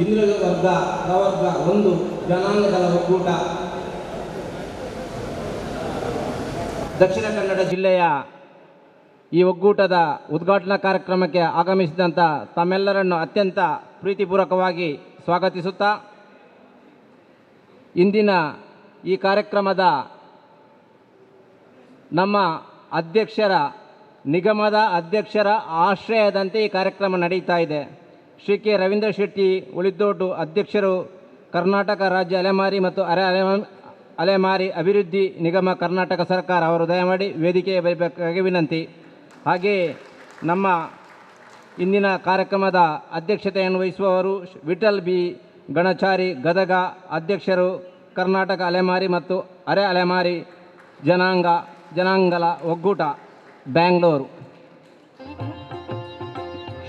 ಹಿಂದುಳಿದ ವರ್ಗ ಪ್ರವರ್ಗ ಒಂದು ಜನಾಂಗಗಳ ಒಕ್ಕೂಟ ದಕ್ಷಿಣ ಕನ್ನಡ ಜಿಲ್ಲೆಯ ಈ ಒಕ್ಕೂಟದ ಉದ್ಘಾಟನಾ ಕಾರ್ಯಕ್ರಮಕ್ಕೆ ಆಗಮಿಸಿದಂಥ ತಮ್ಮೆಲ್ಲರನ್ನು ಅತ್ಯಂತ ಪ್ರೀತಿಪೂರ್ವಕವಾಗಿ ಸ್ವಾಗತಿಸುತ್ತಾ ಇಂದಿನ ಈ ಕಾರ್ಯಕ್ರಮದ ನಮ್ಮ ನಿಗಮದ ಅಧ್ಯಕ್ಷರ ಆಶ್ರಯದಂತೆ ಈ ಕಾರ್ಯಕ್ರಮ ನಡೀತಾ ಇದೆ. ಶ್ರೀ ಕೆ ರವೀಂದ್ರ ಶೆಟ್ಟಿ ಉಳಿದೋಟು ಅಧ್ಯಕ್ಷರು, ಕರ್ನಾಟಕ ರಾಜ್ಯ ಅಲೆಮಾರಿ ಮತ್ತು ಅಲೆಮಾರಿ ಅಭಿವೃದ್ಧಿ ನಿಗಮ ಕರ್ನಾಟಕ ಸರ್ಕಾರ ಅವರು ದಯಮಾಡಿ ವೇದಿಕೆಗೆ ಬರಬೇಕಾಗಿ ವಿನಂತಿ. ಹಾಗೆಯೇ ನಮ್ಮ ಇಂದಿನ ಕಾರ್ಯಕ್ರಮದ ಅಧ್ಯಕ್ಷತೆಯನ್ನು ವಹಿಸುವವರು ವಿಠಲ್ ಬಿ ಗಣಚಾರಿ ಗದಗ, ಅಧ್ಯಕ್ಷರು ಕರ್ನಾಟಕ ಅಲೆಮಾರಿ ಮತ್ತು ಅಲೆಮಾರಿ ಜನಾಂಗಗಳ ಒಕ್ಕೂಟ ಬ್ಯಾಂಗ್ಳೂರು.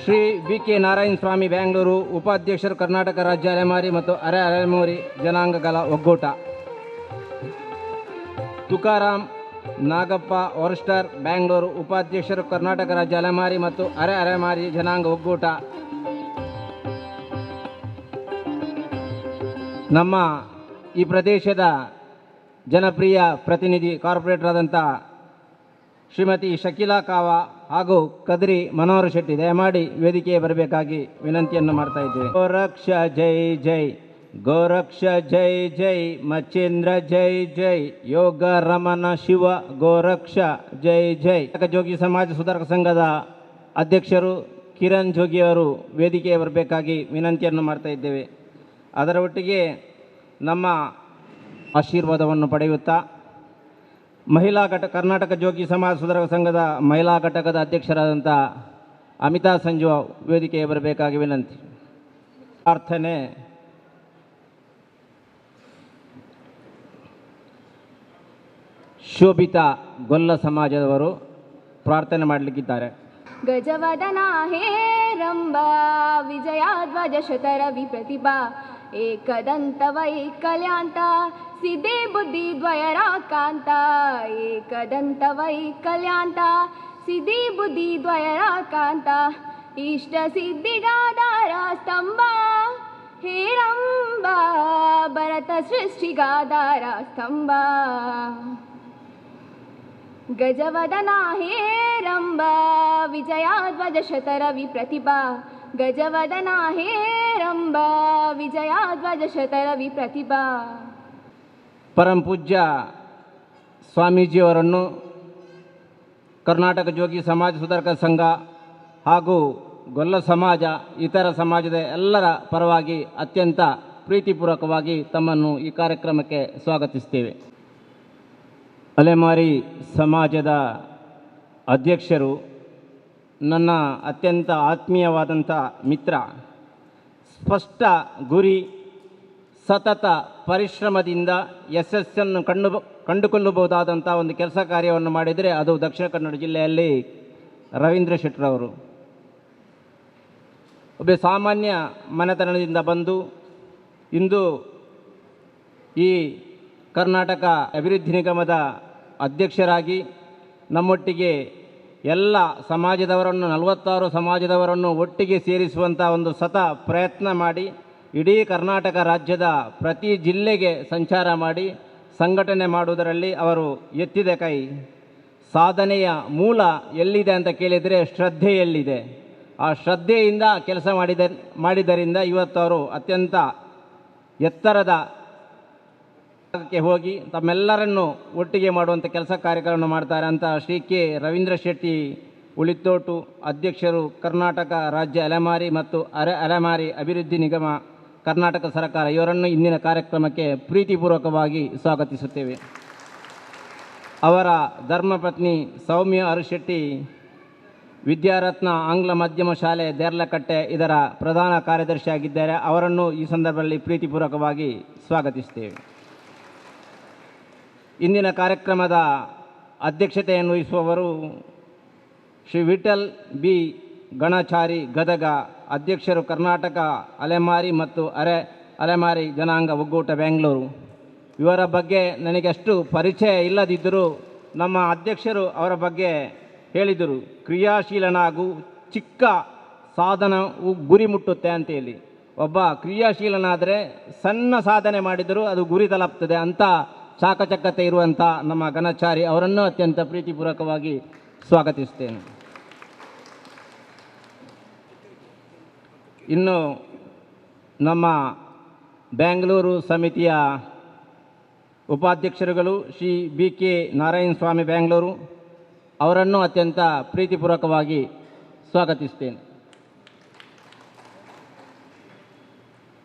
ಶ್ರೀ ವಿ ಕೆ ನಾರಾಯಣ ಸ್ವಾಮಿ ಬ್ಯಾಂಗ್ಳೂರು, ಉಪಾಧ್ಯಕ್ಷರು ಕರ್ನಾಟಕ ರಾಜ್ಯ ಅಲೆಮಾರಿ ಮತ್ತು ಅಲೆಮಾರಿ ಜನಾಂಗಗಳ ಒಕ್ಕೂಟ. ತುಕಾರಾಮ್ ನಾಗಪ್ಪ ಹೊರಸ್ಟರ್ ಬ್ಯಾಂಗ್ಳೂರು, ಉಪಾಧ್ಯಕ್ಷರು ಕರ್ನಾಟಕ ರಾಜ್ಯ ಅಲೆಮಾರಿ ಮತ್ತು ಅಲೆಮಾರಿ ಜನಾಂಗ ಒಕ್ಕೂಟ. ನಮ್ಮ ಈ ಪ್ರದೇಶದ ಜನಪ್ರಿಯ ಪ್ರತಿನಿಧಿ ಕಾರ್ಪೊರೇಟರ್ ಆದಂಥ ಶ್ರೀಮತಿ ಶಕೀಲಾ ಕಾವ ಹಾಗೂ ಕದ್ರಿ ಮನೋಹರ್ ಶೆಟ್ಟಿ ದಯಮಾಡಿ ವೇದಿಕೆಗೆ ಬರಬೇಕಾಗಿ ವಿನಂತಿಯನ್ನು ಮಾಡ್ತಾ ಇದ್ದೇವೆ. ಗೋರಕ್ಷ ಜೈ ಜೈ, ಗೋರಕ್ಷ ಜೈ ಜೈ, ಮಚೇಂದ್ರ ಜೈ ಜೈ, ಯೋಗ ರಮಣ ಶಿವ ಗೋರಕ್ಷ ಜೈ ಜೈ. ಜೋಗಿ ಸಮಾಜ ಸುಧಾರಕ ಸಂಘದ ಅಧ್ಯಕ್ಷರು ಕಿರಣ್ ಜೋಗಿಯವರು ವೇದಿಕೆಗೆ ಬರಬೇಕಾಗಿ ವಿನಂತಿಯನ್ನು ಮಾಡ್ತಾ ಇದ್ದೇವೆ. ಅದರ ಒಟ್ಟಿಗೆ ನಮ್ಮ ಆಶೀರ್ವಾದವನ್ನು ಪಡೆಯುತ್ತಾ ಕರ್ನಾಟಕ ಜೋಗಿ ಸಮಾಜ ಸುಧಾರಕ ಸಂಘದ ಮಹಿಳಾ ಘಟಕದ ಅಧ್ಯಕ್ಷರಾದಂಥ ಅಮಿತಾ ಸಂಜು ವೇದಿಕೆಗೆ ಬರಬೇಕಾಗಿ ವಿನಂತಿ. ಪ್ರಾರ್ಥನೆ. ಶೋಭಿತಾ ಗೊಲ್ಲ ಸಮಾಜದವರು ಪ್ರಾರ್ಥನೆ ಮಾಡಲಿಕ್ಕಿದ್ದಾರೆ. ಗಜವದನ ಹೇ ರಂಭ ವಿಜಯಾಧ್ವಜ ಶತರವಿ ಪ್ರತಿಭಾ ಏಕದಂತ ವೈಕಲ್ಯಾಂತ ಸಿದ್ಧಿ ಬುದ್ಧಿ ದ್ವಯರಾಕಾಂತ ಏಕದಂತ ವೈಕಲ್ಯಾಂತ ಸಿದ್ಧಿ ಬುದ್ಧಿ ದ್ವಯರಾಕಾಂತ ಇಷ್ಟ ಸಿದ್ಧಿಗಾದಾರ ಸ್ತಂಭ ಹೇ ರಂಭ ಭರತ ಸೃಷ್ಟಿಗಾದಾರ ಸ್ತಂಭ. ಗಜವದನ ಹೇ ರಂಭ ವಿಜಯಾಧ್ವಜ ಶತರವಿ ಪ್ರತಿಭಾ ಗಜವದನ ಹೇ ರಂಭ ವಿಜಯಾಧ್ವಜ ಶತರವಿ ಪ್ರತಿಭಾ. ಪರಂ ಪೂಜ್ಯ ಸ್ವಾಮೀಜಿಯವರನ್ನು ಕರ್ನಾಟಕ ಜೋಗಿ ಸಮಾಜ ಸುಧಾರಕ ಸಂಘ ಹಾಗೂ ಗೊಲ್ಲ ಸಮಾಜ ಇತರ ಸಮಾಜದ ಎಲ್ಲರ ಪರವಾಗಿ ಅತ್ಯಂತ ಪ್ರೀತಿಪೂರ್ವಕವಾಗಿ ತಮ್ಮನ್ನು ಈ ಕಾರ್ಯಕ್ರಮಕ್ಕೆ ಸ್ವಾಗತಿಸ್ತೇವೆ. ಅಲೆಮಾರಿ ಸಮಾಜದ ಅಧ್ಯಕ್ಷರು, ನನ್ನ ಅತ್ಯಂತ ಆತ್ಮೀಯವಾದಂಥ ಮಿತ್ರ, ಸ್ಪಷ್ಟ ಗುರಿ, ಸತತ ಪರಿಶ್ರಮದಿಂದ ಯಶಸ್ಸನ್ನು ಕಂಡುಕೊಳ್ಳಬಹುದಾದಂಥ ಒಂದು ಕೆಲಸ ಕಾರ್ಯವನ್ನು ಮಾಡಿದರೆ ಅದು ದಕ್ಷಿಣ ಕನ್ನಡ ಜಿಲ್ಲೆಯಲ್ಲಿ ರವೀಂದ್ರ ಶೆಟ್ಟರವರು. ಒಬ್ಬ ಸಾಮಾನ್ಯ ಮನೆತನದಿಂದ ಬಂದು ಇಂದು ಈ ಕರ್ನಾಟಕ ಅಭಿವೃದ್ಧಿ ನಿಗಮದ ಅಧ್ಯಕ್ಷರಾಗಿ ನಮ್ಮೊಟ್ಟಿಗೆ ಎಲ್ಲ ಸಮಾಜದವರನ್ನು 46 ಸಮಾಜದವರನ್ನು ಒಟ್ಟಿಗೆ ಸೇರಿಸುವಂಥ ಒಂದು ಪ್ರಯತ್ನ ಮಾಡಿ ಇಡೀ ಕರ್ನಾಟಕ ರಾಜ್ಯದ ಪ್ರತಿ ಜಿಲ್ಲೆಗೆ ಸಂಚಾರ ಮಾಡಿ ಸಂಘಟನೆ ಮಾಡುವುದರಲ್ಲಿ ಅವರು ಎತ್ತಿದ ಕೈ. ಸಾಧನೆಯ ಮೂಲ ಎಲ್ಲಿದೆ ಅಂತ ಕೇಳಿದರೆ ಶ್ರದ್ಧೆಯಲ್ಲಿದೆ. ಆ ಶ್ರದ್ಧೆಯಿಂದ ಕೆಲಸ ಮಾಡಿದ್ದರಿಂದ ಇವತ್ತು ಅವರು ಅತ್ಯಂತ ಎತ್ತರದ ಹೋಗಿ ತಮ್ಮೆಲ್ಲರನ್ನು ಒಟ್ಟಿಗೆ ಮಾಡುವಂಥ ಕೆಲಸ ಕಾರ್ಯಗಳನ್ನು ಮಾಡ್ತಾರೆ ಅಂತ ಶ್ರೀ ಕೆ ರವೀಂದ್ರ ಶೆಟ್ಟಿ ಉಳಿತೋಟು ಅಧ್ಯಕ್ಷರು, ಕರ್ನಾಟಕ ರಾಜ್ಯ ಅಲೆಮಾರಿ ಮತ್ತು ಅಲೆಮಾರಿ ಅಭಿವೃದ್ಧಿ ನಿಗಮ ಕರ್ನಾಟಕ ಸರ್ಕಾರ ಇವರನ್ನು ಇಂದಿನ ಕಾರ್ಯಕ್ರಮಕ್ಕೆ ಪ್ರೀತಿಪೂರ್ವಕವಾಗಿ ಸ್ವಾಗತಿಸುತ್ತೇವೆ. ಅವರ ಧರ್ಮಪತ್ನಿ ಸೌಮ್ಯ ಅರುಶೆಟ್ಟಿ ವಿದ್ಯಾರತ್ನ ಆಂಗ್ಲ ಮಾಧ್ಯಮ ಶಾಲೆ ದೇರ್ಲಕಟ್ಟೆ ಇದರ ಪ್ರಧಾನ ಕಾರ್ಯದರ್ಶಿಯಾಗಿದ್ದಾರೆ. ಅವರನ್ನು ಈ ಸಂದರ್ಭದಲ್ಲಿ ಪ್ರೀತಿಪೂರ್ವಕವಾಗಿ ಸ್ವಾಗತಿಸುತ್ತೇವೆ. ಇಂದಿನ ಕಾರ್ಯಕ್ರಮದ ಅಧ್ಯಕ್ಷತೆಯನ್ನು ವಹಿಸುವವರು ಶ್ರೀ ವಿಠಲ್ ಬಿ ಗಣಚಾರಿ ಗದಗ, ಅಧ್ಯಕ್ಷರು ಕರ್ನಾಟಕ ಅಲೆಮಾರಿ ಮತ್ತು ಅಲೆಮಾರಿ ಜನಾಂಗ ಒಕ್ಕೂಟ ಬೆಂಗಳೂರು. ಇವರ ಬಗ್ಗೆ ನನಗೆ ಅಷ್ಟು ಪರಿಚಯ ಇಲ್ಲದಿದ್ದರೂ ನಮ್ಮ ಅಧ್ಯಕ್ಷರು ಅವರ ಬಗ್ಗೆ ಹೇಳಿದರು, ಕ್ರಿಯಾಶೀಲನಾಗು, ಚಿಕ್ಕ ಸಾಧನವು ಗುರಿ ಮುಟ್ಟುತ್ತೆ ಅಂತೇಳಿ. ಒಬ್ಬ ಕ್ರಿಯಾಶೀಲನಾದರೆ ಸಣ್ಣ ಸಾಧನೆ ಮಾಡಿದರೂ ಅದು ಗುರಿ ತಲುಪ್ತದೆ ಅಂತ ಚಾಕಚಕ್ಯತೆ ಇರುವಂಥ ನಮ್ಮ ಘನಚಾರಿ ಅವರನ್ನು ಅತ್ಯಂತ ಪ್ರೀತಿಪೂರ್ವಕವಾಗಿ ಸ್ವಾಗತಿಸ್ತೇನೆ. ಇನ್ನು ನಮ್ಮ ಬೆಂಗಳೂರು ಸಮಿತಿಯ ಉಪಾಧ್ಯಕ್ಷರುಗಳು ಶ್ರೀ ಬಿ ಕೆ ನಾರಾಯಣ ಸ್ವಾಮಿ ಬೆಂಗಳೂರು ಅವರನ್ನು ಅತ್ಯಂತ ಪ್ರೀತಿಪೂರ್ವಕವಾಗಿ ಸ್ವಾಗತಿಸ್ತೇನೆ.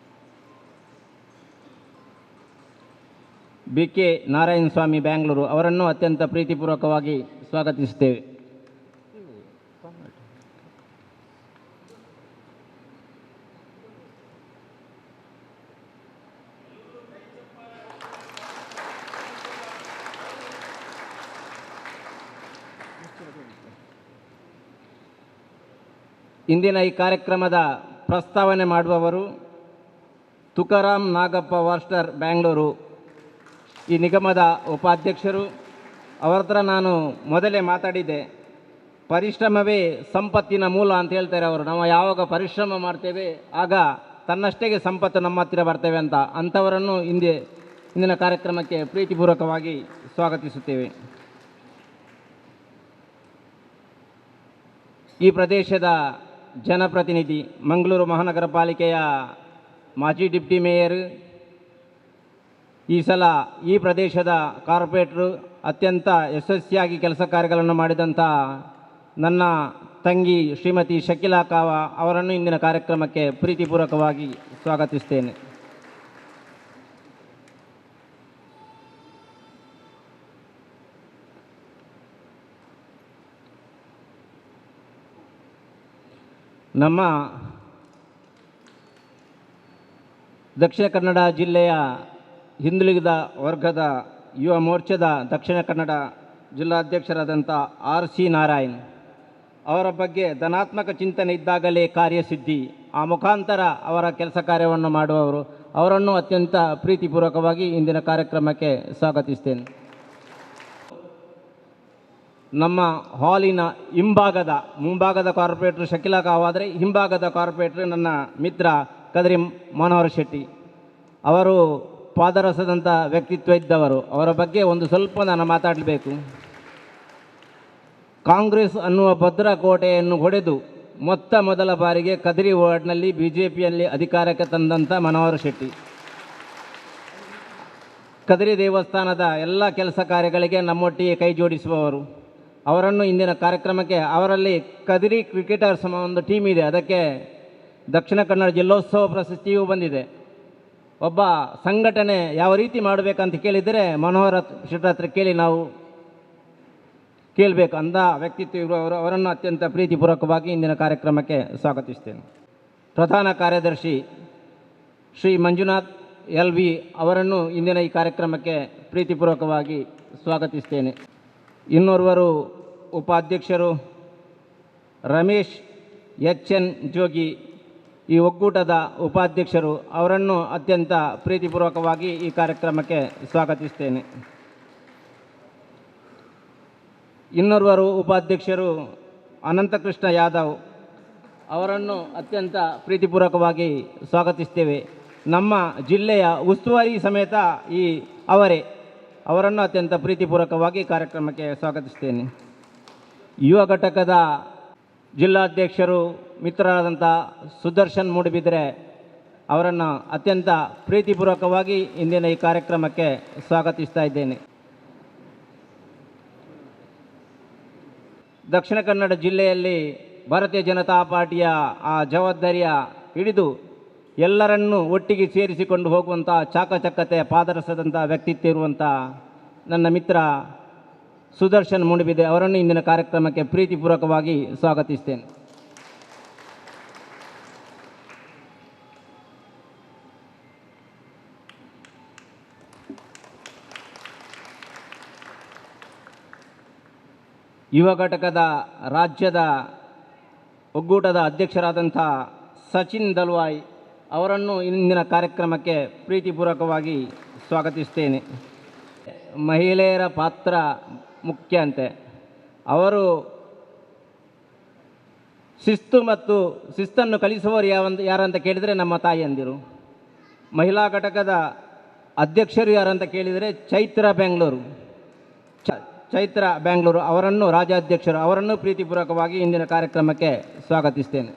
ಬಿ ಕೆ ನಾರಾಯಣ ಸ್ವಾಮಿ ಬೆಂಗಳೂರು ಅವರನ್ನು ಅತ್ಯಂತ ಪ್ರೀತಿಪೂರ್ವಕವಾಗಿ ಸ್ವಾಗತಿಸುತ್ತೇವೆ. ಇಂದಿನ ಈ ಕಾರ್ಯಕ್ರಮದ ಪ್ರಸ್ತಾವನೆ ಮಾಡುವವರು ತುಕಾರಾಮ್ ನಾಗಪ್ಪ ವಾರ್ಸ್ಟರ್ ಬೆಂಗಳೂರು, ಈ ನಿಗಮದ ಉಪಾಧ್ಯಕ್ಷರು. ಅವರ ಹತ್ರ ನಾನು ಮೊದಲೇ ಮಾತಾಡಿದ್ದೆ, ಪರಿಶ್ರಮವೇ ಸಂಪತ್ತಿನ ಮೂಲ ಅಂತ ಹೇಳ್ತಾರೆ ಅವರು. ನಾವು ಯಾವಾಗ ಪರಿಶ್ರಮ ಮಾಡ್ತೇವೆ ಆಗ ತನ್ನಷ್ಟೇ ಸಂಪತ್ತು ನಮ್ಮ ಹತ್ತಿರ ಬರ್ತೇವೆ ಅಂತ. ಅಂಥವರನ್ನು ಇಂದಿನ ಕಾರ್ಯಕ್ರಮಕ್ಕೆ ಪ್ರೀತಿಪೂರ್ವಕವಾಗಿ ಸ್ವಾಗತಿಸುತ್ತೇವೆ. ಈ ಪ್ರದೇಶದ ಜನಪ್ರತಿನಿಧಿ, ಮಂಗಳೂರು ಮಹಾನಗರ ಪಾಲಿಕೆಯ ಮಾಜಿ ಡಿಪ್ಟಿ ಮೇಯರ್, ಈ ಸಲ ಈ ಪ್ರದೇಶದ ಕಾರ್ಪೊರೇಟ್ರು, ಅತ್ಯಂತ ಯಶಸ್ವಿಯಾಗಿ ಕೆಲಸ ಕಾರ್ಯಗಳನ್ನು ಮಾಡಿದಂಥ ನನ್ನ ತಂಗಿ ಶ್ರೀಮತಿ ಶಕಿಲಾ ಕಾವ ಅವರನ್ನು ಇಂದಿನ ಕಾರ್ಯಕ್ರಮಕ್ಕೆ ಪ್ರೀತಿಪೂರ್ವಕವಾಗಿ ಸ್ವಾಗತಿಸ್ತೇನೆ. ನಮ್ಮ ದಕ್ಷಿಣ ಕನ್ನಡ ಜಿಲ್ಲೆಯ ಹಿಂದುಳಿದ ವರ್ಗದ ಯುವ ಮೋರ್ಚಾದ ದಕ್ಷಿಣ ಕನ್ನಡ ಜಿಲ್ಲಾಧ್ಯಕ್ಷರಾದಂಥ ಆರ್ ಸಿ ನಾರಾಯಣ್ ಅವರ ಬಗ್ಗೆ ಧನಾತ್ಮಕ ಚಿಂತನೆ ಇದ್ದಾಗಲೇ ಕಾರ್ಯಸಿದ್ಧಿ, ಆ ಮುಖಾಂತರ ಅವರ ಕೆಲಸ ಕಾರ್ಯವನ್ನು ಮಾಡುವವರು. ಅವರನ್ನು ಅತ್ಯಂತ ಪ್ರೀತಿಪೂರ್ವಕವಾಗಿ ಇಂದಿನ ಕಾರ್ಯಕ್ರಮಕ್ಕೆ ಸ್ವಾಗತಿಸ್ತೇನೆ. ನಮ್ಮ ಹಾಲಿನ ಮುಂಭಾಗದ ಕಾರ್ಪೊರೇಟ್ರು ಶಕಿಲಾ ಕಾವಾದರೆ, ಹಿಂಭಾಗದ ಕಾರ್ಪೊರೇಟ್ರು ನನ್ನ ಮಿತ್ರ ಕದ್ರಿ ಮನೋಹರ್ ಶೆಟ್ಟಿ. ಅವರು ಪಾದರಸದಂಥ ವ್ಯಕ್ತಿತ್ವ ಇದ್ದವರು. ಅವರ ಬಗ್ಗೆ ಒಂದು ಸ್ವಲ್ಪ ನಾನು ಮಾತಾಡಬೇಕು. ಕಾಂಗ್ರೆಸ್ ಅನ್ನುವ ಭದ್ರಕೋಟೆಯನ್ನು ಹೊಡೆದು ಮೊದಲ ಬಾರಿಗೆ ಕದ್ರಿ ವಾರ್ಡ್ನಲ್ಲಿ BJPಯಲ್ಲಿ ಅಧಿಕಾರಕ್ಕೆ ತಂದಂಥ ಮನೋಹರ್ ಶೆಟ್ಟಿ. ಕದ್ರಿ ದೇವಸ್ಥಾನದ ಎಲ್ಲ ಕೆಲಸ ಕಾರ್ಯಗಳಿಗೆ ನಮ್ಮೊಟ್ಟಿಗೆ ಕೈ ಜೋಡಿಸುವವರು. ಅವರನ್ನು ಇಂದಿನ ಕಾರ್ಯಕ್ರಮಕ್ಕೆ, ಅವರಲ್ಲಿ ಕದ್ರಿ ಕ್ರಿಕೆಟರ್ಸ್ ಒಂದು ಟೀಮ್ ಇದೆ, ಅದಕ್ಕೆ ದಕ್ಷಿಣ ಕನ್ನಡ ಜಿಲ್ಲೋತ್ಸವ ಪ್ರಶಸ್ತಿಯೂ ಬಂದಿದೆ. ಒಬ್ಬ ಸಂಘಟನೆ ಯಾವ ರೀತಿ ಮಾಡಬೇಕಂತ ಕೇಳಿದರೆ ಮನೋಹರ್ ಶೆಟ್ಟಿ ಹತ್ರ ಕೇಳಿ ನಾವು ಕೇಳಬೇಕು ಅಂದ ವ್ಯಕ್ತಿತ್ವ ಇರುವವರು. ಅವರನ್ನು ಅತ್ಯಂತ ಪ್ರೀತಿಪೂರ್ವಕವಾಗಿ ಇಂದಿನ ಕಾರ್ಯಕ್ರಮಕ್ಕೆ ಸ್ವಾಗತಿಸ್ತೇನೆ. ಪ್ರಧಾನ ಕಾರ್ಯದರ್ಶಿ ಶ್ರೀ ಮಂಜುನಾಥ್ LV ಅವರನ್ನು ಇಂದಿನ ಈ ಕಾರ್ಯಕ್ರಮಕ್ಕೆ ಪ್ರೀತಿಪೂರ್ವಕವಾಗಿ ಸ್ವಾಗತಿಸ್ತೇನೆ. ಇನ್ನೋರ್ವರು ಉಪಾಧ್ಯಕ್ಷರು ರಮೇಶ್ HN ಜೋಗಿ, ಈ ಒಕ್ಕೂಟದ ಉಪಾಧ್ಯಕ್ಷರು, ಅವರನ್ನು ಅತ್ಯಂತ ಪ್ರೀತಿಪೂರ್ವಕವಾಗಿ ಈ ಕಾರ್ಯಕ್ರಮಕ್ಕೆ ಸ್ವಾಗತಿಸ್ತೇನೆ. ಇನ್ನೋರ್ವರು ಉಪಾಧ್ಯಕ್ಷರು ಅನಂತಕೃಷ್ಣ ಯಾದವ್, ಅವರನ್ನು ಅತ್ಯಂತ ಪ್ರೀತಿಪೂರ್ವಕವಾಗಿ ಸ್ವಾಗತಿಸ್ತೇವೆ. ನಮ್ಮ ಜಿಲ್ಲೆಯ ಉಸ್ತುವಾರಿ ಸಮೇತ ಅವರನ್ನು ಅತ್ಯಂತ ಪ್ರೀತಿಪೂರ್ವಕವಾಗಿ ಕಾರ್ಯಕ್ರಮಕ್ಕೆ ಸ್ವಾಗತಿಸ್ತೇನೆ. ಯುವ ಘಟಕದ ಜಿಲ್ಲಾಧ್ಯಕ್ಷರು ಮಿತ್ರರಾದಂಥ ಸುದರ್ಶನ್ ಮೂಡಿಬಿದ್ರೆ ಅವರನ್ನು ಅತ್ಯಂತ ಪ್ರೀತಿಪೂರ್ವಕವಾಗಿ ಇಂದಿನ ಈ ಕಾರ್ಯಕ್ರಮಕ್ಕೆ ಸ್ವಾಗತಿಸ್ತಾ ಇದ್ದೇನೆ. ದಕ್ಷಿಣ ಕನ್ನಡ ಜಿಲ್ಲೆಯಲ್ಲಿ ಭಾರತೀಯ ಜನತಾ ಪಾರ್ಟಿಯ ಆ ಜವಾಬ್ದಾರಿಯ ಹಿಡಿದು ಎಲ್ಲರನ್ನೂ ಒಟ್ಟಿಗೆ ಸೇರಿಸಿಕೊಂಡು ಹೋಗುವಂಥ ಚಾಕಚಕ್ಯತೆ, ಪಾದರಸದಂಥ ವ್ಯಕ್ತಿತ್ವ ಇರುವಂಥ ನನ್ನ ಮಿತ್ರ ಸುದರ್ಶನ್ ಮೂಡಿಬಿದೆ ಅವರನ್ನು ಇಂದಿನ ಕಾರ್ಯಕ್ರಮಕ್ಕೆ ಪ್ರೀತಿಪೂರ್ವಕವಾಗಿ ಸ್ವಾಗತಿಸ್ತೇನೆ. ಯುವ ಘಟಕದ ರಾಜ್ಯದ ಒಕ್ಕೂಟದ ಅಧ್ಯಕ್ಷರಾದಂಥ ಸಚಿನ್ ದಲ್ವಾಯ್ ಅವರನ್ನು ಇಂದಿನ ಕಾರ್ಯಕ್ರಮಕ್ಕೆ ಪ್ರೀತಿಪೂರ್ವಕವಾಗಿ ಸ್ವಾಗತಿಸ್ತೇನೆ. ಮಹಿಳೆಯರ ಪಾತ್ರ ಮುಖ್ಯ ಅಂತೆ. ಅವರು ಶಿಸ್ತು ಮತ್ತು ಶಿಸ್ತನ್ನು ಕಲಿಸುವವರು ಯಾರಂತ ಕೇಳಿದರೆ ನಮ್ಮ ತಾಯಿಯಂದಿರು. ಮಹಿಳಾ ಘಟಕದ ಅಧ್ಯಕ್ಷರು ಯಾರಂತ ಕೇಳಿದರೆ ಚೈತ್ರ ಬ್ಯಾಂಗ್ಳೂರು ಅವರನ್ನು ರಾಜ್ಯಾಧ್ಯಕ್ಷರು ಅವರನ್ನು ಪ್ರೀತಿಪೂರ್ವಕವಾಗಿ ಇಂದಿನ ಕಾರ್ಯಕ್ರಮಕ್ಕೆ ಸ್ವಾಗತಿಸ್ತೇನೆ.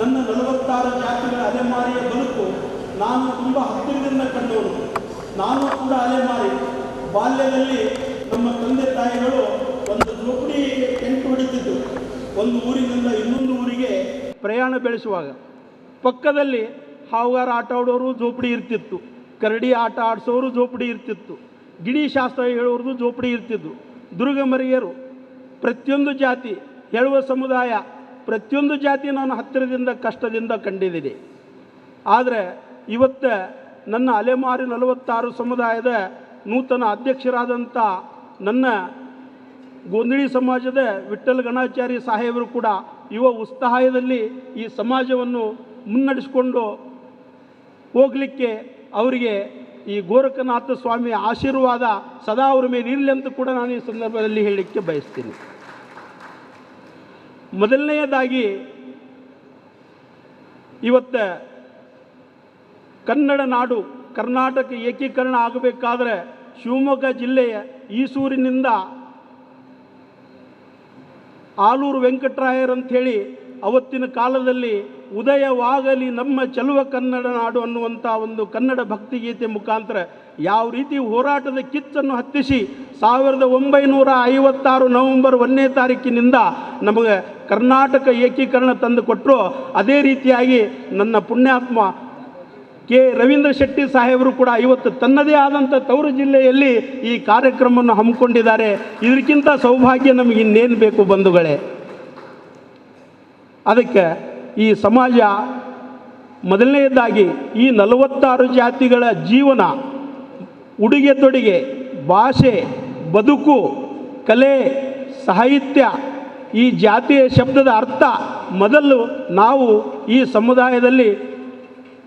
ನನ್ನ 46 ಜಾತಿಗಳ ಅಲೆಮಾರಿಯ ಬದುಕು ನಾನು ತುಂಬ ಹತ್ತಿರದಿಂದ ಕಂಡವರು. ನಾನು ಕೂಡ ಅಲೆಮಾರಿ. ಬಾಲ್ಯದಲ್ಲಿ ನಮ್ಮ ತಂದೆ ತಾಯಿಗಳು ಒಂದು ಜೋಪಡಿ ಟೆಂಟ್ ಹೊಡಿತಿದ್ದು. ಒಂದು ಊರಿನಿಂದ ಇನ್ನೊಂದು ಊರಿಗೆ ಪ್ರಯಾಣ ಬೆಳೆಸುವಾಗ ಪಕ್ಕದಲ್ಲಿ ಹಾವುಗಾರ ಆಟ ಆಡೋರು ಜೋಪಡಿ ಇರ್ತಿತ್ತು, ಕರಡಿ ಆಟ ಆಡಿಸೋರು ಜೋಪಡಿ ಇರ್ತಿತ್ತು, ಗಿಣಿ ಶಾಸ್ತ್ರ ಹೇಳೋರ್ದು ಜೋಪಡಿ ಇರ್ತಿದ್ದು. ದುರ್ಗಮರಿಯರು ಪ್ರತಿಯೊಂದು ಜಾತಿ ಹೇಳುವ ಸಮುದಾಯ ಪ್ರತಿಯೊಂದು ಜಾತಿ ನಾನು ಹತ್ತಿರದಿಂದ ಕಷ್ಟದಿಂದ ಕಂಡಿದ್ದೀನಿ. ಆದರೆ ಇವತ್ತು ನನ್ನ ಅಲೆಮಾರಿ 46 ಸಮುದಾಯದ ನೂತನ ಅಧ್ಯಕ್ಷರಾದಂಥ ನನ್ನ ಗೋಂದಳಿ ಸಮಾಜದ ವಿಠ್ಠಲ ಗಣಾಚಾರ್ಯ ಸಾಹೇಬರು ಕೂಡ ಯುವ ಉತ್ಸಾಹದಲ್ಲಿ ಈ ಸಮಾಜವನ್ನು ಮುನ್ನಡೆಸಿಕೊಂಡು ಹೋಗಲಿಕ್ಕೆ ಅವರಿಗೆ ಈ ಗೋರಖನಾಥ ಸ್ವಾಮಿಯ ಆಶೀರ್ವಾದ ಸದಾ ಅವರ ಮೇಲೆ ಇರಲಿ ಅಂತ ಕೂಡ ನಾನು ಈ ಸಂದರ್ಭದಲ್ಲಿ ಹೇಳಲಿಕ್ಕೆ ಬಯಸ್ತೀನಿ. ಮೊದಲನೆಯದಾಗಿ ಇವತ್ತು ಕನ್ನಡ ನಾಡು ಕರ್ನಾಟಕ ಏಕೀಕರಣ ಆಗಬೇಕಾದ್ರೆ ಶಿವಮೊಗ್ಗ ಜಿಲ್ಲೆಯ ಈಸೂರಿನಿಂದ ಆಲೂರು ವೆಂಕಟರಾಯರಂಥೇಳಿ ಅವತ್ತಿನ ಕಾಲದಲ್ಲಿ ಉದಯವಾಗಲಿ ನಮ್ಮ ಚೆಲುವ ಕನ್ನಡ ನಾಡು ಅನ್ನುವಂಥ ಒಂದು ಕನ್ನಡ ಭಕ್ತಿಗೀತೆ ಮುಖಾಂತರ ಯಾವ ರೀತಿ ಹೋರಾಟದ ಕಿಚ್ಚನ್ನು ಹತ್ತಿಸಿ 1956 ನವೆಂಬರ್ 1ನೇ ತಾರೀಕಿನಿಂದ ನಮಗೆ ಕರ್ನಾಟಕ ಏಕೀಕರಣ ತಂದು ಕೊಟ್ಟರು. ಅದೇ ರೀತಿಯಾಗಿ ನನ್ನ ಪುಣ್ಯಾತ್ಮ ಕೆ ರವೀಂದ್ರ ಶೆಟ್ಟಿ ಸಾಹೇಬರು ಕೂಡ ಇವತ್ತು ತನ್ನದೇ ಆದಂಥ ತವರು ಜಿಲ್ಲೆಯಲ್ಲಿ ಈ ಕಾರ್ಯಕ್ರಮವನ್ನು ಹಮ್ಮಿಕೊಂಡಿದ್ದಾರೆ. ಇದಕ್ಕಿಂತ ಸೌಭಾಗ್ಯ ನಮಗೆ ಇನ್ನೇನು ಬೇಕು ಬಂಧುಗಳೇ. ಅದಕ್ಕೆ ಈ ಸಮಾಜ ಮೊದಲನೆಯದಾಗಿ ಈ 46 ಜಾತಿಗಳ ಜೀವನ, ಉಡುಗೆ ತೊಡುಗೆ, ಭಾಷೆ, ಬದುಕು, ಕಲೆ, ಸಾಹಿತ್ಯ, ಈ ಜಾತಿಯ ಶಬ್ದದ ಅರ್ಥ ಮೊದಲು ನಾವು ಈ ಸಮುದಾಯದಲ್ಲಿ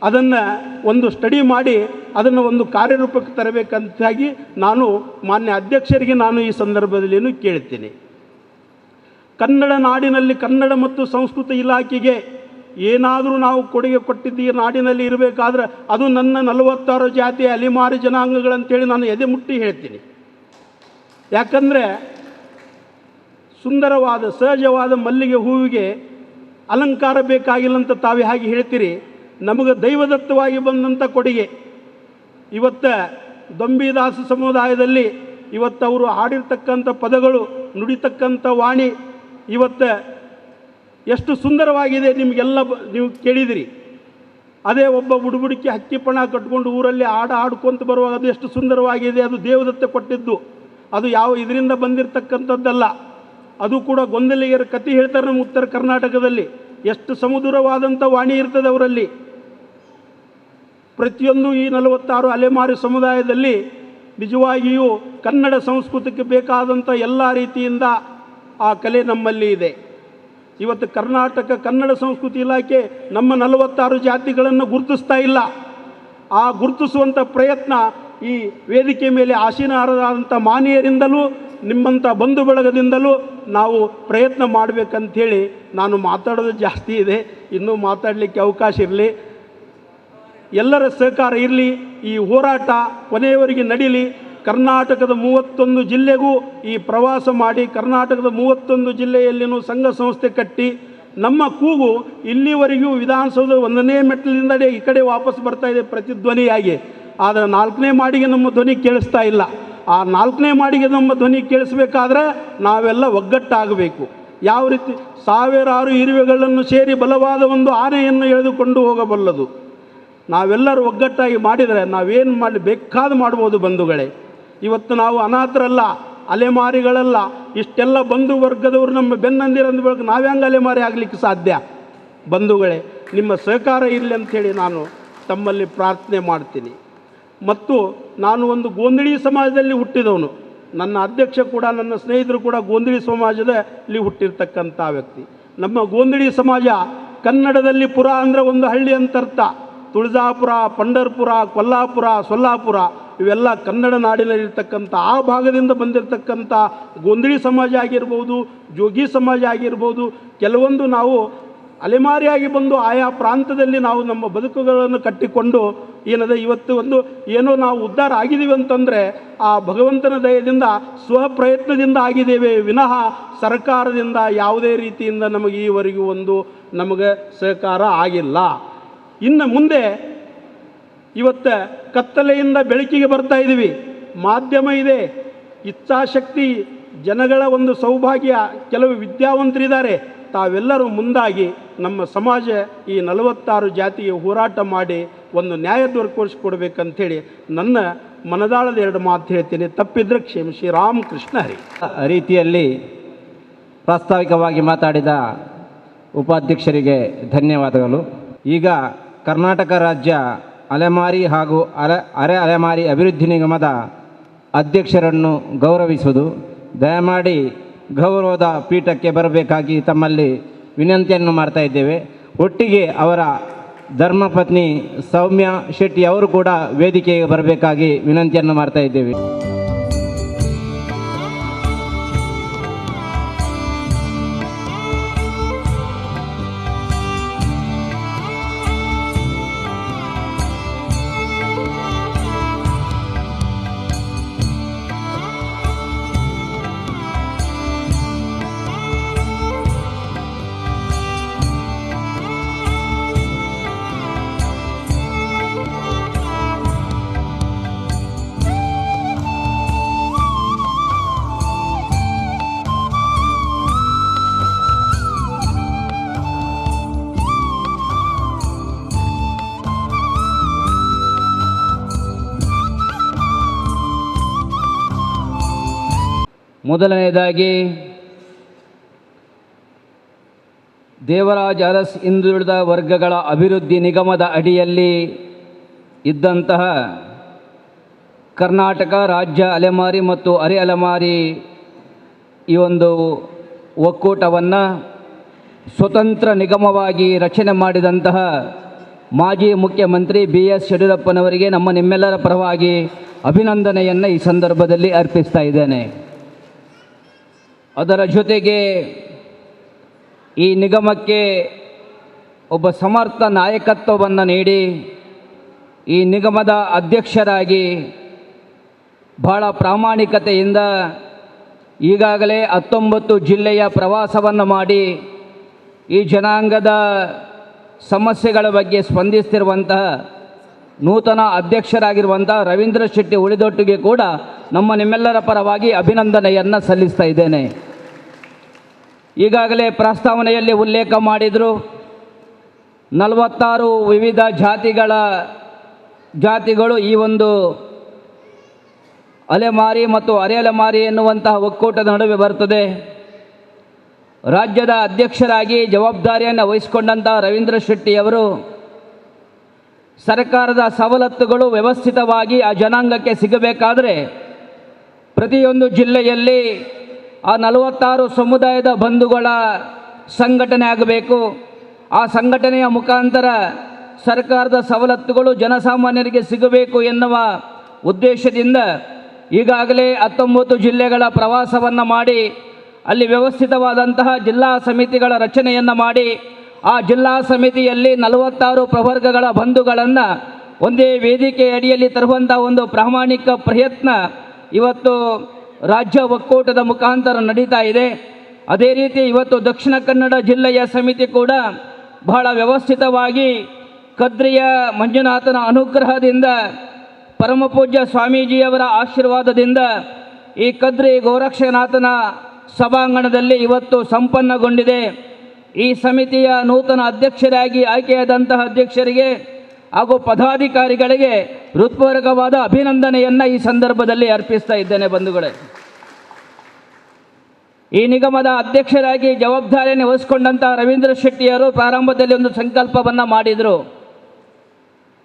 ಅದನ್ನು ಒಂದು ಸ್ಟಡಿ ಮಾಡಿ ಅದನ್ನು ಒಂದು ಕಾರ್ಯರೂಪಕ್ಕೆ ತರಬೇಕಂತಾಗಿ ನಾನು ಮಾನ್ಯ ಅಧ್ಯಕ್ಷರಿಗೆ ನಾನು ಈ ಸಂದರ್ಭದಲ್ಲಿ ಕೇಳ್ತೀನಿ. ಕನ್ನಡ ನಾಡಿನಲ್ಲಿ ಕನ್ನಡ ಮತ್ತು ಸಂಸ್ಕೃತಿ ಇಲಾಖೆಗೆ ಏನಾದರೂ ನಾವು ಕೊಡುಗೆ ಕೊಟ್ಟಿದ್ದು ಈ ನಾಡಿನಲ್ಲಿ ಇರಬೇಕಾದ್ರೆ ಅದು ನನ್ನ 46 ಜಾತಿಯ ಅಲೆಮಾರಿ ಜನಾಂಗಗಳಂತೇಳಿ ನಾನು ಎದೆ ಮುಟ್ಟಿ ಹೇಳ್ತೀನಿ. ಯಾಕಂದರೆ ಸುಂದರವಾದ ಸಹಜವಾದ ಮಲ್ಲಿಗೆ ಹೂವಿಗೆ ಅಲಂಕಾರ ಬೇಕಾಗಿಲ್ಲ ಅಂತ ತಾವೇ ಹಾಗೆ ಹೇಳ್ತೀರಿ. ನಮಗೆ ದೈವದತ್ತವಾಗಿ ಬಂದಂಥ ಕೊಡುಗೆ ಇವತ್ತು ದೊಂಬಿದಾಸ ಸಮುದಾಯದಲ್ಲಿ ಇವತ್ತು ಅವರು ಹಾಡಿರ್ತಕ್ಕಂಥ ಪದಗಳು, ನುಡಿತಕ್ಕಂಥ ವಾಣಿ ಇವತ್ತು ಎಷ್ಟು ಸುಂದರವಾಗಿದೆ ನಿಮಗೆಲ್ಲ ನೀವು ಕೇಳಿದಿರಿ. ಅದೇ ಒಬ್ಬ ಬುಡುಬುಡಿಕೆ ಹಕ್ಕಿಪಣ ಕಟ್ಕೊಂಡು ಊರಲ್ಲಿ ಆಡ್ಕೊಂತ ಬರುವಾಗ ಅದು ಎಷ್ಟು ಸುಂದರವಾಗಿದೆ, ಅದು ದೇವದತ್ತ ಕೊಟ್ಟಿದ್ದು, ಅದು ಯಾವ ಇದರಿಂದ ಬಂದಿರತಕ್ಕಂಥದ್ದಲ್ಲ. ಅದು ಕೂಡ ಗೊಂದಲಿಗರ ಕತೆ ಹೇಳ್ತಾರೆ ನಮ್ಮ ಉತ್ತರ ಕರ್ನಾಟಕದಲ್ಲಿ. ಎಷ್ಟು ಸಮುದ್ರವಾದಂಥ ವಾಣಿ ಇರ್ತದೆ ಅವರಲ್ಲಿ. ಪ್ರತಿಯೊಂದು ಈ 46 ಅಲೆಮಾರಿ ಸಮುದಾಯದಲ್ಲಿ ನಿಜವಾಗಿಯೂ ಕನ್ನಡ ಸಂಸ್ಕೃತಿಗೆ ಬೇಕಾದಂಥ ಎಲ್ಲ ರೀತಿಯಿಂದ ಆ ಕಲೆ ನಮ್ಮಲ್ಲಿ ಇದೆ. ಇವತ್ತು ಕರ್ನಾಟಕ ಕನ್ನಡ ಸಂಸ್ಕೃತಿ ಇಲಾಖೆ ನಮ್ಮ 46 ಜಾತಿಗಳನ್ನು ಗುರುತಿಸ್ತಾ ಇಲ್ಲ. ಆ ಗುರುತಿಸುವಂಥ ಪ್ರಯತ್ನ ಈ ವೇದಿಕೆ ಮೇಲೆ ಆಸೀನರಾದಂಥ ಮಾನ್ಯರಿಂದಲೂ ನಿಮ್ಮಂಥ ಬಂಧು ಬಳಗದಿಂದಲೂ ನಾವು ಪ್ರಯತ್ನ ಮಾಡಬೇಕಂಥೇಳಿ ನಾನು ಮಾತಾಡೋದು ಜಾಸ್ತಿ ಇದೆ, ಇನ್ನೂ ಮಾತಾಡಲಿಕ್ಕೆ ಅವಕಾಶ ಇರಲಿ. ಎಲ್ಲರ ಸಹಕಾರ ಇರಲಿ, ಈ ಹೋರಾಟ ಕೊನೆಯವರೆಗೆ ನಡೀಲಿ. ಕರ್ನಾಟಕದ 31 ಜಿಲ್ಲೆಗೂ ಈ ಪ್ರವಾಸ ಮಾಡಿ ಕರ್ನಾಟಕದ 31 ಜಿಲ್ಲೆಯಲ್ಲಿನೂ ಸಂಘ ಸಂಸ್ಥೆ ಕಟ್ಟಿ ನಮ್ಮ ಕೂಗು ಇಲ್ಲಿವರೆಗೂ ವಿಧಾನಸೌಧ 1ನೇ ಮೆಟ್ಟಿಲಿಂದಲೇ ಈ ಕಡೆ ವಾಪಸ್ ಬರ್ತಾ ಇದೆ ಪ್ರತಿಧ್ವನಿಯಾಗಿ. ಆದರೆ 4ನೇ ಮಾಡಿಗೆ ನಮ್ಮ ಧ್ವನಿ ಕೇಳಿಸ್ತಾ ಇಲ್ಲ. ಆ 4ನೇ ಮಾಡಿಗೆ ನಮ್ಮ ಧ್ವನಿ ಕೇಳಿಸ್ಬೇಕಾದ್ರೆ ನಾವೆಲ್ಲ ಒಗ್ಗಟ್ಟಾಗಬೇಕು. ಯಾವ ರೀತಿ ಸಾವಿರಾರು ಇರುವೆಗಳನ್ನು ಸೇರಿ ಬಲವಾದ ಒಂದು ಆನೆಯನ್ನು ಎಳೆದುಕೊಂಡು ಹೋಗಬಲ್ಲದು. ನಾವೆಲ್ಲರೂ ಒಗ್ಗಟ್ಟಾಗಿ ಮಾಡಿದರೆ ನಾವೇನು ಮಾಡಿ ಬೇಕಾದ ಮಾಡ್ಬೋದು ಬಂಧುಗಳೇ. ಇವತ್ತು ನಾವು ಅನಾಥರಲ್ಲ, ಅಲೆಮಾರಿಗಳಲ್ಲ. ಇಷ್ಟೆಲ್ಲ ಬಂಧು ವರ್ಗದವರು ನಮ್ಮ ಬೆನ್ನಂದಿರಂದ ಬಳಿಕ ನಾವು ಹೆಂಗೆ ಅಲೆಮಾರಿ ಆಗಲಿಕ್ಕೆ ಸಾಧ್ಯ? ಬಂಧುಗಳೇ, ನಿಮ್ಮ ಸಹಕಾರ ಇರಲಿ ಅಂಥೇಳಿ ನಾನು ತಮ್ಮಲ್ಲಿ ಪ್ರಾರ್ಥನೆ ಮಾಡ್ತೀನಿ. ಮತ್ತು ನಾನು ಒಂದು ಗೋಂದಳಿ ಸಮಾಜದಲ್ಲಿ ಹುಟ್ಟಿದವನು. ನನ್ನ ಅಧ್ಯಕ್ಷ ಕೂಡ ನನ್ನ ಸ್ನೇಹಿತರು ಕೂಡ ಗೋಂದಳಿ ಸಮಾಜದಲ್ಲಿ ಹುಟ್ಟಿರ್ತಕ್ಕಂಥ ವ್ಯಕ್ತಿ. ನಮ್ಮ ಗೋಂದಳಿ ಸಮಾಜ ಕನ್ನಡದಲ್ಲಿ ಪುರ ಅಂದರೆ ಒಂದು ಹಳ್ಳಿ ಅಂತರ್ಥ. ತುಳಜಾಪುರ, ಪಂಢರಪುರ, ಕೊಲ್ಲಾಪುರ, ಸೊಲ್ಲಾಪುರ ಇವೆಲ್ಲ ಕನ್ನಡ ನಾಡಿನಲ್ಲಿರ್ತಕ್ಕಂಥ ಆ ಭಾಗದಿಂದ ಬಂದಿರತಕ್ಕಂಥ ಗೋಂದಳಿ ಸಮಾಜ ಆಗಿರ್ಬೋದು, ಜೋಗಿ ಸಮಾಜ ಆಗಿರ್ಬೋದು, ಕೆಲವೊಂದು ನಾವು ಅಲೆಮಾರಿಯಾಗಿ ಬಂದು ಆಯಾ ಪ್ರಾಂತದಲ್ಲಿ ನಾವು ನಮ್ಮ ಬದುಕುಗಳನ್ನು ಕಟ್ಟಿಕೊಂಡು ಏನದ ಇವತ್ತು ಒಂದು ಏನೋ ನಾವು ಉದ್ಧಾರ ಆಗಿದ್ದೀವಿ ಅಂತಂದರೆ ಆ ಭಗವಂತನ ದಯದಿಂದ ಸ್ವಪ್ರಯತ್ನದಿಂದ ಆಗಿದ್ದೇವೆ ವಿನಃ ಸರ್ಕಾರದಿಂದ ಯಾವುದೇ ರೀತಿಯಿಂದ ನಮಗೆ ಈವರೆಗೂ ನಮಗೆ ಸಹಕಾರ ಆಗಿಲ್ಲ. ಇನ್ನು ಮುಂದೆ ಇವತ್ತು ಕತ್ತಲೆಯಿಂದ ಬೆಳಕಿಗೆ ಬರ್ತಾ ಇದ್ದೀವಿ. ಮಾಧ್ಯಮ ಇದೆ, ಇಚ್ಛಾಶಕ್ತಿ, ಜನಗಳ ಒಂದು ಸೌಭಾಗ್ಯ, ಕೆಲವು ವಿದ್ಯಾವಂತರಿದ್ದಾರೆ. ತಾವೆಲ್ಲರೂ ಮುಂದಾಗಿ ನಮ್ಮ ಸಮಾಜ ಈ 46 ಜಾತಿಗೆ ಹೋರಾಟ ಮಾಡಿ ಒಂದು ನ್ಯಾಯ ದೊರಕಿಸ್ಕೊಡ್ಬೇಕಂಥೇಳಿ ನನ್ನ ಮನದಾಳದ 2 ಮಾತು ಹೇಳ್ತೀನಿ. ತಪ್ಪಿದ್ರೆ ಕ್ಷಮಿಸಿ. ರಾಮಕೃಷ್ಣ ಹರಿ. ರೀತಿಯಲ್ಲಿ ಪ್ರಾಸ್ತಾವಿಕವಾಗಿ ಮಾತಾಡಿದ ಉಪಾಧ್ಯಕ್ಷರಿಗೆ ಧನ್ಯವಾದಗಳು. ಈಗ ಕರ್ನಾಟಕ ರಾಜ್ಯ ಅಲೆಮಾರಿ ಹಾಗೂ ಅರೆ ಅಲೆಮಾರಿ ಅಭಿವೃದ್ಧಿ ನಿಗಮದ ಅಧ್ಯಕ್ಷರನ್ನು ಗೌರವಿಸುವುದು. ದಯಮಾಡಿ ಗೌರವದ ಪೀಠಕ್ಕೆ ಬರಬೇಕಾಗಿ ತಮ್ಮಲ್ಲಿ ವಿನಂತಿಯನ್ನು ಮಾಡ್ತಾ ಇದ್ದೇವೆ. ಒಟ್ಟಿಗೆ ಅವರ ಧರ್ಮಪತ್ನಿ ಸೌಮ್ಯ ಶೆಟ್ಟಿ ಅವರು ಕೂಡ ವೇದಿಕೆಗೆ ಬರಬೇಕಾಗಿ ವಿನಂತಿಯನ್ನು ಮಾಡ್ತಾ ಇದ್ದೇವೆ. ಮೊದಲನೆಯದಾಗಿ ದೇವರಾಜ ಅರಸ್ ಹಿಂದುಳಿದ ವರ್ಗಗಳ ಅಭಿವೃದ್ಧಿ ನಿಗಮದ ಅಡಿಯಲ್ಲಿ ಇದ್ದಂತಹ ಕರ್ನಾಟಕ ರಾಜ್ಯ ಅಲೆಮಾರಿ ಮತ್ತು ಅರೆ ಅಲೆಮಾರಿ ಈ ಒಂದು ಒಕ್ಕೂಟವನ್ನು ಸ್ವತಂತ್ರ ನಿಗಮವಾಗಿ ರಚನೆ ಮಾಡಿದಂತಹ ಮಾಜಿ ಮುಖ್ಯಮಂತ್ರಿ BS ಯಡಿಯೂರಪ್ಪನವರಿಗೆ ನಿಮ್ಮೆಲ್ಲರ ಪರವಾಗಿ ಅಭಿನಂದನೆಯನ್ನು ಈ ಸಂದರ್ಭದಲ್ಲಿ ಅರ್ಪಿಸ್ತಾ ಇದ್ದೇನೆ. ಅದರ ಜೊತೆಗೆ ಈ ನಿಗಮಕ್ಕೆ ಒಬ್ಬ ಸಮರ್ಥ ನಾಯಕತ್ವವನ್ನು ನೀಡಿ ಈ ನಿಗಮದ ಅಧ್ಯಕ್ಷರಾಗಿ ಬಹಳ ಪ್ರಾಮಾಣಿಕತೆಯಿಂದ ಈಗಾಗಲೇ 19 ಜಿಲ್ಲೆಯ ಪ್ರವಾಸವನ್ನು ಮಾಡಿ ಈ ಜನಾಂಗದ ಸಮಸ್ಯೆಗಳ ಬಗ್ಗೆ ಸ್ಪಂದಿಸ್ತಿರುವಂತಹ ನೂತನ ಅಧ್ಯಕ್ಷರಾಗಿರುವಂತಹ ರವೀಂದ್ರ ಶೆಟ್ಟಿ ಉಳಿದೊಟ್ಟಿಗೆ ಕೂಡ ನಿಮ್ಮೆಲ್ಲರ ಪರವಾಗಿ ಅಭಿನಂದನೆಯನ್ನು ಸಲ್ಲಿಸ್ತಾ ಇದ್ದೇನೆ. ಈಗಾಗಲೇ ಪ್ರಸ್ತಾವನೆಯಲ್ಲಿ ಉಲ್ಲೇಖ ಮಾಡಿದರು, 46 ವಿವಿಧ ಜಾತಿಗಳು ಈ ಒಂದು ಅಲೆಮಾರಿ ಮತ್ತು ಅರೆ ಅಲೆಮಾರಿ ಎನ್ನುವಂತಹ ಒಕ್ಕೂಟದ ನಡುವೆ ಬರ್ತದೆ. ರಾಜ್ಯದ ಅಧ್ಯಕ್ಷರಾಗಿ ಜವಾಬ್ದಾರಿಯನ್ನು ವಹಿಸಿಕೊಂಡಂತಹ ರವೀಂದ್ರ ಶೆಟ್ಟಿಯವರು ಸರ್ಕಾರದ ಸವಲತ್ತುಗಳು ವ್ಯವಸ್ಥಿತವಾಗಿ ಆ ಜನಾಂಗಕ್ಕೆ ಸಿಗಬೇಕಾದರೆ ಪ್ರತಿಯೊಂದು ಜಿಲ್ಲೆಯಲ್ಲಿ ಆ 46 ಸಮುದಾಯದ ಬಂಧುಗಳ ಸಂಘಟನೆ ಆಗಬೇಕು. ಆ ಸಂಘಟನೆಯ ಮುಖಾಂತರ ಸರ್ಕಾರದ ಸವಲತ್ತುಗಳು ಜನಸಾಮಾನ್ಯರಿಗೆ ಸಿಗಬೇಕು ಎನ್ನುವ ಉದ್ದೇಶದಿಂದ ಈಗಾಗಲೇ 19 ಜಿಲ್ಲೆಗಳ ಪ್ರವಾಸವನ್ನು ಮಾಡಿ ಅಲ್ಲಿ ವ್ಯವಸ್ಥಿತವಾದಂತಹ ಜಿಲ್ಲಾ ಸಮಿತಿಗಳ ರಚನೆಯನ್ನು ಮಾಡಿ ಆ ಜಿಲ್ಲಾ ಸಮಿತಿಯಲ್ಲಿ 46 ಪ್ರವರ್ಗಗಳ ಬಂಧುಗಳನ್ನು ಒಂದೇ ವೇದಿಕೆ ಅಡಿಯಲ್ಲಿ ತರುವಂಥ ಒಂದು ಪ್ರಾಮಾಣಿಕ ಪ್ರಯತ್ನ ಇವತ್ತು ರಾಜ್ಯ ಒಕ್ಕೂಟದ ಮುಖಾಂತರ ನಡೀತಾ ಇದೆ. ಅದೇ ರೀತಿ ಇವತ್ತು ದಕ್ಷಿಣ ಕನ್ನಡ ಜಿಲ್ಲೆಯ ಸಮಿತಿ ಕೂಡ ಬಹಳ ವ್ಯವಸ್ಥಿತವಾಗಿ ಕದ್ರಿಯ ಮಂಜುನಾಥನ ಅನುಗ್ರಹದಿಂದ ಪರಮಪೂಜ್ಯ ಸ್ವಾಮೀಜಿಯವರ ಆಶೀರ್ವಾದದಿಂದ ಈ ಕದ್ರಿ ಗೋರಕ್ಷನಾಥನ ಸಭಾಂಗಣದಲ್ಲಿ ಇವತ್ತು ಸಂಪನ್ನಗೊಂಡಿದೆ. ಈ ಸಮಿತಿಯ ನೂತನ ಅಧ್ಯಕ್ಷರಾಗಿ ಆಯ್ಕೆಯಾದಂತಹ ಅಧ್ಯಕ್ಷರಿಗೆ ಹಾಗೂ ಪದಾಧಿಕಾರಿಗಳಿಗೆ ಹೃತ್ಪೂರ್ವಕವಾದ ಅಭಿನಂದನೆಯನ್ನು ಈ ಸಂದರ್ಭದಲ್ಲಿ ಅರ್ಪಿಸ್ತಾ ಇದ್ದೇನೆ. ಬಂಧುಗಳೇ, ಈ ನಿಗಮದ ಅಧ್ಯಕ್ಷರಾಗಿ ಜವಾಬ್ದಾರಿಯನ್ನು ವಹಿಸಿಕೊಂಡಂಥ ರವೀಂದ್ರ ಶೆಟ್ಟಿಯವರು ಪ್ರಾರಂಭದಲ್ಲಿ ಒಂದು ಸಂಕಲ್ಪವನ್ನು ಮಾಡಿದರು.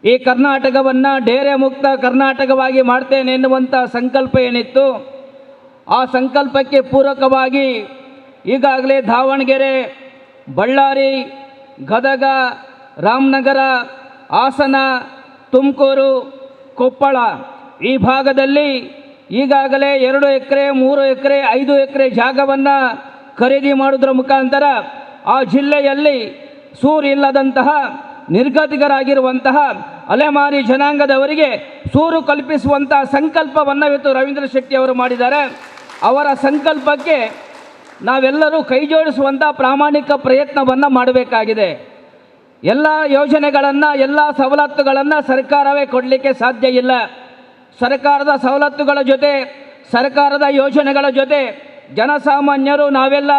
ಈ ಕರ್ನಾಟಕವನ್ನು ಡೇರೆ ಮುಕ್ತ ಕರ್ನಾಟಕವಾಗಿ ಮಾಡ್ತೇನೆ ಎನ್ನುವಂಥ ಸಂಕಲ್ಪ ಏನಿತ್ತು, ಆ ಸಂಕಲ್ಪಕ್ಕೆ ಪೂರಕವಾಗಿ ಈಗಾಗಲೇ ದಾವಣಗೆರೆ, ಬಳ್ಳಾರಿ, ಗದಗ, ರಾಮನಗರ, ಹಾಸನ, ತುಮಕೂರು, ಕೊಪ್ಪಳ ಈ ಭಾಗದಲ್ಲಿ ಈಗಾಗಲೇ 2 ಎಕರೆ, 3 ಎಕರೆ, 5 ಎಕರೆ ಜಾಗವನ್ನು ಖರೀದಿ ಮಾಡುವುದರ ಮುಖಾಂತರ ಆ ಜಿಲ್ಲೆಯಲ್ಲಿ ಸೂರಿಲ್ಲದಂತಹ ನಿರ್ಗತಿಕರಾಗಿರುವಂತಹ ಅಲೆಮಾರಿ ಜನಾಂಗದವರಿಗೆ ಸೂರು ಕಲ್ಪಿಸುವಂಥ ಸಂಕಲ್ಪವನ್ನು ಇವತ್ತು ರವೀಂದ್ರ ಶೆಟ್ಟಿ ಅವರು ಮಾಡಿದ್ದಾರೆ. ಅವರ ಸಂಕಲ್ಪಕ್ಕೆ ನಾವೆಲ್ಲರೂ ಕೈ ಜೋಡಿಸುವಂಥ ಪ್ರಾಮಾಣಿಕ ಪ್ರಯತ್ನವನ್ನು ಮಾಡಬೇಕಾಗಿದೆ. ಎಲ್ಲ ಯೋಜನೆಗಳನ್ನು, ಎಲ್ಲ ಸವಲತ್ತುಗಳನ್ನು ಸರ್ಕಾರವೇ ಕೊಡಲಿಕ್ಕೆ ಸಾಧ್ಯ ಇಲ್ಲ. ಸರ್ಕಾರದ ಸವಲತ್ತುಗಳ ಜೊತೆ, ಸರ್ಕಾರದ ಯೋಜನೆಗಳ ಜೊತೆ ಜನಸಾಮಾನ್ಯರು ನಾವೆಲ್ಲ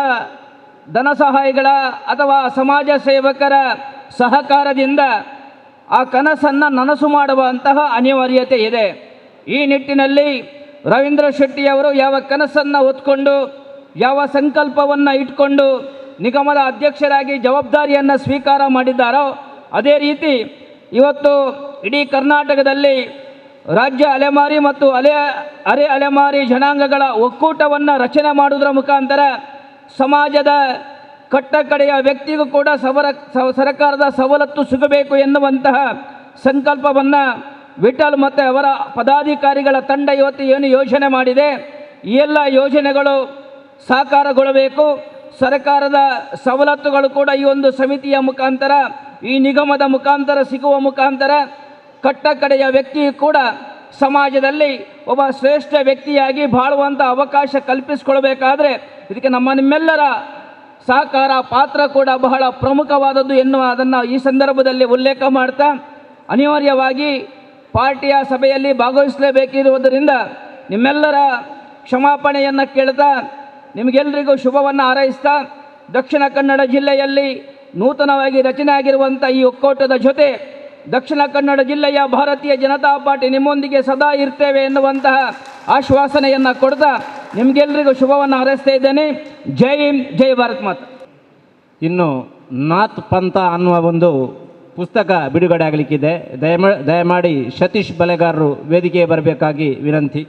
ಧನ ಸಹಾಯಿಗಳ ಅಥವಾ ಸಮಾಜ ಸೇವಕರ ಸಹಕಾರದಿಂದ ಆ ಕನಸನ್ನು ನನಸು ಮಾಡುವಂತಹ ಅನಿವಾರ್ಯತೆ ಇದೆ. ಈ ನಿಟ್ಟಿನಲ್ಲಿ ರವೀಂದ್ರ ಶೆಟ್ಟಿಯವರು ಯಾವ ಕನಸನ್ನು ಹೊತ್ಕೊಂಡು, ಯಾವ ಸಂಕಲ್ಪವನ್ನು ಇಟ್ಕೊಂಡು ನಿಗಮದ ಅಧ್ಯಕ್ಷರಾಗಿ ಜವಾಬ್ದಾರಿಯನ್ನು ಸ್ವೀಕಾರ ಮಾಡಿದ್ದಾರೋ ಅದೇ ರೀತಿ ಇವತ್ತು ಇಡೀ ಕರ್ನಾಟಕದಲ್ಲಿ ರಾಜ್ಯ ಅಲೆಮಾರಿ ಮತ್ತು ಅರೆ ಅಲೆಮಾರಿ ಜನಾಂಗಗಳ ಒಕ್ಕೂಟವನ್ನು ರಚನೆ ಮಾಡುವುದರ ಮುಖಾಂತರ ಸಮಾಜದ ಕಟ್ಟಕಡೆಯ ವ್ಯಕ್ತಿಗೂ ಕೂಡ ಸರ್ಕಾರದ ಸವಲತ್ತು ಸಿಗಬೇಕು ಎನ್ನುವಂತಹ ಸಂಕಲ್ಪವನ್ನು ವಿಠಲ್ ಮತ್ತು ಅವರ ಪದಾಧಿಕಾರಿಗಳ ತಂಡ ಇವತ್ತು ಏನು ಯೋಜನೆ ಮಾಡಿದೆ, ಈ ಎಲ್ಲ ಯೋಜನೆಗಳು ಸಾಕಾರಗೊಳ್ಳಬೇಕು. ಸರ್ಕಾರದ ಸವಲತ್ತುಗಳು ಕೂಡ ಈ ಒಂದು ಸಮಿತಿಯ ಮುಖಾಂತರ, ಈ ನಿಗಮದ ಮುಖಾಂತರ ಸಿಗುವ ಮುಖಾಂತರ ಕಟ್ಟಕಡೆಯ ವ್ಯಕ್ತಿಯು ಕೂಡ ಸಮಾಜದಲ್ಲಿ ಒಬ್ಬ ಶ್ರೇಷ್ಠ ವ್ಯಕ್ತಿಯಾಗಿ ಬಾಳುವಂಥ ಅವಕಾಶ ಕಲ್ಪಿಸಿಕೊಳ್ಬೇಕಾದ್ರೆ ಇದಕ್ಕೆ ನಿಮ್ಮೆಲ್ಲರ ಸಹಕಾರ ಪಾತ್ರ ಕೂಡ ಬಹಳ ಪ್ರಮುಖವಾದದ್ದು ಅದನ್ನು ಈ ಸಂದರ್ಭದಲ್ಲಿ ಉಲ್ಲೇಖ ಮಾಡ್ತಾ, ಅನಿವಾರ್ಯವಾಗಿ ಪಾರ್ಟಿಯ ಸಭೆಯಲ್ಲಿ ಭಾಗವಹಿಸಲೇಬೇಕಿರುವುದರಿಂದ ನಿಮ್ಮೆಲ್ಲರ ಕ್ಷಮಾಪಣೆಯನ್ನು ಕೇಳ್ತಾ ನಿಮಗೆಲ್ಲರಿಗೂ ಶುಭವನ್ನು ಹಾರೈಸ್ತಾ, ದಕ್ಷಿಣ ಕನ್ನಡ ಜಿಲ್ಲೆಯಲ್ಲಿ ನೂತನವಾಗಿ ರಚನೆ ಆಗಿರುವಂಥ ಈ ಒಕ್ಕೂಟದ ಜೊತೆ ದಕ್ಷಿಣ ಕನ್ನಡ ಜಿಲ್ಲೆಯ ಭಾರತೀಯ ಜನತಾ ಪಾರ್ಟಿ ನಿಮ್ಮೊಂದಿಗೆ ಸದಾ ಇರ್ತೇವೆ ಎನ್ನುವಂತಹ ಆಶ್ವಾಸನೆಯನ್ನು ಕೊಡ್ತಾ ನಿಮಗೆಲ್ಲರಿಗೂ ಶುಭವನ್ನು ಹಾರೈಸ್ತಾ ಇದ್ದೇನೆ. ಜೈ ಹಿಂದ್, ಜೈ ಭಾರತ್ ಮಾತಾ. ಇನ್ನು ನಾಥ್ ಪಂಥ ಅನ್ನುವ ಒಂದು ಪುಸ್ತಕ ಬಿಡುಗಡೆ ಆಗಲಿಕ್ಕಿದೆ. ದಯಮಾಡಿ ಸತೀಶ್ ಬಲೆಗಾರರು ವೇದಿಕೆಗೆ ಬರಬೇಕಾಗಿ ವಿನಂತಿ.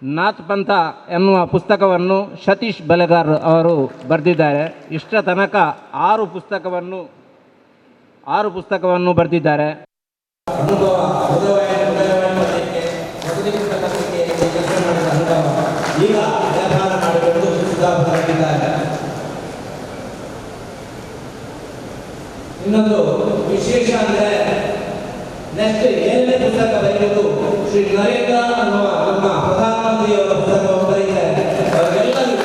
ನಾಥ್ ಪಂಥ ಎನ್ನುವ ಪುಸ್ತಕವನ್ನು ಸತೀಶ್ ಬಲೆಗಾರ್ ಅವರು ಬರೆದಿದ್ದಾರೆ. ಇಷ್ಟ ತನಕ 6 ಪುಸ್ತಕವನ್ನು ಬರೆದಿದ್ದಾರೆ. ಈಗ ವ್ಯಾಪಾರ ಮಾಡಿಕೊಂಡು ಇನ್ನೊಂದು ವಿಶೇಷ ಅಂದರೆ ನೆಕ್ಸ್ಟ್ 7ನೇ ಪುಸ್ತಕ ಬರೆಯುವುದು ಶ್ರೀ ನರೇಂದ್ರ ಅನ್ನುವ ನಮ್ಮ ಪ್ರಧಾನಮಂತ್ರಿಯವರ ಪುಸ್ತಕವನ್ನು ಬರೆದಿದ್ದಾರೆ. ಅವರೆಲ್ಲರೂ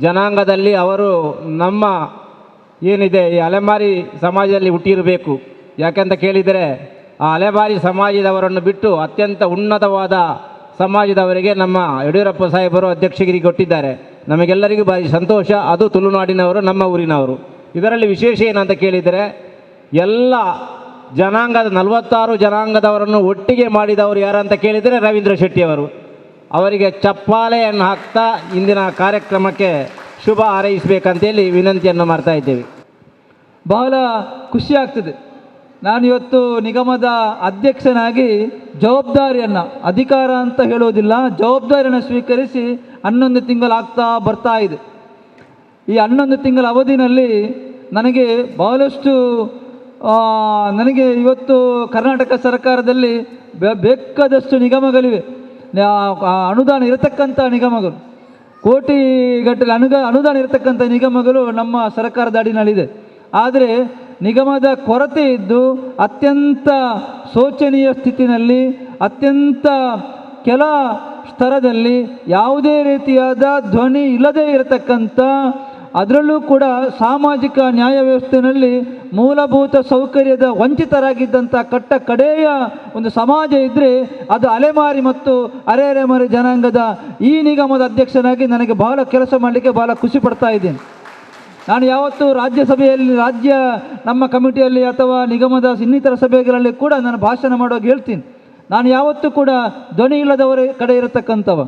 ಜನಾಂಗದಲ್ಲಿ ಅವರು ನಮ್ಮ ಏನಿದೆ ಈ ಅಲೆಮಾರಿ ಸಮಾಜದಲ್ಲಿ ಹುಟ್ಟಿರಬೇಕು. ಯಾಕೆಂತ ಕೇಳಿದರೆ ಆ ಅಲೆಮಾರಿ ಸಮಾಜದವರನ್ನು ಬಿಟ್ಟು ಅತ್ಯಂತ ಉನ್ನತವಾದ ಸಮಾಜದವರಿಗೆ ನಮ್ಮ ಯಡಿಯೂರಪ್ಪ ಸಾಹೇಬರು ಅಧ್ಯಕ್ಷಗಿರಿ ಕೊಟ್ಟಿದ್ದಾರೆ. ನಮಗೆಲ್ಲರಿಗೂ ಭಾರಿ ಸಂತೋಷ. ಅದು ತುಳುನಾಡಿನವರು, ನಮ್ಮ ಊರಿನವರು. ಇದರಲ್ಲಿ ವಿಶೇಷ ಏನಂತ ಕೇಳಿದರೆ ಎಲ್ಲ ಜನಾಂಗದ 46 ಜನಾಂಗದವರನ್ನು ಒಟ್ಟಿಗೆ ಮಾಡಿದವರು ಯಾರಂತ ಕೇಳಿದರೆ ರವೀಂದ್ರ ಶೆಟ್ಟಿಯವರು. ಅವರಿಗೆ ಚಪ್ಪಾಳೆಯನ್ನು ಹಾಕ್ತಾ ಇಂದಿನ ಕಾರ್ಯಕ್ರಮಕ್ಕೆ ಶುಭ ಹಾರೈಸಬೇಕಂತೇಳಿ ವಿನಂತಿಯನ್ನು ಮಾಡ್ತಾ ಇದ್ದೇವೆ. ಬಹಳ ಖುಷಿ ಆಗ್ತದೆ. ನಾನಿವತ್ತು ನಿಗಮದ ಅಧ್ಯಕ್ಷನಾಗಿ ಜವಾಬ್ದಾರಿಯನ್ನು, ಅಧಿಕಾರ ಅಂತ ಹೇಳೋದಿಲ್ಲ, ಜವಾಬ್ದಾರಿಯನ್ನು ಸ್ವೀಕರಿಸಿ 11 ತಿಂಗಳಾಗ್ತಾ ಬರ್ತಾ ಇದೆ. ಈ 11 ತಿಂಗಳ ಅವಧಿನಲ್ಲಿ ನನಗೆ ಬಹಳಷ್ಟು ನನಗೆ ಇವತ್ತು ಕರ್ನಾಟಕ ಸರ್ಕಾರದಲ್ಲಿ ಬೇಕಾದಷ್ಟು ನಿಗಮಗಳಿವೆ. ಅನುದಾನ ಇರತಕ್ಕಂಥ ನಿಗಮಗಳು, ಕೋಟಿಗಟ್ಟಲೆ ಅನುದಾನ ಇರತಕ್ಕಂಥ ನಿಗಮಗಳು ನಮ್ಮ ಸರ್ಕಾರದ ಅಡಿನಲ್ಲಿದೆ. ಆದರೆ ನಿಗಮದ ಕೊರತೆ ಇದ್ದು ಅತ್ಯಂತ ಶೋಚನೀಯ ಸ್ಥಿತಿನಲ್ಲಿ, ಅತ್ಯಂತ ಕೆಲ ಸ್ತರದಲ್ಲಿ ಯಾವುದೇ ರೀತಿಯಾದ ಧ್ವನಿ ಇಲ್ಲದೇ ಇರತಕ್ಕಂಥ, ಅದರಲ್ಲೂ ಕೂಡ ಸಾಮಾಜಿಕ ನ್ಯಾಯ ವ್ಯವಸ್ಥೆಯಲ್ಲಿ ಮೂಲಭೂತ ಸೌಕರ್ಯದ ವಂಚಿತರಾಗಿದ್ದಂಥ ಕಡೆಯ ಒಂದು ಸಮಾಜ ಇದ್ದರೆ ಅದು ಅಲೆಮಾರಿ ಮತ್ತು ಅರೆಮಾರಿ ಜನಾಂಗದ ಈ ನಿಗಮದ ಅಧ್ಯಕ್ಷನಾಗಿ ನನಗೆ ಬಹಳ ಕೆಲಸ ಮಾಡಲಿಕ್ಕೆ ಬಹಳ ಖುಷಿ ಪಡ್ತಾ ಇದ್ದೇನೆ. ನಾನು ಯಾವತ್ತೂ ರಾಜ್ಯಸಭೆಯಲ್ಲಿ, ನಮ್ಮ ಕಮಿಟಿಯಲ್ಲಿ ಅಥವಾ ನಿಗಮದ ಇನ್ನಿತರ ಸಭೆಗಳಲ್ಲಿ ಕೂಡ ನಾನು ಭಾಷಣ ಮಾಡುವಾಗ ಹೇಳ್ತೀನಿ, ನಾನು ಯಾವತ್ತೂ ಕೂಡ ಧ್ವನಿ ಇಲ್ಲದವರ ಕಡೆ ಇರತಕ್ಕಂಥವ,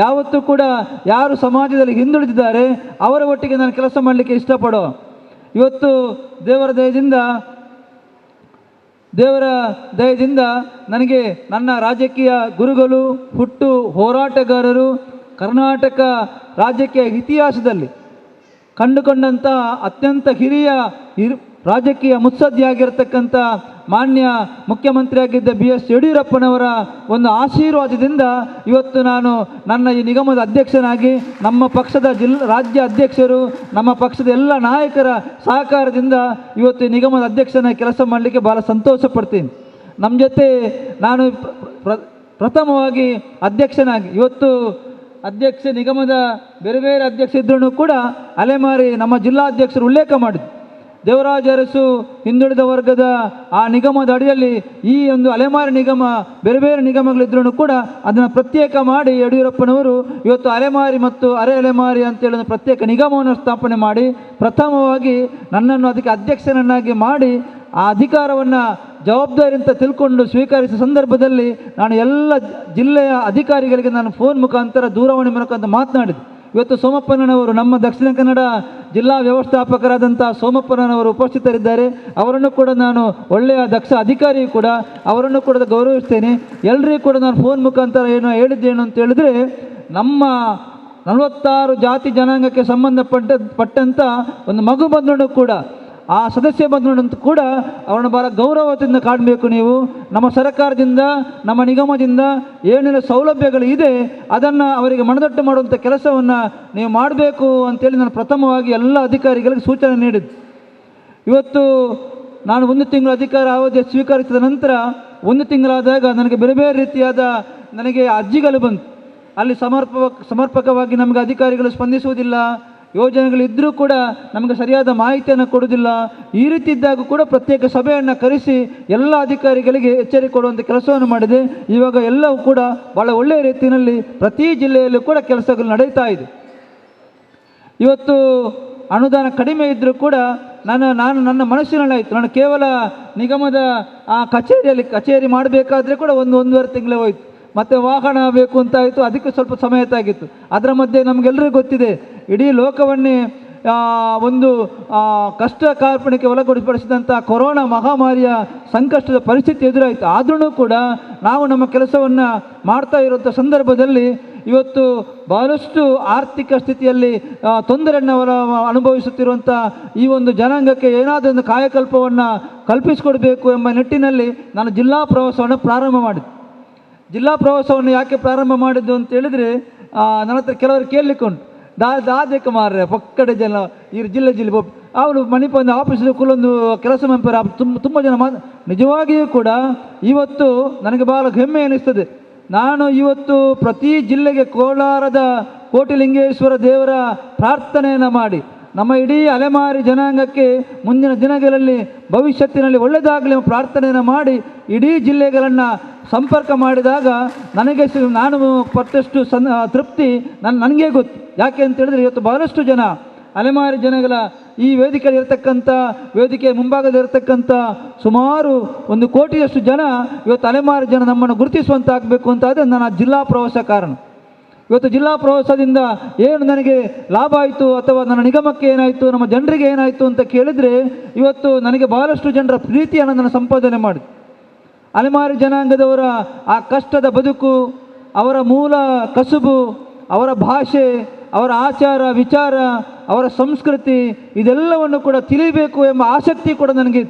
ಯಾವತ್ತೂ ಕೂಡ ಯಾರು ಸಮಾಜದಲ್ಲಿ ಹಿಂದುಳಿದಿದ್ದಾರೆ ಅವರ ಒಟ್ಟಿಗೆ ನಾನು ಕೆಲಸ ಮಾಡಲಿಕ್ಕೆ ಇಷ್ಟಪಡೋ. ಇವತ್ತು ದೇವರ ದಯದಿಂದ ನನಗೆ ನನ್ನ ರಾಜಕೀಯ ಗುರುಗಳು, ಹುಟ್ಟು ಹೋರಾಟಗಾರರು, ಕರ್ನಾಟಕ ರಾಜಕೀಯ ಇತಿಹಾಸದಲ್ಲಿ ಕಂಡುಕೊಂಡಂಥ ಅತ್ಯಂತ ಹಿರಿಯ ರಾಜಕೀಯ ಮುತ್ಸದ್ದಿಯಾಗಿರ್ತಕ್ಕಂಥ ಮಾನ್ಯ ಮುಖ್ಯಮಂತ್ರಿಯಾಗಿದ್ದ BS ಯಡಿಯೂರಪ್ಪನವರ ಒಂದು ಆಶೀರ್ವಾದದಿಂದ ಇವತ್ತು ನಾನು ನನ್ನ ಈ ನಿಗಮದ ಅಧ್ಯಕ್ಷನಾಗಿ ನಮ್ಮ ಪಕ್ಷದ ರಾಜ್ಯ ಅಧ್ಯಕ್ಷರು, ನಮ್ಮ ಪಕ್ಷದ ಎಲ್ಲ ನಾಯಕರ ಸಹಕಾರದಿಂದ ಇವತ್ತು ಈ ನಿಗಮದ ಅಧ್ಯಕ್ಷನಾಗಿ ಕೆಲಸ ಮಾಡಲಿಕ್ಕೆ ಭಾಳ ಸಂತೋಷ ಪಡ್ತೀನಿ. ನಮ್ಮ ಜೊತೆ ನಾನು ಪ್ರಥಮವಾಗಿ ಅಧ್ಯಕ್ಷನಾಗಿ ಇವತ್ತು ನಿಗಮದ ಬೇರೆ ಬೇರೆ ಅಧ್ಯಕ್ಷ ಇದ್ರೂ ಕೂಡ ಅಲೆಮಾರಿ ನಮ್ಮ ಜಿಲ್ಲಾಧ್ಯಕ್ಷರು ಉಲ್ಲೇಖ ಮಾಡಿದ್ರು. ದೇವರಾಜ ಅರಸು ಹಿಂದುಳಿದ ವರ್ಗದ ಆ ನಿಗಮದ ಅಡಿಯಲ್ಲಿ ಈ ಒಂದು ಅಲೆಮಾರಿ ನಿಗಮ, ಬೇರೆ ಬೇರೆ ನಿಗಮಗಳಿದ್ರೂ ಕೂಡ ಅದನ್ನು ಪ್ರತ್ಯೇಕ ಮಾಡಿ ಯಡಿಯೂರಪ್ಪನವರು ಇವತ್ತು ಅಲೆಮಾರಿ ಮತ್ತು ಅಲೆಮಾರಿ ಅಂತೇಳಿ ಒಂದು ಪ್ರತ್ಯೇಕ ನಿಗಮವನ್ನು ಸ್ಥಾಪನೆ ಮಾಡಿ ಪ್ರಥಮವಾಗಿ ನನ್ನನ್ನು ಅದಕ್ಕೆ ಅಧ್ಯಕ್ಷನನ್ನಾಗಿ ಮಾಡಿ ಆ ಅಧಿಕಾರವನ್ನು ಜವಾಬ್ದಾರಿ ಅಂತ ತಿಳ್ಕೊಂಡು ಸ್ವೀಕರಿಸಿದ ಸಂದರ್ಭದಲ್ಲಿ ನಾನು ಎಲ್ಲ ಜಿಲ್ಲೆಯ ಅಧಿಕಾರಿಗಳಿಗೆ ನಾನು ಫೋನ್ ಮುಖಾಂತರ, ದೂರವಾಣಿ ಮುಖಾಂತರ ಮಾತನಾಡಿದೆ. ಇವತ್ತು ಸೋಮಪ್ಪನವರು, ನಮ್ಮ ದಕ್ಷಿಣ ಕನ್ನಡ ಜಿಲ್ಲಾ ವ್ಯವಸ್ಥಾಪಕರಾದಂಥ ಸೋಮಪ್ಪನವರು ಉಪಸ್ಥಿತರಿದ್ದಾರೆ. ಅವರನ್ನು ಕೂಡ ನಾನು ಒಳ್ಳೆಯ ದಕ್ಷ ಅಧಿಕಾರಿ ಕೂಡ, ಅವರನ್ನು ಕೂಡ ಗೌರವಿಸ್ತೇನೆ. ಎಲ್ಲರಿಗೂ ಕೂಡ ನಾನು ಫೋನ್ ಮುಖಾಂತರ ಹೇಳಿದ್ದೇನು ಅಂತ ಹೇಳಿದ್ರೆ, ನಮ್ಮ 46 ಜಾತಿ ಜನಾಂಗಕ್ಕೆ ಸಂಬಂಧಪಟ್ಟಂಥ ಒಂದು ಮಗು ಬಂಧು ಕೂಡ, ಆ ಸದಸ್ಯ ಬಂಧುಗಳಂತೂ ಕೂಡ ಅವರನ್ನು ಭಾಳ ಗೌರವದಿಂದ ಕಾಣಬೇಕು. ನೀವು ನಮ್ಮ ಸರ್ಕಾರದಿಂದ, ನಮ್ಮ ನಿಗಮದಿಂದ ಏನೆಲ್ಲ ಸೌಲಭ್ಯಗಳು ಇದೆ ಅದನ್ನು ಅವರಿಗೆ ಮನದಟ್ಟು ಮಾಡುವಂಥ ಕೆಲಸವನ್ನು ನೀವು ಮಾಡಬೇಕು ಅಂತೇಳಿ ನಾನು ಪ್ರಥಮವಾಗಿ ಎಲ್ಲ ಅಧಿಕಾರಿಗಳಿಗೆ ಸೂಚನೆ ನೀಡಿದ್ದೆ. ಇವತ್ತು ನಾನು 1 ತಿಂಗಳ ಅಧಿಕಾರ ಅವಧಿ ಸ್ವೀಕರಿಸಿದ ನಂತರ 1 ತಿಂಗಳಾದಾಗ ನನಗೆ ಬೇರೆ ಬೇರೆ ರೀತಿಯಾದ ನನಗೆ ಅರ್ಜಿಗಳು ಬಂತು. ಅಲ್ಲಿ ಸಮರ್ಪಕವಾಗಿ ನಮಗೆ ಅಧಿಕಾರಿಗಳು ಸ್ಪಂದಿಸುವುದಿಲ್ಲ, ಯೋಜನೆಗಳಿದ್ದರೂ ಕೂಡ ನಮಗೆ ಸರಿಯಾದ ಮಾಹಿತಿಯನ್ನು ಕೊಡುವುದಿಲ್ಲ. ಈ ರೀತಿ ಇದ್ದಾಗ ಕೂಡ ಪ್ರತ್ಯೇಕ ಸಭೆಯನ್ನು ಕರೆಸಿ ಎಲ್ಲ ಅಧಿಕಾರಿಗಳಿಗೆ ಎಚ್ಚರಿಕೆ ಕೊಡುವಂಥ ಕೆಲಸವನ್ನು ಮಾಡಿದೆ. ಇವಾಗ ಎಲ್ಲವೂ ಕೂಡ ಭಾಳ ಒಳ್ಳೆಯ ರೀತಿಯಲ್ಲಿ ಪ್ರತಿ ಜಿಲ್ಲೆಯಲ್ಲೂ ಕೂಡ ಕೆಲಸಗಳು ನಡೀತಾ ಇದೆ. ಇವತ್ತು ಅನುದಾನ ಕಡಿಮೆ ಇದ್ದರೂ ಕೂಡ ನನ್ನ ಮನಸ್ಸಿನಲ್ಲಾಯಿತು, ನಾನು ಕೇವಲ ನಿಗಮದ ಆ ಕಚೇರಿ ಮಾಡಬೇಕಾದ್ರೆ ಕೂಡ 1-1.5 ತಿಂಗಳೇ ಹೋಯಿತು. ಮತ್ತು ವಾಹನ ಬೇಕು ಅಂತಾಯಿತು, ಅದಕ್ಕೆ ಸ್ವಲ್ಪ ಸಮಯ ತಾಗಿತ್ತು. ಅದರ ಮಧ್ಯೆ ನಮಗೆಲ್ಲರಿಗೂ ಗೊತ್ತಿದೆ, ಇಡೀ ಲೋಕವನ್ನೇ ಒಂದು ಕಷ್ಟ ಕಾರ್ಪಣ್ಯಕ್ಕೆ ಒಳಪಡಿಸಿದಂಥ ಕೊರೋನಾ ಮಹಾಮಾರಿಯ ಸಂಕಷ್ಟದ ಪರಿಸ್ಥಿತಿ ಎದುರಾಯಿತು. ಆದ್ರೂ ಕೂಡ ನಾವು ನಮ್ಮ ಕೆಲಸವನ್ನು ಮಾಡ್ತಾ ಇರುವಂಥ ಸಂದರ್ಭದಲ್ಲಿ ಇವತ್ತು ಬಹಳಷ್ಟು ಆರ್ಥಿಕ ಸ್ಥಿತಿಯಲ್ಲಿ ತೊಂದರೆಯನ್ನು ಅನುಭವಿಸುತ್ತಿರುವಂಥ ಈ ಒಂದು ಜನಾಂಗಕ್ಕೆ ಏನಾದರೂ ಒಂದು ಕಾಯಕಲ್ಪವನ್ನು ಕಲ್ಪಿಸಿಕೊಡಬೇಕು ಎಂಬ ನಿಟ್ಟಿನಲ್ಲಿ ನಾನು ಜಿಲ್ಲಾ ಪ್ರವಾಸವನ್ನು ಪ್ರಾರಂಭ ಮಾಡಿದೆ. ಜಿಲ್ಲಾ ಪ್ರವಾಸವನ್ನು ಯಾಕೆ ಪ್ರಾರಂಭ ಮಾಡಿದ್ದು ಅಂತ ಹೇಳಿದರೆ, ನನ್ನ ಹತ್ರ ಕೆಲವರು ಕೇಳಲಿಕ್ಕುಂಟು, ದಾದಕ್ಕೆ ಮಾರ್ರೆ ಪಕ್ಕಡೆ ಜನ ಈ ಜಿಲ್ಲೆ ಅವರು ಮಣಿಪಂದು ಆಫೀಸ್ ಕುಲೊಂದು ಕೆಲಸ ಮಂಪರ ತುಂಬ ಜನ ನಿಜವಾಗಿಯೂ ಕೂಡ ಇವತ್ತು ನನಗೆ ಭಾಳ ಹೆಮ್ಮೆ ಅನ್ನಿಸ್ತದೆ. ನಾನು ಇವತ್ತು ಪ್ರತಿ ಜಿಲ್ಲೆಗೆ ಕೋಟಿಲಿಂಗೇಶ್ವರ ದೇವರ ಪ್ರಾರ್ಥನೆಯನ್ನು ಮಾಡಿ ನಮ್ಮ ಇಡೀ ಅಲೆಮಾರಿ ಜನಾಂಗಕ್ಕೆ ಮುಂದಿನ ದಿನಗಳಲ್ಲಿ ಭವಿಷ್ಯತ್ತಿನಲ್ಲಿ ಒಳ್ಳೆಯದಾಗಲಿ ಎಂಬ ಪ್ರಾರ್ಥನೆಯನ್ನು ಮಾಡಿ ಇಡೀ ಜಿಲ್ಲೆಗಳನ್ನು ಸಂಪರ್ಕ ಮಾಡಿದಾಗ ನನಗೆ ನಾನು ಪಟ್ಟಷ್ಟು ತೃಪ್ತಿ ನನಗೇ ಗೊತ್ತು. ಯಾಕೆ ಅಂತ ಹೇಳಿದ್ರೆ ಇವತ್ತು ಬಹಳಷ್ಟು ಜನ ಅಲೆಮಾರಿ ಜನಗಳ ಈ ವೇದಿಕೆಯಲ್ಲಿರ್ತಕ್ಕಂಥ ವೇದಿಕೆ ಮುಂಭಾಗದಲ್ಲಿರ್ತಕ್ಕಂಥ ಸುಮಾರು 1 ಕೋಟಿಯಷ್ಟು ಜನ ಇವತ್ತು ಅಲೆಮಾರಿ ಜನ ನಮ್ಮನ್ನು ಗುರುತಿಸುವಂತಾಗಬೇಕು ಅಂತಾದರೆ ನನ್ನ ಜಿಲ್ಲಾ ಪ್ರವಾಸ ಕಾರಣ. ಇವತ್ತು ಜಿಲ್ಲಾ ಪ್ರವಾಸದಿಂದ ಏನು ನನಗೆ ಲಾಭ ಆಯಿತು ಅಥವಾ ನನ್ನ ನಿಗಮಕ್ಕೆ ಏನಾಯಿತು, ನಮ್ಮ ಜನರಿಗೆ ಏನಾಯಿತು ಅಂತ ಕೇಳಿದರೆ ಇವತ್ತು ನನಗೆ ಬಹಳಷ್ಟು ಜನರ ಪ್ರೀತಿಯನ್ನು ನಾನು ಸಂಪಾದನೆ ಮಾಡಿದೆ. ಅಲೆಮಾರಿ ಜನಾಂಗದವರ ಆ ಕಷ್ಟದ ಬದುಕು, ಅವರ ಮೂಲ ಕಸುಬು, ಅವರ ಭಾಷೆ, ಅವರ ಆಚಾರ ವಿಚಾರ, ಅವರ ಸಂಸ್ಕೃತಿ ಇದೆಲ್ಲವನ್ನು ಕೂಡ ತಿಳಿಬೇಕು ಎಂಬ ಆಸಕ್ತಿ ಕೂಡ ನನಗೆ.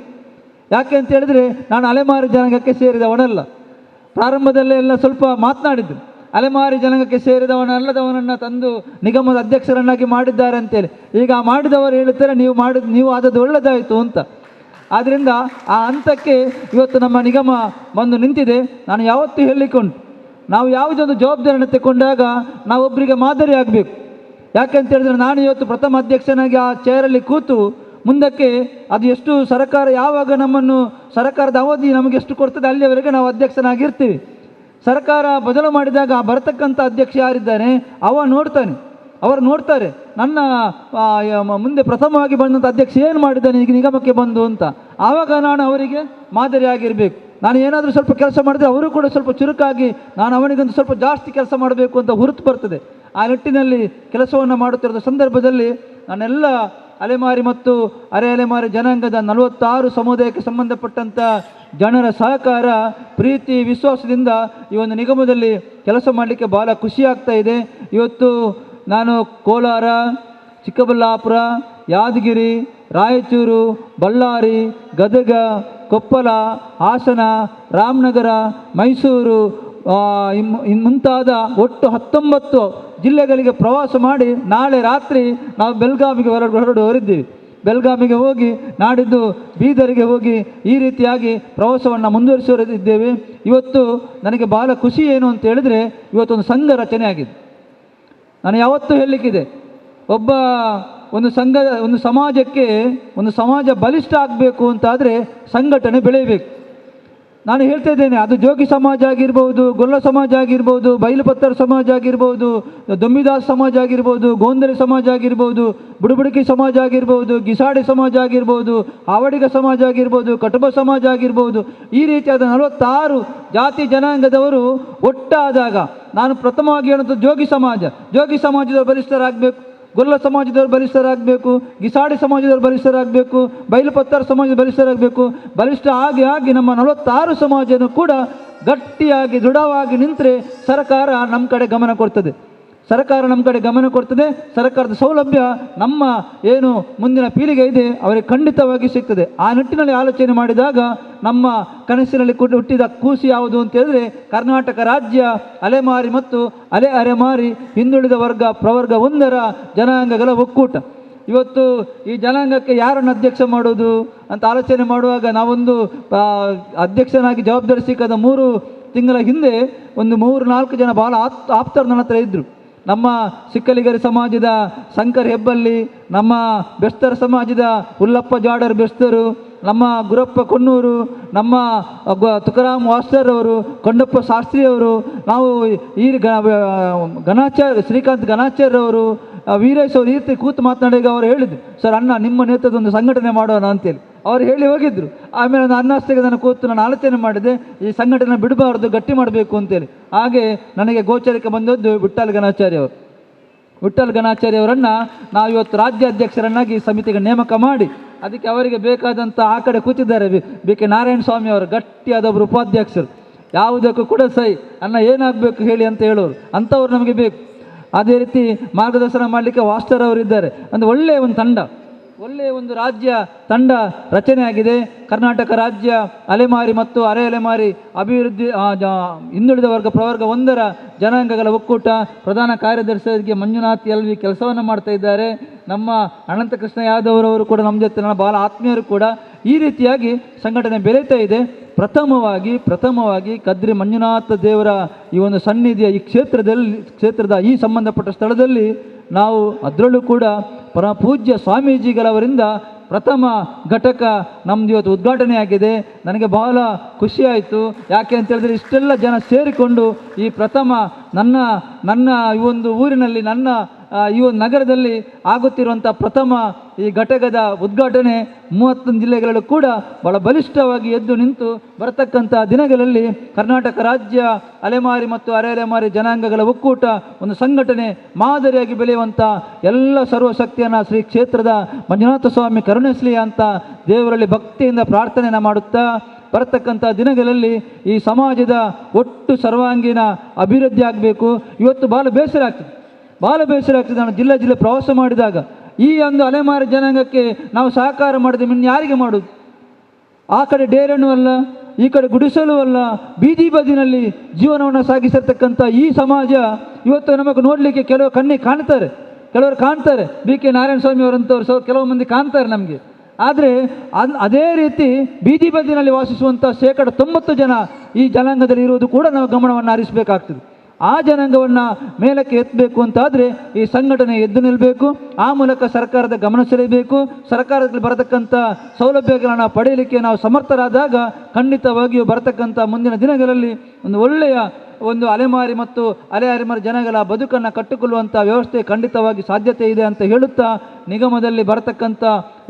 ಯಾಕೆ ಅಂತ ಹೇಳಿದರೆ ನಾನು ಅಲೆಮಾರಿ ಜನಾಂಗಕ್ಕೆ ಸೇರಿದವನಲ್ಲ. ಪ್ರಾರಂಭದಲ್ಲೇ ಎಲ್ಲ ಸ್ವಲ್ಪ ಮಾತನಾಡಿದ್ದು, ಅಲೆಮಾರಿ ಜನಾಂಗಕ್ಕೆ ಸೇರಿದವನಲ್ಲದವನನ್ನು ತಂದು ನಿಗಮದ ಅಧ್ಯಕ್ಷರನ್ನಾಗಿ ಮಾಡಿದ್ದಾರೆ ಅಂತೇಳಿ. ಈಗ ಮಾಡಿದವರು ಹೇಳುತ್ತಾರೆ ನೀವು ಆದದ್ದು ಒಳ್ಳೆಯದಾಯಿತು ಅಂತ. ಆದ್ದರಿಂದ ಆ ಹಂತಕ್ಕೆ ಇವತ್ತು ನಮ್ಮ ನಿಗಮ ಬಂದು ನಿಂತಿದೆ. ನಾನು ಯಾವತ್ತೂ ಹೇಳಿಕೊಂಡು ನಾವು ಯಾವುದೊಂದು ಜವಾಬ್ದಾರಿಯನ್ನು ತೆಗೊಂಡಾಗ ನಾವೊಬ್ಬರಿಗೆ ಮಾದರಿ ಆಗಬೇಕು. ಯಾಕೆಂತ ಹೇಳಿದ್ರೆ ನಾನು ಇವತ್ತು ಪ್ರಥಮ ಅಧ್ಯಕ್ಷನಾಗಿ ಆ ಚೇರಲ್ಲಿ ಕೂತು ಮುಂದಕ್ಕೆ ಅದು ಎಷ್ಟು ಸರ್ಕಾರ ಯಾವಾಗ ನಮ್ಮನ್ನು ಸರ್ಕಾರದ ಅವಧಿ ನಮಗೆ ಎಷ್ಟು ಕೊಡ್ತದೆ ಅಲ್ಲಿಯವರೆಗೆ ನಾವು ಅಧ್ಯಕ್ಷನಾಗಿರ್ತೀವಿ. ಸರ್ಕಾರ ಬದಲು ಮಾಡಿದಾಗ ಬರತಕ್ಕಂಥ ಅಧ್ಯಕ್ಷ ಯಾರಿದ್ದಾನೆ ಅವರು ನೋಡ್ತಾರೆ ನನ್ನ ಮುಂದೆ ಪ್ರಥಮವಾಗಿ ಬಂದಂಥ ಅಧ್ಯಕ್ಷ ಏನು ಮಾಡಿದ್ದಾನೆ ಈಗ ನಿಗಮಕ್ಕೆ ಬಂದು ಅಂತ. ಆವಾಗ ನಾನು ಅವರಿಗೆ ಮಾದರಿಯಾಗಿರಬೇಕು. ನಾನು ಏನಾದರೂ ಸ್ವಲ್ಪ ಕೆಲಸ ಮಾಡಿದರೆ ಅವರು ಕೂಡ ಸ್ವಲ್ಪ ಚುರುಕಾಗಿ ನಾನು ಅವನಿಗೊಂದು ಸ್ವಲ್ಪ ಜಾಸ್ತಿ ಕೆಲಸ ಮಾಡಬೇಕು ಅಂತ ಹುರುತು ಬರ್ತದೆ. ಆ ನಿಟ್ಟಿನಲ್ಲಿ ಕೆಲಸವನ್ನು ಮಾಡುತ್ತಿರುವ ಸಂದರ್ಭದಲ್ಲಿ ನಾನೆಲ್ಲ ಅಲೆಮಾರಿ ಮತ್ತು ಅರೆ ಅಲೆಮಾರಿ ಜನಾಂಗದ 46 ಸಮುದಾಯಕ್ಕೆ ಸಂಬಂಧಪಟ್ಟಂಥ ಜನರ ಸಹಕಾರ, ಪ್ರೀತಿ, ವಿಶ್ವಾಸದಿಂದ ಈ ಒಂದು ನಿಗಮದಲ್ಲಿ ಕೆಲಸ ಮಾಡಲಿಕ್ಕೆ ಭಾಳ ಖುಷಿಯಾಗ್ತಾ ಇದೆ. ಇವತ್ತು ನಾನು ಕೋಲಾರ, ಚಿಕ್ಕಬಳ್ಳಾಪುರ, ಯಾದಗಿರಿ, ರಾಯಚೂರು, ಬಳ್ಳಾರಿ, ಗದಗ, ಕೊಪ್ಪಳ, ಹಾಸನ, ರಾಮನಗರ, ಮೈಸೂರು ಮುಂತಾದ ಒಟ್ಟು 19 ಜಿಲ್ಲೆಗಳಿಗೆ ಪ್ರವಾಸ ಮಾಡಿ ನಾಳೆ ರಾತ್ರಿ ನಾವು ಬೆಳಗಾವಿಗೆ ಹೊರಡಿದ್ದೀವಿ. ಬೆಳಗಾವಿಗೆ ಹೋಗಿ ನಾಡಿದ್ದು ಬೀದರಿಗೆ ಹೋಗಿ ಈ ರೀತಿಯಾಗಿ ಪ್ರವಾಸವನ್ನು ಮುಂದುವರಿಸಿದ್ದೇವೆ. ಇವತ್ತು ನನಗೆ ಬಹಳ ಖುಷಿ ಏನು ಅಂತ ಹೇಳಿದರೆ ಇವತ್ತೊಂದು ಸಂಘ ರಚನೆ ಆಗಿದೆ. ನಾನು ಯಾವತ್ತೂ ಹೇಳಲಿಕ್ಕಿದೆ, ಒಂದು ಸಮಾಜಕ್ಕೆ ಒಂದು ಸಮಾಜ ಬಲಿಷ್ಠ ಆಗಬೇಕು ಅಂತಾದರೆ ಸಂಘಟನೆ ಬೆಳೆಯಬೇಕು. ನಾನು ಹೇಳ್ತಾ ಇದ್ದೇನೆ, ಅದು ಜೋಗಿ ಸಮಾಜ ಆಗಿರ್ಬೋದು, ಗೊಲ್ಲ ಸಮಾಜ ಆಗಿರ್ಬೋದು, ಬೈಲುಪತ್ತರ್ ಸಮಾಜ ಆಗಿರ್ಬೋದು, ದೊಮ್ಮಿದಾಸ್ ಸಮಾಜ ಆಗಿರ್ಬೋದು, ಗೋಂದಲಿ ಸಮಾಜ ಆಗಿರ್ಬೋದು, ಬುಡುಬುಡುಕಿ ಸಮಾಜ ಆಗಿರ್ಬೋದು, ಗಿಸಾಡಿ ಸಮಾಜ ಆಗಿರ್ಬೋದು, ಆವಡಿಗ ಸಮಾಜ ಆಗಿರ್ಬೋದು, ಕಟುಬ ಸಮಾಜ ಆಗಿರ್ಬೋದು, ಈ ರೀತಿಯಾದ 46 ಜಾತಿ ಜನಾಂಗದವರು ಒಟ್ಟಾದಾಗ ನಾನು ಪ್ರಥಮವಾಗಿ ಹೇಳುವಂಥ ಜೋಗಿ ಸಮಾಜದವರು ಬಲಿಷ್ಠರಾಗಬೇಕು, ಗೊಲ್ಲ ಸಮಾಜದವರು ಬಲಿಷ್ಠರಾಗಬೇಕು, ಗಿಸಾಡಿ ಸಮಾಜದವರು ಬಲಿಷ್ಠರಾಗಬೇಕು, ಬೈಲುಪತ್ತರ್ ಸಮಾಜದ ಬಲಿಷ್ಠರಾಗಬೇಕು. ಬಲಿಷ್ಠ ಆಗಿ ನಮ್ಮ 46 ಸಮಾಜನೂ ಕೂಡ ಗಟ್ಟಿಯಾಗಿ ದೃಢವಾಗಿ ನಿಂತರೆ ಸರ್ಕಾರ ನಮ್ಮ ಕಡೆ ಗಮನ ಕೊಡ್ತದೆ. ಸರ್ಕಾರದ ಸೌಲಭ್ಯ ನಮ್ಮ ಏನು ಮುಂದಿನ ಪೀಳಿಗೆ ಇದೆ ಅವರಿಗೆ ಖಂಡಿತವಾಗಿ ಸಿಗ್ತದೆ. ಆ ನಿಟ್ಟಿನಲ್ಲಿ ಆಲೋಚನೆ ಮಾಡಿದಾಗ ನಮ್ಮ ಕನಸಿನಲ್ಲಿ ಹುಟ್ಟಿದ ಕೂಸು ಯಾವುದು ಅಂತ ಹೇಳಿದ್ರೆ ಕರ್ನಾಟಕ ರಾಜ್ಯ ಅಲೆಮಾರಿ ಮತ್ತು ಅರೆಮಾರಿ ಹಿಂದುಳಿದ ಪ್ರವರ್ಗ 1ರ ಜನಾಂಗಗಳ ಒಕ್ಕೂಟ. ಇವತ್ತು ಈ ಜನಾಂಗಕ್ಕೆ ಯಾರನ್ನು ಅಧ್ಯಕ್ಷ ಮಾಡೋದು ಅಂತ ಆಲೋಚನೆ ಮಾಡುವಾಗ ನಾವೊಂದು ಅಧ್ಯಕ್ಷನಾಗಿ ಜವಾಬ್ದಾರಿ ಸಿಕ್ಕಾದ 3 ತಿಂಗಳ ಹಿಂದೆ ಒಂದು 3-4 ಜನ ಭಾಳ ಆಪ್ತರು ನನ್ನ ಹತ್ರ ಇದ್ದರು. ನಮ್ಮ ಸಿಕ್ಕಲಿಗರಿ ಸಮಾಜದ ಶಂಕರ್ ಹೆಬ್ಬಲ್ಲಿ, ನಮ್ಮ ಬೆಸ್ತರ್ ಸಮಾಜದ ಉಲ್ಲಪ್ಪ ಜಾಡರ್ ಬೆಸ್ತರು, ನಮ್ಮ ಗುರಪ್ಪ ಕೊಣ್ಣೂರು, ನಮ್ಮ ತುಕಾರಾಮ್ ವಾಸ್ತರ್ ಅವರು, ಕೊಂಡಪ್ಪ ಶಾಸ್ತ್ರಿಯವರು, ನಾವು ಈ ಶ್ರೀಕಾಂತ್ ಗಣಾಚಾರ್ಯವರು, ವೀರೇಶ್ ಅವರು ಈ ರೀತಿ ಕೂತು ಮಾತನಾಡಿದಾಗ ಅವರು ಹೇಳಿದ್ರು, ಸರ್ ಅಣ್ಣ ನಿಮ್ಮ ನೇತೃತ್ವದ ಒಂದು ಸಂಘಟನೆ ಮಾಡೋಣ ಅಂತೇಳಿ ಅವ್ರು ಹೇಳಿ ಹೋಗಿದ್ದರು. ಆಮೇಲೆ ಅನ್ನಷ್ಟೇ ನಾನು ಕೂತು ನಾನು ಆಲೋಚನೆ ಮಾಡಿದೆ, ಈ ಸಂಘಟನೆ ಬಿಡಬಾರ್ದು, ಗಟ್ಟಿ ಮಾಡಬೇಕು ಅಂತೇಳಿ. ಹಾಗೆ ನನಗೆ ಗೋಚರಕ್ಕೆ ಬಂದದ್ದು ವಿಠ್ಠಲ್ ಗಣಾಚಾರ್ಯವರನ್ನು ನಾವು ಇವತ್ತು ರಾಜ್ಯ ಅಧ್ಯಕ್ಷರನ್ನಾಗಿ ಸಮಿತಿಗೆ ನೇಮಕ ಮಾಡಿ ಅದಕ್ಕೆ ಅವರಿಗೆ ಬೇಕಾದಂಥ ಆ ಕಡೆ ಕೂತಿದ್ದಾರೆ ಬಿ.ಕೆ. ನಾರಾಯಣ ಸ್ವಾಮಿ ಅವರು, ಗಟ್ಟಿಯಾದೊಬ್ಬರು ಉಪಾಧ್ಯಕ್ಷರು, ಯಾವುದಕ್ಕೂ ಕೂಡ ಸೈ ಅನ್ನ ಏನಾಗಬೇಕು ಹೇಳಿ ಅಂತ ಹೇಳೋರು, ಅಂಥವ್ರು ನಮಗೆ ಬೇಕು. ಅದೇ ರೀತಿ ಮಾರ್ಗದರ್ಶನ ಮಾಡಲಿಕ್ಕೆ ವಾಸ್ತರ್ ಅವರಿದ್ದಾರೆ. ಒಂದು ಒಳ್ಳೆಯ ಒಂದು ರಾಜ್ಯ ತಂಡ ರಚನೆ ಆಗಿದೆ. ಕರ್ನಾಟಕ ರಾಜ್ಯ ಅಲೆಮಾರಿ ಮತ್ತು ಅರೆ ಅಲೆಮಾರಿ ಅಭಿವೃದ್ಧಿ ಹಿಂದುಳಿದ ಪ್ರವರ್ಗ 1ರ ಜನಾಂಗಗಳ ಒಕ್ಕೂಟ ಪ್ರಧಾನ ಕಾರ್ಯದರ್ಶಿಯಾಗಿ ಮಂಜುನಾಥ್ ಎಲ್ವಿ ಕೆಲಸವನ್ನು ಮಾಡ್ತಾ ಇದ್ದಾರೆ. ನಮ್ಮ ಅನಂತಕೃಷ್ಣ ಯಾದವ್ ಅವರು ಕೂಡ ನಮ್ಮ ಜೊತೆ ನನ್ನ ಭಾಳ ಆತ್ಮೀಯರು ಕೂಡ. ಈ ರೀತಿಯಾಗಿ ಸಂಘಟನೆ ಬೆಳೀತಾ ಇದೆ. ಪ್ರಥಮವಾಗಿ ಕದ್ರಿ ಮಂಜುನಾಥ ದೇವರ ಈ ಒಂದು ಸನ್ನಿಧಿಯ ಈ ಕ್ಷೇತ್ರದ ಈ ಸಂಬಂಧಪಟ್ಟ ಸ್ಥಳದಲ್ಲಿ ನಾವು ಅದರಲ್ಲೂ ಕೂಡ ಪೂಜ್ಯ ಸ್ವಾಮೀಜಿಗಳವರಿಂದ ಪ್ರಥಮ ಘಟಕ ನಮ್ಮದು ಇವತ್ತು ಉದ್ಘಾಟನೆ ಆಗಿದೆ. ನನಗೆ ಬಹಳ ಖುಷಿಯಾಯಿತು. ಯಾಕೆ ಅಂತ ಹೇಳಿದ್ರೆ ಇಷ್ಟೆಲ್ಲ ಜನ ಸೇರಿಕೊಂಡು ಈ ಪ್ರಥಮ ನನ್ನ ಈ ಒಂದು ಊರಿನಲ್ಲಿ ನನ್ನ ಈ ಒಂದು ನಗರದಲ್ಲಿ ಆಗುತ್ತಿರುವಂಥ ಪ್ರಥಮ ಈ ಘಟಕದ ಉದ್ಘಾಟನೆ 31 ಜಿಲ್ಲೆಗಳಲ್ಲೂ ಕೂಡ ಭಾಳ ಬಲಿಷ್ಠವಾಗಿ ಎದ್ದು ನಿಂತು ಬರತಕ್ಕಂಥ ದಿನಗಳಲ್ಲಿ ಕರ್ನಾಟಕ ರಾಜ್ಯ ಅಲೆಮಾರಿ ಮತ್ತು ಅರೆ ಅಲೆಮಾರಿ ಜನಾಂಗಗಳ ಒಕ್ಕೂಟ ಒಂದು ಸಂಘಟನೆ ಮಾದರಿಯಾಗಿ ಬೆಳೆಯುವಂಥ ಎಲ್ಲ ಸರ್ವಶಕ್ತಿಯನ್ನು ಶ್ರೀ ಕ್ಷೇತ್ರದ ಮಂಜುನಾಥ ಸ್ವಾಮಿ ಕರುಣಿಸಲಿ ಅಂತ ದೇವರಲ್ಲಿ ಭಕ್ತಿಯಿಂದ ಪ್ರಾರ್ಥನೆಯನ್ನು ಮಾಡುತ್ತಾ ಬರತಕ್ಕಂಥ ದಿನಗಳಲ್ಲಿ ಈ ಸಮಾಜದ ಒಟ್ಟು ಸರ್ವಾಂಗೀಣ ಅಭಿವೃದ್ಧಿ ಆಗಬೇಕು. ಇವತ್ತು ಭಾಳ ಬೇಸರ ಆಗ್ತದೆ. ನಾನು ಜಿಲ್ಲೆ ಪ್ರವಾಸ ಮಾಡಿದಾಗ ಈ ಒಂದು ಅಲೆಮಾರಿ ಜನಾಂಗಕ್ಕೆ ನಾವು ಸಹಕಾರ ಮಾಡಿದ್ರೆ ಇನ್ನು ಯಾರಿಗೆ ಮಾಡೋದು? ಆ ಕಡೆ ಡೇರಣ್ಣು ಅಲ್ಲ, ಈ ಕಡೆ ಗುಡಿಸಲು ಅಲ್ಲ, ಬೀದಿ ಬದಿನಲ್ಲಿ ಜೀವನವನ್ನು ಸಾಗಿಸಿರ್ತಕ್ಕಂಥ ಈ ಸಮಾಜ ಇವತ್ತು ನಮಗೆ ನೋಡಲಿಕ್ಕೆ ಕೆಲವರು ಕಾಣ್ತಾರೆ. ಬಿ ಕೆ ನಾರಾಯಣ ಸ್ವಾಮಿ ಅವರಂಥವ್ರು ಕೆಲವು ಮಂದಿ ಕಾಣ್ತಾರೆ ನಮಗೆ. ಆದರೆ ಅದೇ ರೀತಿ ಬೀದಿ ಬದಿನಲ್ಲಿ ವಾಸಿಸುವಂಥ 90% ಜನ ಈ ಜನಾಂಗದಲ್ಲಿ ಇರುವುದು ಕೂಡ ನಾವು ಗಮನವನ್ನು ಹರಿಸಬೇಕಾಗ್ತದೆ. ಆ ಜನಾಂಗವನ್ನು ಮೇಲಕ್ಕೆ ಎತ್ತಬೇಕು ಅಂತಾದರೆ ಈ ಸಂಘಟನೆ ಎದ್ದು ನಿಲ್ಲಬೇಕು. ಆ ಮೂಲಕ ಸರ್ಕಾರದ ಗಮನ ಸೆಳೆಯಬೇಕು. ಸರ್ಕಾರದಲ್ಲಿ ಬರತಕ್ಕಂಥ ಸೌಲಭ್ಯಗಳನ್ನು ಪಡೆಯಲಿಕ್ಕೆ ನಾವು ಸಮರ್ಥರಾದಾಗ ಖಂಡಿತವಾಗಿಯೂ ಬರತಕ್ಕಂಥ ಮುಂದಿನ ದಿನಗಳಲ್ಲಿ ಒಂದು ಒಳ್ಳೆಯ ಒಂದು ಅಲೆಮಾರಿ ಮತ್ತು ಅಲೆಮಾರಿ ಜನಗಳ ಬದುಕನ್ನು ಕಟ್ಟಿಕೊಳ್ಳುವಂಥ ವ್ಯವಸ್ಥೆ ಖಂಡಿತವಾಗಿ ಸಾಧ್ಯತೆ ಇದೆ ಅಂತ ಹೇಳುತ್ತಾ ನಿಗಮದಲ್ಲಿ ಬರತಕ್ಕಂಥ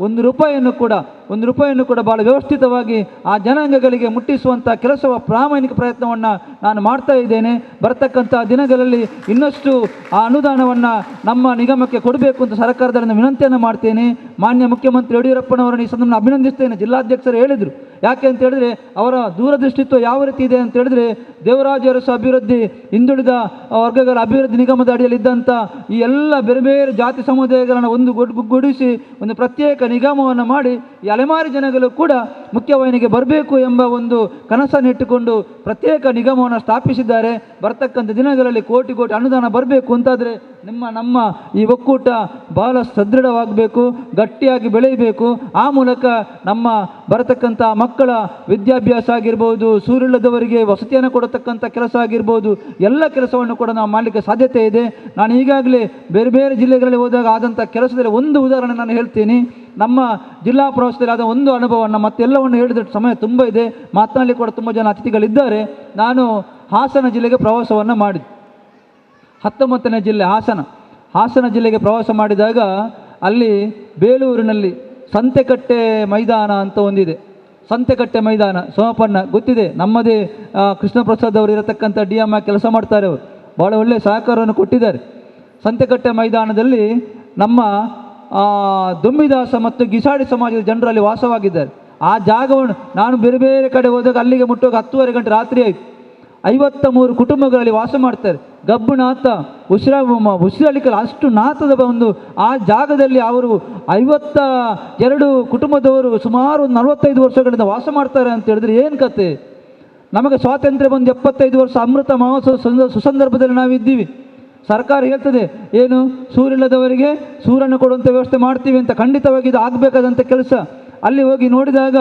ಒಂದು ರೂಪಾಯಿಯನ್ನು ಕೂಡ ಭಾಳ ವ್ಯವಸ್ಥಿತವಾಗಿ ಆ ಜನಾಂಗಗಳಿಗೆ ಮುಟ್ಟಿಸುವಂಥ ಕೆಲಸವ ಪ್ರಾಮಾಣಿಕ ಪ್ರಯತ್ನವನ್ನು ನಾನು ಮಾಡ್ತಾ ಇದ್ದೇನೆ. ಬರತಕ್ಕಂಥ ದಿನಗಳಲ್ಲಿ ಇನ್ನಷ್ಟು ಆ ಅನುದಾನವನ್ನು ನಮ್ಮ ನಿಗಮಕ್ಕೆ ಕೊಡಬೇಕು ಅಂತ ಸರ್ಕಾರದಿಂದ ವಿನಂತಿಯನ್ನು ಮಾಡ್ತೇನೆ. ಮಾನ್ಯ ಮುಖ್ಯಮಂತ್ರಿ ಯಡಿಯೂರಪ್ಪನವರನ್ನು ಈ ಸಂದರ್ಭ ಅಭಿನಂದಿಸ್ತೇನೆ. ಜಿಲ್ಲಾಧ್ಯಕ್ಷರು ಹೇಳಿದರು. ಯಾಕೆ ಅಂತ ಹೇಳಿದ್ರೆ ಅವರ ದೂರದೃಷ್ಟಿತ್ವ ಯಾವ ರೀತಿ ಇದೆ ಅಂತ ಹೇಳಿದ್ರೆ ದೇವರಾಜ ಅರಸು ಅಭಿವೃದ್ಧಿ ಹಿಂದುಳಿದ ವರ್ಗಗಳ ಅಭಿವೃದ್ಧಿ ನಿಗಮದ ಅಡಿಯಲ್ಲಿ ಇದ್ದಂಥ ಈ ಎಲ್ಲ ಬೇರೆ ಬೇರೆ ಜಾತಿ ಸಮುದಾಯಗಳನ್ನು ಒಂದುಗೂಡಿಸಿ ಒಂದು ಪ್ರತ್ಯೇಕ ನಿಗಮವನ್ನು ಮಾಡಿ ಈ ಅಲೆಮಾರಿ ಜನಗಳು ಕೂಡ ಮುಖ್ಯವಾಹಿನಿಗೆ ಬರಬೇಕು ಎಂಬ ಒಂದು ಕನಸನ್ನು ಇಟ್ಟುಕೊಂಡು ಪ್ರತ್ಯೇಕ ನಿಗಮವನ್ನು ಸ್ಥಾಪಿಸಿದ್ದಾರೆ. ಬರ್ತಕ್ಕಂಥ ದಿನಗಳಲ್ಲಿ ಕೋಟಿ ಅನುದಾನ ಬರಬೇಕು ಅಂತಾದರೆ ನಮ್ಮ ಈ ಒಕ್ಕೂಟ ಬಹಳ ಸದೃಢವಾಗಬೇಕು, ಗಟ್ಟಿಯಾಗಿ ಬೆಳೆಯಬೇಕು. ಆ ಮೂಲಕ ನಮ್ಮ ಬರತಕ್ಕಂಥ ಮಕ್ಕಳ ವಿದ್ಯಾಭ್ಯಾಸ ಆಗಿರ್ಬೋದು, ಸೂರಿಲ್ಲದವರಿಗೆ ವಸತಿಯನ್ನು ಕೊಡತಕ್ಕಂಥ ಕೆಲಸ ಆಗಿರ್ಬೋದು, ಎಲ್ಲ ಕೆಲಸವನ್ನು ಕೂಡ ನಾವು ಮಾಡಲಿಕ್ಕೆ ಸಾಧ್ಯತೆ ಇದೆ. ನಾನು ಈಗಾಗಲೇ ಬೇರೆ ಬೇರೆ ಜಿಲ್ಲೆಗಳಲ್ಲಿ ಹೋದಾಗ ಆದಂಥ ಕೆಲಸದಲ್ಲಿ ಒಂದು ಉದಾಹರಣೆ ನಾನು ಹೇಳ್ತೀನಿ. ನಮ್ಮ ಜಿಲ್ಲಾ ಪ್ರವಾಸದಲ್ಲಿ ಆದ ಒಂದು ಅನುಭವವನ್ನು ಮತ್ತೆಲ್ಲವನ್ನು ಹೇಳಿದ್ರೆ ಸಮಯ ತುಂಬ ಇದೆ, ಮಾತನಾಡಲಿಕ್ಕೆ ಕೂಡ ತುಂಬ ಜನ ಅತಿಥಿಗಳಿದ್ದಾರೆ. ನಾನು ಹಾಸನ ಜಿಲ್ಲೆಗೆ ಪ್ರವಾಸವನ್ನು ಮಾಡಿದೆ. 19ನೇ ಜಿಲ್ಲೆ ಹಾಸನ ಜಿಲ್ಲೆಗೆ ಪ್ರವಾಸ ಮಾಡಿದಾಗ ಅಲ್ಲಿ ಬೇಲೂರಿನಲ್ಲಿ ಸಂತೆಕಟ್ಟೆ ಮೈದಾನ ಅಂತ ಒಂದಿದೆ. ಸಂತೆಕಟ್ಟೆ ಮೈದಾನ ಸೋಮಪ್ಪಣ್ಣ ಗೊತ್ತಿದೆ, ನಮ್ಮದೇ ಕೃಷ್ಣ ಪ್ರಸಾದ್ ಅವರು ಇರತಕ್ಕಂಥ DMA ಕೆಲಸ ಮಾಡ್ತಾರೆ. ಅವರು ಭಾಳ ಒಳ್ಳೆಯ ಸಹಕಾರವನ್ನು ಕೊಟ್ಟಿದ್ದಾರೆ. ಸಂತೆಕಟ್ಟೆ ಮೈದಾನದಲ್ಲಿ ನಮ್ಮ ದೊಂಬಿದಾಸ ಮತ್ತು ಗಿಸಾಡಿ ಸಮಾಜದ ಜನರು ಅಲ್ಲಿ ವಾಸವಾಗಿದ್ದಾರೆ. ಆ ಜಾಗವನ್ನು ನಾನು ಬೇರೆ ಬೇರೆ ಕಡೆ ಹೋದಾಗ ಅಲ್ಲಿಗೆ ಮುಟ್ಟುವಾಗ 10:30 ಗಂಟೆ ರಾತ್ರಿ ಆಯಿತು. 53 ಕುಟುಂಬಗಳಲ್ಲಿ ವಾಸ ಮಾಡ್ತಾರೆ. ಗಬ್ಬು ನಾತ ಉಸಿರಾಲಿಕಲ್ಲ ಅಷ್ಟು ನಾತದ ಒಂದು ಆ ಜಾಗದಲ್ಲಿ ಅವರು 52 ಕುಟುಂಬದವರು ಸುಮಾರು 45 ವರ್ಷಗಳಿಂದ ವಾಸ ಮಾಡ್ತಾರೆ ಅಂತ ಹೇಳಿದ್ರೆ ಏನು ಕತೆ? ನಮಗೆ ಸ್ವಾತಂತ್ರ್ಯ ಬಂದು 75 ವರ್ಷ ಅಮೃತ ಮಹೋತ್ಸವ ಸುಸಂದರ್ಭದಲ್ಲಿ ನಾವಿದ್ದೀವಿ. ಸರ್ಕಾರ ಹೇಳ್ತದೆ ಏನು ಸೂರಿಲ್ಲದವರಿಗೆ ಸೂರನ್ನು ಕೊಡುವಂಥ ವ್ಯವಸ್ಥೆ ಮಾಡ್ತೀವಿ ಅಂತ. ಖಂಡಿತವಾಗಿ ಇದು ಆಗಬೇಕಾದಂಥ ಕೆಲಸ. ಅಲ್ಲಿ ಹೋಗಿ ನೋಡಿದಾಗ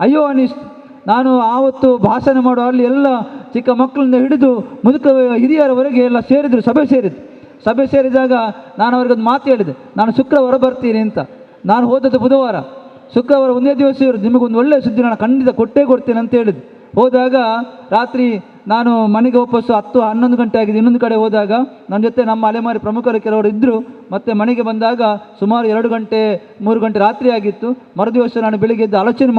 ಅಯ್ಯೋ ಅನಿಸ್ತು. ನಾನು ಆವತ್ತು ಭಾಷಣ ಮಾಡೋ ಅಲ್ಲಿ ಎಲ್ಲ ಚಿಕ್ಕ ಮಕ್ಕಳಿಂದ ಹಿಡಿದು ಮುದುಕ ಹಿರಿಯರವರೆಗೆ ಎಲ್ಲ ಸೇರಿದರು. ಸಭೆ ಸೇರಿದಾಗ ನಾನು ಅವ್ರಿಗೊಂದು ಮಾತು ಹೇಳಿದೆ, ನಾನು ಶುಕ್ರವಾರ ಬರ್ತೀನಿ ಅಂತ. ನಾನು ಹೋದದ್ದು ಬುಧವಾರ, ಶುಕ್ರವಾರ ಒಂದೇ ದಿವಸ ಇವರು ನಿಮಗೊಂದು ಒಳ್ಳೆಯ ಸುದ್ದಿ ನಾನು ಖಂಡಿತ ಕೊಡ್ತೀನಿ ಅಂತ ಹೇಳಿದೆ. ಹೋದಾಗ ರಾತ್ರಿ ನಾನು ಮನೆಗೆ ವಾಪಸ್ಸು 10-11 ಗಂಟೆ ಆಗಿದೆ. ಇನ್ನೊಂದು ಕಡೆ ಹೋದಾಗ ನನ್ನ ಜೊತೆ ನಮ್ಮ ಅಲೆಮಾರಿ ಪ್ರಮುಖರು ಕೆಲವರು ಇದ್ದರು. ಮತ್ತು ಮನೆಗೆ ಬಂದಾಗ ಸುಮಾರು 2-3 ಗಂಟೆ ರಾತ್ರಿ ಆಗಿತ್ತು. ಮರುದಿವಸ ನಾನು ಬೆಳಿಗ್ಗೆ ಎದ್ದು ಆಲೋಚನೆ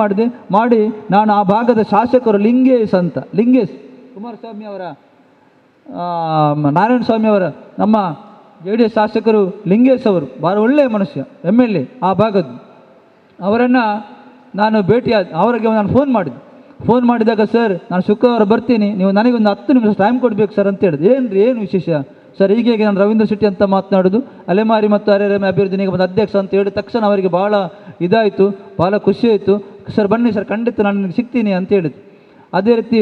ಮಾಡಿ ನಾನು ಆ ಭಾಗದ ಶಾಸಕರು ಲಿಂಗೇಶ್ ಕುಮಾರಸ್ವಾಮಿ ಅವರ ನಾರಾಯಣ ಸ್ವಾಮಿ ಅವರ ನಮ್ಮ JDS ಶಾಸಕರು ಲಿಂಗೇಶ್ ಅವರು ಭಾಳ ಒಳ್ಳೆಯ ಮನುಷ್ಯ, MLA ಆ ಭಾಗದ್ದು. ಅವರನ್ನು ನಾನು ಅವರಿಗೆ ನಾನು ಫೋನ್ ಮಾಡಿದಾಗ ಸರ್ ನಾನು ಶುಕ್ರವಾರ ಬರ್ತೀನಿ, ನೀವು ನನಗೊಂದು 10 ನಿಮಿಷ ಟೈಮ್ ಕೊಡಬೇಕು ಸರ್ ಅಂತ ಹೇಳಿದೆ. ಏನು ವಿಶೇಷ ಸರ್? ಹೀಗೆ ನಾನು ರವೀಂದ್ರ ಶೆಟ್ಟಿ ಅಂತ ಮಾತನಾಡೋದು, ಅಲೆಮಾರಿ ಮತ್ತು ಅರೆ ಅಭಿವೃದ್ಧಿ ನಿಗಮದ ಅಧ್ಯಕ್ಷ ಅಂತ ಹೇಳಿದ ತಕ್ಷಣ ಅವರಿಗೆ ಭಾಳ ಇದಾಯಿತು, ಭಾಳ ಖುಷಿಯಾಯಿತು. ಸರ್ ಬನ್ನಿ ಸರ್, ಖಂಡಿತ ನಾನು ನಿಮಗೆ ಸಿಗ್ತೀನಿ ಅಂತ ಹೇಳಿದ್ದು. ಅದೇ ರೀತಿ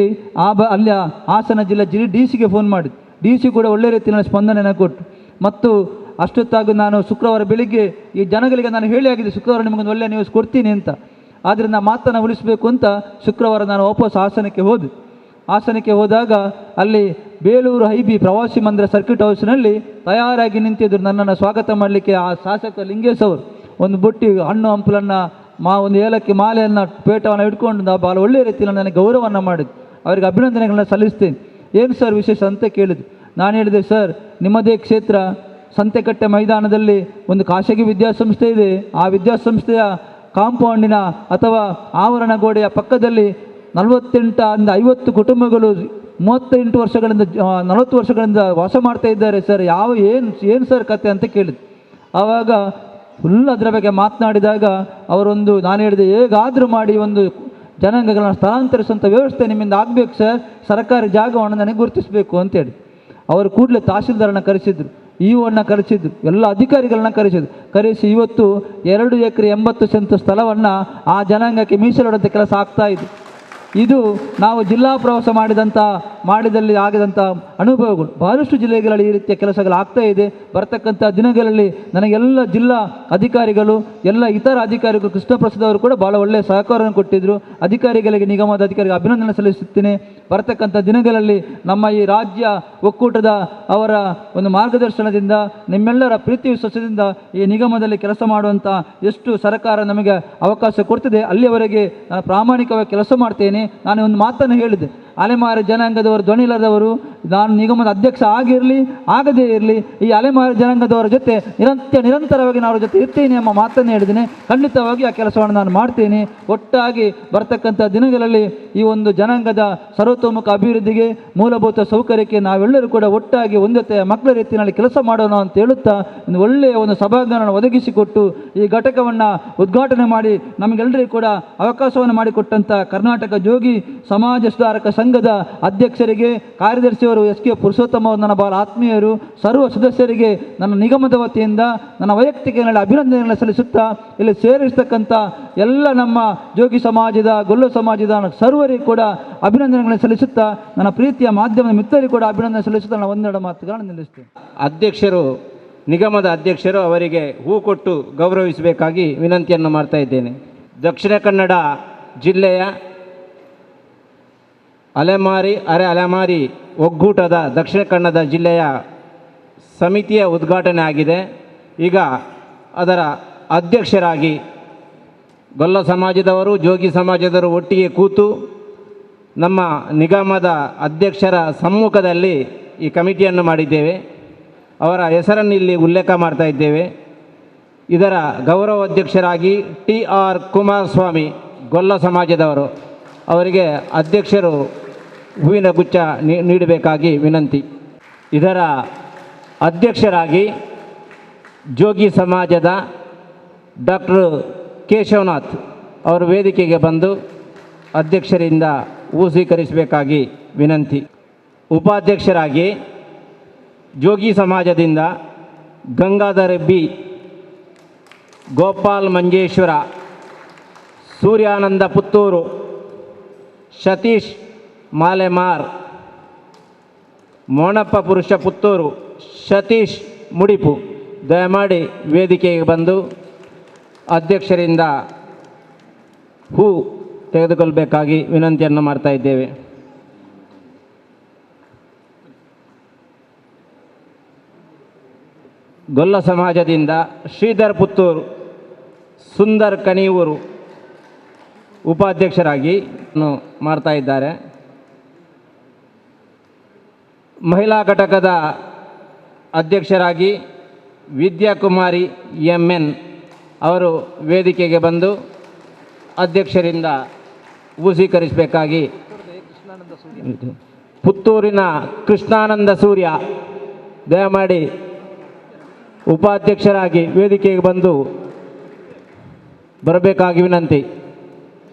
ಅಲ್ಲಿ ಹಾಸನ ಜಿಲ್ಲೆ DC ಗೆ ಫೋನ್ ಮಾಡಿದ್ದು. DC ಕೂಡ ಒಳ್ಳೆ ರೀತಿಯಲ್ಲಿ ಸ್ಪಂದನೆಯನ್ನು ಕೊಟ್ಟು ಮತ್ತು ಅಷ್ಟೊತ್ತಾಗಿ ನಾನು ಶುಕ್ರವಾರ ಬೆಳಿಗ್ಗೆ ಈ ಜನಗಳಿಗೆ ನಾನು ಹೇಳಿ ಆಗಿದೆ ಶುಕ್ರವಾರ ನಿಮಗೊಂದು ಒಳ್ಳೆಯ ನ್ಯೂಸ್ ಕೊಡ್ತೀನಿ ಅಂತ. ಆದರೆ ನಾನು ಮಾತನ್ನು ಉಳಿಸಬೇಕು ಅಂತ ಶುಕ್ರವಾರ ನಾನು ವಾಪಸ್ ಹಾಸನಕ್ಕೆ ಹೋದೆ. ಹಾಸನಕ್ಕೆ ಹೋದಾಗ ಅಲ್ಲಿ ಬೇಲೂರು ಐಬಿ ಪ್ರವಾಸಿ ಮಂದಿರ ಸರ್ಕ್ಯೂಟ್ ಹೌಸ್ನಲ್ಲಿ ತಯಾರಾಗಿ ನಿಂತಿದ್ದರು ನನ್ನನ್ನು ಸ್ವಾಗತ ಮಾಡಲಿಕ್ಕೆ. ಆ ಶಾಸಕ ಲಿಂಗೇಶ್ ಅವರು ಒಂದು ಬುಟ್ಟಿ ಹಣ್ಣು ಹಂಪಲನ್ನು ಒಂದು ಏಲಕ್ಕಿ ಮಾಲೆಯನ್ನು ಪೇಟವನ್ನು ಹಿಡ್ಕೊಂಡು ಭಾಳ ಒಳ್ಳೆಯ ರೀತಿಯಲ್ಲಿ ನನಗೆ ಗೌರವವನ್ನು ಮಾಡಿದ್ದು. ಅವರಿಗೆ ಅಭಿನಂದನೆಗಳನ್ನ ಸಲ್ಲಿಸ್ತೇನೆ. ಏನು ಸರ್ ವಿಶೇಷ ಅಂತ ಕೇಳಿದ್ರು. ನಾನು ಹೇಳಿದೆ, ಸರ್ ನಿಮ್ಮದೇ ಕ್ಷೇತ್ರ ಸಂತೆಕಟ್ಟೆ ಮೈದಾನದಲ್ಲಿ ಒಂದು ಖಾಸಗಿ ವಿದ್ಯಾಸಂಸ್ಥೆ ಇದೆ. ಆ ವಿದ್ಯಾಸಂಸ್ಥೆಯ ಕಾಂಪೌಂಡಿನ ಅಥವಾ ಆವರಣ ಗೋಡೆಯ ಪಕ್ಕದಲ್ಲಿ 48 ಕುಟುಂಬಗಳು 38 ವರ್ಷಗಳಿಂದ 40 ವರ್ಷಗಳಿಂದ ವಾಸ ಮಾಡ್ತಾ ಇದ್ದಾರೆ ಸರ್. ಏನು ಸರ್ ಕತೆ ಅಂತ ಕೇಳಿದ್ರು. ಆವಾಗ ಫುಲ್ ಅದರ ಬಗ್ಗೆ ಮಾತನಾಡಿದಾಗ ನಾನು ಹೇಳಿದೆ, ಹೇಗಾದರೂ ಮಾಡಿ ಒಂದು ಜನಾಂಗಗಳನ್ನು ಸ್ಥಳಾಂತರಿಸುವಂಥ ವ್ಯವಸ್ಥೆ ನಿಮ್ಮಿಂದ ಆಗಬೇಕು ಸರ್, ಸರ್ಕಾರಿ ಜಾಗವನ್ನು ನನಗೆ ಗುರುತಿಸಬೇಕು ಅಂತೇಳಿ. ಅವರು ಕೂಡಲೇ ತಹಸೀಲ್ದಾರನ್ನ ಕರೆಸಿದ್ರು, ಇಒನ್ನ ಕರೆಸಿದ್ರು, ಎಲ್ಲ ಅಧಿಕಾರಿಗಳನ್ನ ಕರೆಸಿ ಇವತ್ತು 2 ಎಕರೆ 80 ಸೆಂಟ್ ಸ್ಥಳವನ್ನು ಆ ಜನಾಂಗಕ್ಕೆ ಮೀಸಲಿಡುವಂಥ ಕೆಲಸ ಆಗ್ತಾ ಇದೆ. ಇದು ನಾವು ಜಿಲ್ಲಾ ಪ್ರವಾಸ ಮಾಡಿದಲ್ಲಿ ಆಗಿದಂಥ ಅನುಭವಗಳು. ಬಹಳಷ್ಟು ಜಿಲ್ಲೆಗಳಲ್ಲಿ ಈ ರೀತಿಯ ಕೆಲಸಗಳು ಆಗ್ತಾ ಇದೆ. ಬರ್ತಕ್ಕಂಥ ದಿನಗಳಲ್ಲಿ ನನಗೆಲ್ಲ ಜಿಲ್ಲಾ ಅಧಿಕಾರಿಗಳು ಎಲ್ಲ ಇತರ ಅಧಿಕಾರಿಗಳು ಕೃಷ್ಣಪ್ರಸಾದ್ ಅವರು ಕೂಡ ಭಾಳ ಒಳ್ಳೆಯ ಸಹಕಾರವನ್ನು ಕೊಟ್ಟಿದ್ದರು. ಅಧಿಕಾರಿಗಳಿಗೆ ನಿಗಮದ ಅಧಿಕಾರಿಗೆ ಅಭಿನಂದನೆ ಸಲ್ಲಿಸುತ್ತೇನೆ. ಬರ್ತಕ್ಕಂಥ ದಿನಗಳಲ್ಲಿ ನಮ್ಮ ಈ ರಾಜ್ಯ ಒಕ್ಕೂಟದ ಅವರ ಒಂದು ಮಾರ್ಗದರ್ಶನದಿಂದ ನಿಮ್ಮೆಲ್ಲರ ಪ್ರೀತಿ ವಿಶ್ವಾಸದಿಂದ ಈ ನಿಗಮದಲ್ಲಿ ಕೆಲಸ ಮಾಡುವಂಥ ಎಷ್ಟು ಸರ್ಕಾರ ನಮಗೆ ಅವಕಾಶ ಕೊಡ್ತಿದೆ ಅಲ್ಲಿಯವರೆಗೆ ನಾನು ಪ್ರಾಮಾಣಿಕವಾಗಿ ಕೆಲಸ ಮಾಡ್ತೇನೆ. ನಾನು ಒಂದು ಮಾತನ್ನು ಹೇಳಿದೆ, ಅಲೆಮಾರಿ ಜನಾಂಗದವರು ಧ್ವನಿಲದವರು ನಾನು ನಿಗಮದ ಅಧ್ಯಕ್ಷ ಆಗಿರಲಿ ಆಗದೇ ಇರಲಿ ಈ ಅಲೆಮಾರಿ ಜನಾಂಗದವರ ಜೊತೆ ನಿರಂತರವಾಗಿ ನಾನು ಜೊತೆ ಇರ್ತೀನಿ ಎಂಬ ಮಾತನ್ನು ಹೇಳಿದ್ದೇನೆ. ಖಂಡಿತವಾಗಿ ಆ ಕೆಲಸವನ್ನು ನಾನು ಮಾಡ್ತೀನಿ. ಒಟ್ಟಾಗಿ ಬರ್ತಕ್ಕಂಥ ದಿನಗಳಲ್ಲಿ ಈ ಒಂದು ಜನಾಂಗದ ಸರ್ವತೋಮುಖ ಅಭಿವೃದ್ಧಿಗೆ ಮೂಲಭೂತ ಸೌಕರ್ಯಕ್ಕೆ ನಾವೆಲ್ಲರೂ ಕೂಡ ಒಟ್ಟಾಗಿ ಒಂದೊತ್ತೆ ಮಕ್ಕಳ ರೀತಿಯಲ್ಲಿ ಕೆಲಸ ಮಾಡೋಣ ಅಂತ ಹೇಳುತ್ತಾ ಒಂದು ಒಳ್ಳೆಯ ಒಂದು ಸಭಾಂಗಣವನ್ನು ಒದಗಿಸಿಕೊಟ್ಟು ಈ ಘಟಕವನ್ನು ಉದ್ಘಾಟನೆ ಮಾಡಿ ನಮಗೆಲ್ಲರಿಗೂ ಕೂಡ ಅವಕಾಶವನ್ನು ಮಾಡಿಕೊಟ್ಟಂಥ ಕರ್ನಾಟಕ ಜೋಗಿ ಸಮಾಜ ಸುಧಾರಕ ಸಂಘದ ಅಧ್ಯಕ್ಷರಿಗೆ, ಕಾರ್ಯದರ್ಶಿಯವರು ಎಸ್.ಕೆ. ಪುರುಷೋತ್ತಮ ಅವರು ನನ್ನ ಬಹಳ ಆತ್ಮೀಯರು, ಸರ್ವ ಸದಸ್ಯರಿಗೆ ನನ್ನ ನಿಗಮದ ವತಿಯಿಂದ ನನ್ನ ವೈಯಕ್ತಿಕ ಅಭಿನಂದನೆಗಳನ್ನು ಸಲ್ಲಿಸುತ್ತಾ ಇಲ್ಲಿ ಸೇರಿರ್ತಕ್ಕಂಥ ಎಲ್ಲ ನಮ್ಮ ಜೋಗಿ ಸಮಾಜದ ಗೊಲ್ಲ ಸಮಾಜದ ಸರ್ವರಿಗೂ ಕೂಡ ಅಭಿನಂದನೆಗಳನ್ನು ಸಲ್ಲಿಸುತ್ತಾ ನನ್ನ ಪ್ರೀತಿಯ ಮಾಧ್ಯಮದ ಮಿತ್ರರಿಗೂ ಕೂಡ ಅಭಿನಂದನೆ ಸಲ್ಲಿಸುತ್ತಾ ನಾನು ಒಂದೆರಡು ಮಾತುಗಳನ್ನು ನಿಲ್ಲಿಸ್ತೇನೆ. ನಿಗಮದ ಅಧ್ಯಕ್ಷರು ಅವರಿಗೆ ಹೂ ಕೊಟ್ಟು ಗೌರವಿಸಬೇಕಾಗಿ ವಿನಂತಿಯನ್ನು ಮಾಡ್ತಾ ಇದ್ದೇನೆ. ದಕ್ಷಿಣ ಕನ್ನಡ ಜಿಲ್ಲೆಯ ಅಲೆಮಾರಿ ಒಕ್ಕೂಟದ ದಕ್ಷಿಣ ಕನ್ನಡ ಜಿಲ್ಲೆಯ ಸಮಿತಿಯ ಉದ್ಘಾಟನೆ ಆಗಿದೆ. ಈಗ ಅದರ ಅಧ್ಯಕ್ಷರಾಗಿ ಗೊಲ್ಲ ಸಮಾಜದವರು ಜೋಗಿ ಸಮಾಜದವರು ಒಟ್ಟಿಗೆ ಕೂತು ನಮ್ಮ ನಿಗಮದ ಅಧ್ಯಕ್ಷರ ಸಮ್ಮುಖದಲ್ಲಿ ಈ ಕಮಿಟಿಯನ್ನು ಮಾಡಿದ್ದೇವೆ. ಅವರ ಹೆಸರನ್ನು ಇಲ್ಲಿ ಉಲ್ಲೇಖ ಮಾಡ್ತಾ ಇದ್ದೇವೆ. ಇದರ ಗೌರವ ಅಧ್ಯಕ್ಷರಾಗಿ ಟಿ.ಆರ್. ಕುಮಾರಸ್ವಾಮಿ ಗೊಲ್ಲ ಸಮಾಜದವರು, ಅವರಿಗೆ ಅಧ್ಯಕ್ಷರು ಹೂವಿನ ಗುಚ್ಛ ನೀಡಬೇಕಾಗಿ ವಿನಂತಿ. ಇದರ ಅಧ್ಯಕ್ಷರಾಗಿ ಜೋಗಿ ಸಮಾಜದ ಡಾಕ್ಟರ್ ಕೇಶವನಾಥ್ ಅವರು ವೇದಿಕೆಗೆ ಬಂದು ಅಧ್ಯಕ್ಷರಿಂದ ಹೂ ಸ್ವೀಕರಿಸಬೇಕಾಗಿ ವಿನಂತಿ. ಉಪಾಧ್ಯಕ್ಷರಾಗಿ ಜೋಗಿ ಸಮಾಜದಿಂದ ಗಂಗಾಧರ್ ಬಿ, ಗೋಪಾಲ್ ಮಂಜೇಶ್ವರ, ಸೂರ್ಯಾನಂದ ಪುತ್ತೂರು, ಸತೀಶ್ ಮಾಲೆಮಾರ್, ಮೋಣಪ್ಪ ಪುರುಷ ಪುತ್ತೂರು, ಸತೀಶ್ ಮುಡಿಪು ದಯಮಾಡಿ ವೇದಿಕೆಗೆ ಬಂದು ಅಧ್ಯಕ್ಷರಿಂದ ಹೂ ತೆಗೆದುಕೊಳ್ಳಬೇಕಾಗಿ ವಿನಂತಿಯನ್ನು ಮಾಡ್ತಾ ಇದ್ದೇವೆ. ಗೊಲ್ಲ ಸಮಾಜದಿಂದ ಶ್ರೀಧರ್ ಪುತ್ತೂರು, ಸುಂದರ್ ಕಣಿಯೂರು ಉಪಾಧ್ಯಕ್ಷರಾಗಿ ಮಾಡ್ತಾ ಇದ್ದಾರೆ. ಮಹಿಳಾ ಘಟಕದ ಅಧ್ಯಕ್ಷರಾಗಿ ವಿದ್ಯಾಕುಮಾರಿ ಎಂ.ಎನ್. ಅವರು ವೇದಿಕೆಗೆ ಬಂದು ಅಧ್ಯಕ್ಷರಿಂದ ಹೂ ಸ್ವೀಕರಿಸಬೇಕಾಗಿ. ಪುತ್ತೂರಿನ ಕೃಷ್ಣಾನಂದ ಸೂರ್ಯ ದಯಮಾಡಿ ಉಪಾಧ್ಯಕ್ಷರಾಗಿ ವೇದಿಕೆಗೆ ಬಂದು ಬರಬೇಕಾಗಿ ವಿನಂತಿ.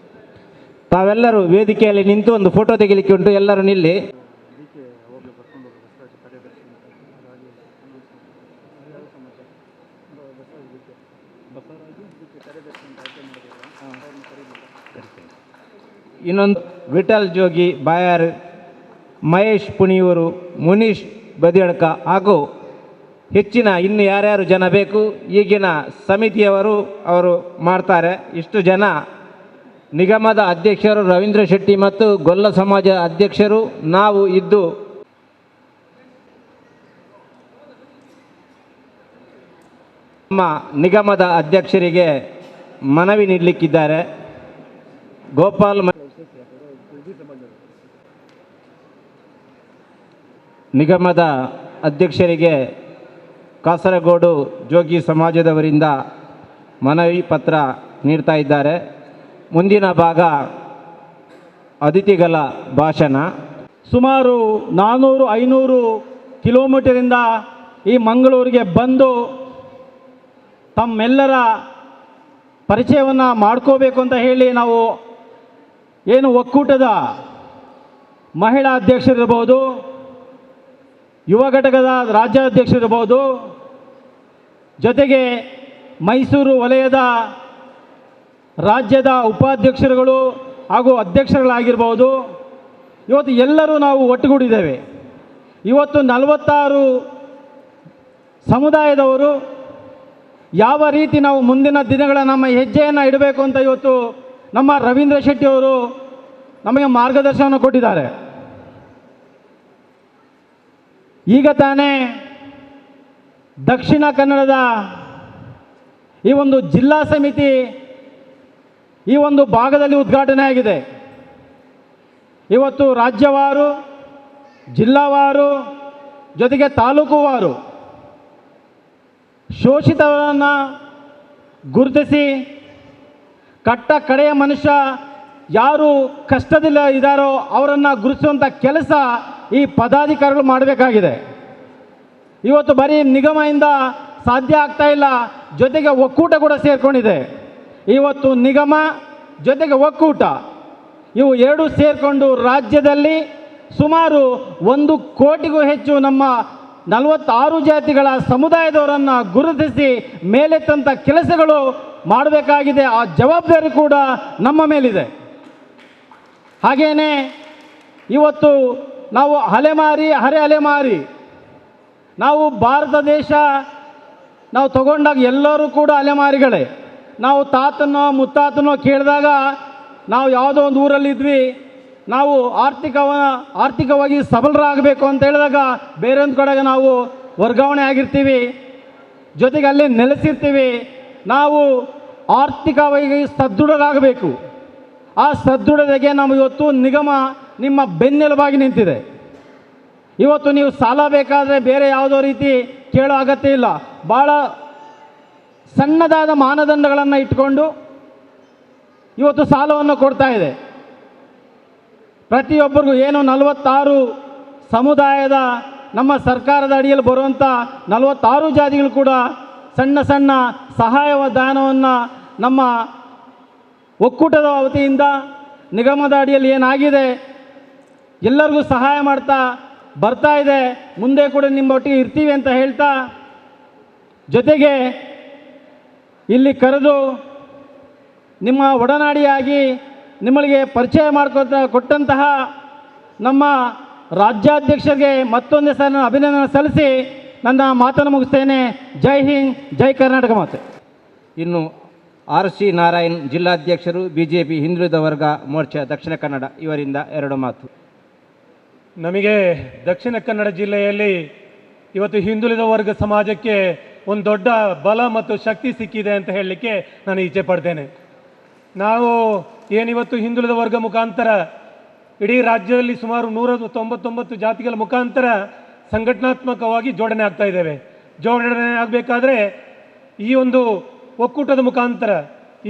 ತಾವೆಲ್ಲರೂ ವೇದಿಕೆಯಲ್ಲಿ ನಿಂತು ಒಂದು ಫೋಟೋ ತೆಗಿಲಿಕ್ಕೆ ಉಂಟು, ಎಲ್ಲರೂ ನಿಲ್ಲಿ. ಇನ್ನೊಂದು ವಿಠಲ್ ಜೋಗಿ ಬಾಯಾರ್, ಮಹೇಶ್ ಪುಣಿಯೂರು, ಮುನೀಶ್ ಬದಿಯಡ್ಕ ಹಾಗೂ ಹೆಚ್ಚಿನ ಇನ್ನು ಯಾರ್ಯಾರು ಜನ ಬೇಕು ಈಗಿನ ಸಮಿತಿಯವರು ಅವರು ಮಾಡ್ತಾರೆ. ಇಷ್ಟು ಜನ ನಿಗಮದ ಅಧ್ಯಕ್ಷರು ರವೀಂದ್ರ ಶೆಟ್ಟಿ ಮತ್ತು ಗೊಲ್ಲ ಸಮಾಜ ಅಧ್ಯಕ್ಷರು ನಾವು ಇದ್ದು ನಮ್ಮ ನಿಗಮದ ಅಧ್ಯಕ್ಷರಿಗೆ ಮನವಿ ನೀಡಲಿಕ್ಕಿದ್ದಾರೆ. ಗೋಪಾಲ್ ನಿಗಮದ ಅಧ್ಯಕ್ಷರಿಗೆ ಕಾಸರಗೋಡು ಜೋಗಿ ಸಮಾಜದವರಿಂದ ಮನವಿ ಪತ್ರ ನೀಡ್ತಾ ಇದ್ದಾರೆ. ಮುಂದಿನ ಭಾಗ ಅತಿಥಿಗಳ ಭಾಷಣ. ಸುಮಾರು 400-500 ಕಿಲೋಮೀಟರಿಂದ ಈ ಮಂಗಳೂರಿಗೆ ಬಂದು ತಮ್ಮೆಲ್ಲರ ಪರಿಚಯವನ್ನು ಮಾಡ್ಕೋಬೇಕು ಅಂತ ಹೇಳಿ ನಾವು ಏನು ಒಕ್ಕೂಟದ ಮಹಿಳಾ ಅಧ್ಯಕ್ಷರಿರ್ಬೋದು, ಯುವ ಘಟಕದ ರಾಜ್ಯಾಧ್ಯಕ್ಷರಿರ್ಬೋದು, ಜೊತೆಗೆ ಮೈಸೂರು ವಲಯದ ರಾಜ್ಯದ ಉಪಾಧ್ಯಕ್ಷರುಗಳು ಹಾಗೂ ಅಧ್ಯಕ್ಷರುಗಳಾಗಿರ್ಬೋದು, ಇವತ್ತು ಎಲ್ಲರೂ ನಾವು ಒಟ್ಟುಗೂಡಿದ್ದೇವೆ. ಇವತ್ತು 46 ಸಮುದಾಯದವರು ಯಾವ ರೀತಿ ನಾವು ಮುಂದಿನ ದಿನಗಳ ನಮ್ಮ ಹೆಜ್ಜೆಯನ್ನು ಇಡಬೇಕು ಅಂತ ಇವತ್ತು ನಮ್ಮ ರವೀಂದ್ರ ಶೆಟ್ಟಿಯವರು ನಮಗೆ ಮಾರ್ಗದರ್ಶನವನ್ನು ಕೊಟ್ಟಿದ್ದಾರೆ. ಈಗ ತಾನೇ ದಕ್ಷಿಣ ಕನ್ನಡದ ಈ ಒಂದು ಜಿಲ್ಲಾ ಸಮಿತಿ ಈ ಒಂದು ಭಾಗದಲ್ಲಿ ಉದ್ಘಾಟನೆ ಆಗಿದೆ. ಇವತ್ತು ರಾಜ್ಯವಾರು, ಜಿಲ್ಲಾವಾರು, ಜೊತೆಗೆ ತಾಲೂಕುವಾರು ಶೋಷಿತರನ್ನು ಗುರುತಿಸಿ ಕಟ್ಟ ಕಡೆಯ ಮನುಷ್ಯ ಯಾರು ಕಷ್ಟದಲ್ಲಿ ಇದ್ದಾರೋ ಅವರನ್ನು ಗುರುತಿಸುವಂಥ ಕೆಲಸ ಈ ಪದಾಧಿಕಾರಿಗಳು ಮಾಡಬೇಕಾಗಿದೆ. ಇವತ್ತು ಬರೀ ನಿಗಮದಿಂದ ಸಾಧ್ಯ ಆಗ್ತಾ ಇಲ್ಲ, ಜೊತೆಗೆ ಒಕ್ಕೂಟ ಕೂಡ ಸೇರಿಕೊಂಡಿದೆ. ಇವತ್ತು ನಿಗಮ ಜೊತೆಗೆ ಒಕ್ಕೂಟ ಇವು ಎರಡೂ ಸೇರಿಕೊಂಡು ರಾಜ್ಯದಲ್ಲಿ ಸುಮಾರು 1 ಕೋಟಿಗೂ ಹೆಚ್ಚು ನಮ್ಮ 46 ಜಾತಿಗಳ ಸಮುದಾಯದವರನ್ನು ಗುರುತಿಸಿ ಮೇಲೆತ್ತಂಥ ಕೆಲಸಗಳು ಮಾಡಬೇಕಾಗಿದೆ. ಆ ಜವಾಬ್ದಾರಿ ಕೂಡ ನಮ್ಮ ಮೇಲಿದೆ. ಹಾಗೆಯೇ ಇವತ್ತು ನಾವು ಅಲೆಮಾರಿ ಅಲೆಮಾರಿ ನಾವು ಭಾರತ ದೇಶ ನಾವು ತಗೊಂಡಾಗ ಎಲ್ಲರೂ ಕೂಡ ಅಲೆಮಾರಿಗಳೇ. ನಾವು ತಾತನೋ ಮುತ್ತಾತನೋ ಕೇಳಿದಾಗ ನಾವು ಯಾವುದೋ ಒಂದು ಊರಲ್ಲಿದ್ವಿ, ನಾವು ಆರ್ಥಿಕವಾಗಿ ಸಬಲರಾಗಬೇಕು ಅಂತ ಹೇಳಿದಾಗ ಬೇರೊಂದು ಕಡೆಗೆ ನಾವು ವರ್ಗಾವಣೆ ಆಗಿರ್ತೀವಿ, ಜೊತೆಗೆ ಅಲ್ಲಿ ನೆಲೆಸಿರ್ತೀವಿ. ನಾವು ಆರ್ಥಿಕವಾಗಿ ಸದೃಢರಾಗಬೇಕು. ಆ ಸದೃಢತೆಗೆ ನಾವು ಇವತ್ತು ನಿಗಮ ನಿಮ್ಮ ಬೆನ್ನೆಲುಬಾಗಿ ನಿಂತಿದೆ. ಇವತ್ತು ನೀವು ಸಾಲ ಬೇಕಾದರೆ ಬೇರೆ ಯಾವುದೋ ರೀತಿ ಕೇಳೋ ಅಗತ್ಯ ಇಲ್ಲ. ಭಾಳ ಸಣ್ಣದಾದ ಮಾನದಂಡಗಳನ್ನು ಇಟ್ಕೊಂಡು ಇವತ್ತು ಸಾಲವನ್ನು ಕೊಡ್ತಾ ಇದೆ. ಪ್ರತಿಯೊಬ್ಬರಿಗೂ ಏನು 46 ಸಮುದಾಯದ ನಮ್ಮ ಸರ್ಕಾರದ ಅಡಿಯಲ್ಲಿ ಬರುವಂಥ 46 ಜಾತಿಗಳು ಕೂಡ ಸಣ್ಣ ಸಣ್ಣ ಸಹಾಯಧನವನ್ನು ನಮ್ಮ ಒಕ್ಕೂಟದ ವತಿಯಿಂದ ನಿಗಮದ ಅಡಿಯಲ್ಲಿ ಏನಾಗಿದೆ ಎಲ್ಲರಿಗೂ ಸಹಾಯ ಮಾಡ್ತಾ ಬರ್ತಾ ಇದೆ. ಮುಂದೆ ಕೂಡ ನಿಮ್ಮೊಟ್ಟಿಗೆ ಇರ್ತೀವಿ ಅಂತ ಹೇಳ್ತಾ, ಜೊತೆಗೆ ಇಲ್ಲಿ ಕರೆದು ನಿಮ್ಮ ಒಡನಾಡಿಯಾಗಿ ನಿಮಗೆ ಪರಿಚಯ ಕೊಟ್ಟಂತಹ ನಮ್ಮ ರಾಜ್ಯಾಧ್ಯಕ್ಷರಿಗೆ ಮತ್ತೊಂದು ಸಲ ಅಭಿನಂದನೆ ಸಲ್ಲಿಸಿ ನನ್ನ ಮಾತನ್ನು ಮುಗಿಸ್ತೇನೆ. ಜೈ ಹಿಂದ್, ಜೈ ಕರ್ನಾಟಕ ಮಾತೆ. ಇನ್ನು RC ನಾರಾಯಣ್ ಜಿಲ್ಲಾಧ್ಯಕ್ಷರು BJP ಹಿಂದುಳಿದ ವರ್ಗ ಮೋರ್ಚಾ ದಕ್ಷಿಣ ಕನ್ನಡ ಇವರಿಂದ 2 ಮಾತು. ನಮಗೆ ದಕ್ಷಿಣ ಕನ್ನಡ ಜಿಲ್ಲೆಯಲ್ಲಿ ಇವತ್ತು ಹಿಂದುಳಿದ ವರ್ಗ ಸಮಾಜಕ್ಕೆ ಒಂದು ದೊಡ್ಡ ಬಲ ಮತ್ತು ಶಕ್ತಿ ಸಿಕ್ಕಿದೆ ಅಂತ ಹೇಳಲಿಕ್ಕೆ ನಾನು ಇಚ್ಛೆ ಪಡ್ತೇನೆ. ನಾವು ಏನಿವತ್ತು ಹಿಂದುಳಿದ ವರ್ಗ ಮುಖಾಂತರ ಇಡೀ ರಾಜ್ಯದಲ್ಲಿ ಸುಮಾರು 199 ಜಾತಿಗಳ ಮುಖಾಂತರ ಸಂಘಟನಾತ್ಮಕವಾಗಿ ಜೋಡಣೆ ಆಗ್ತಾ ಇದ್ದೇವೆ. ಜೋಡಣೆ ಆಗಬೇಕಾದ್ರೆ ಈ ಒಂದು ಒಕ್ಕೂಟದ ಮುಖಾಂತರ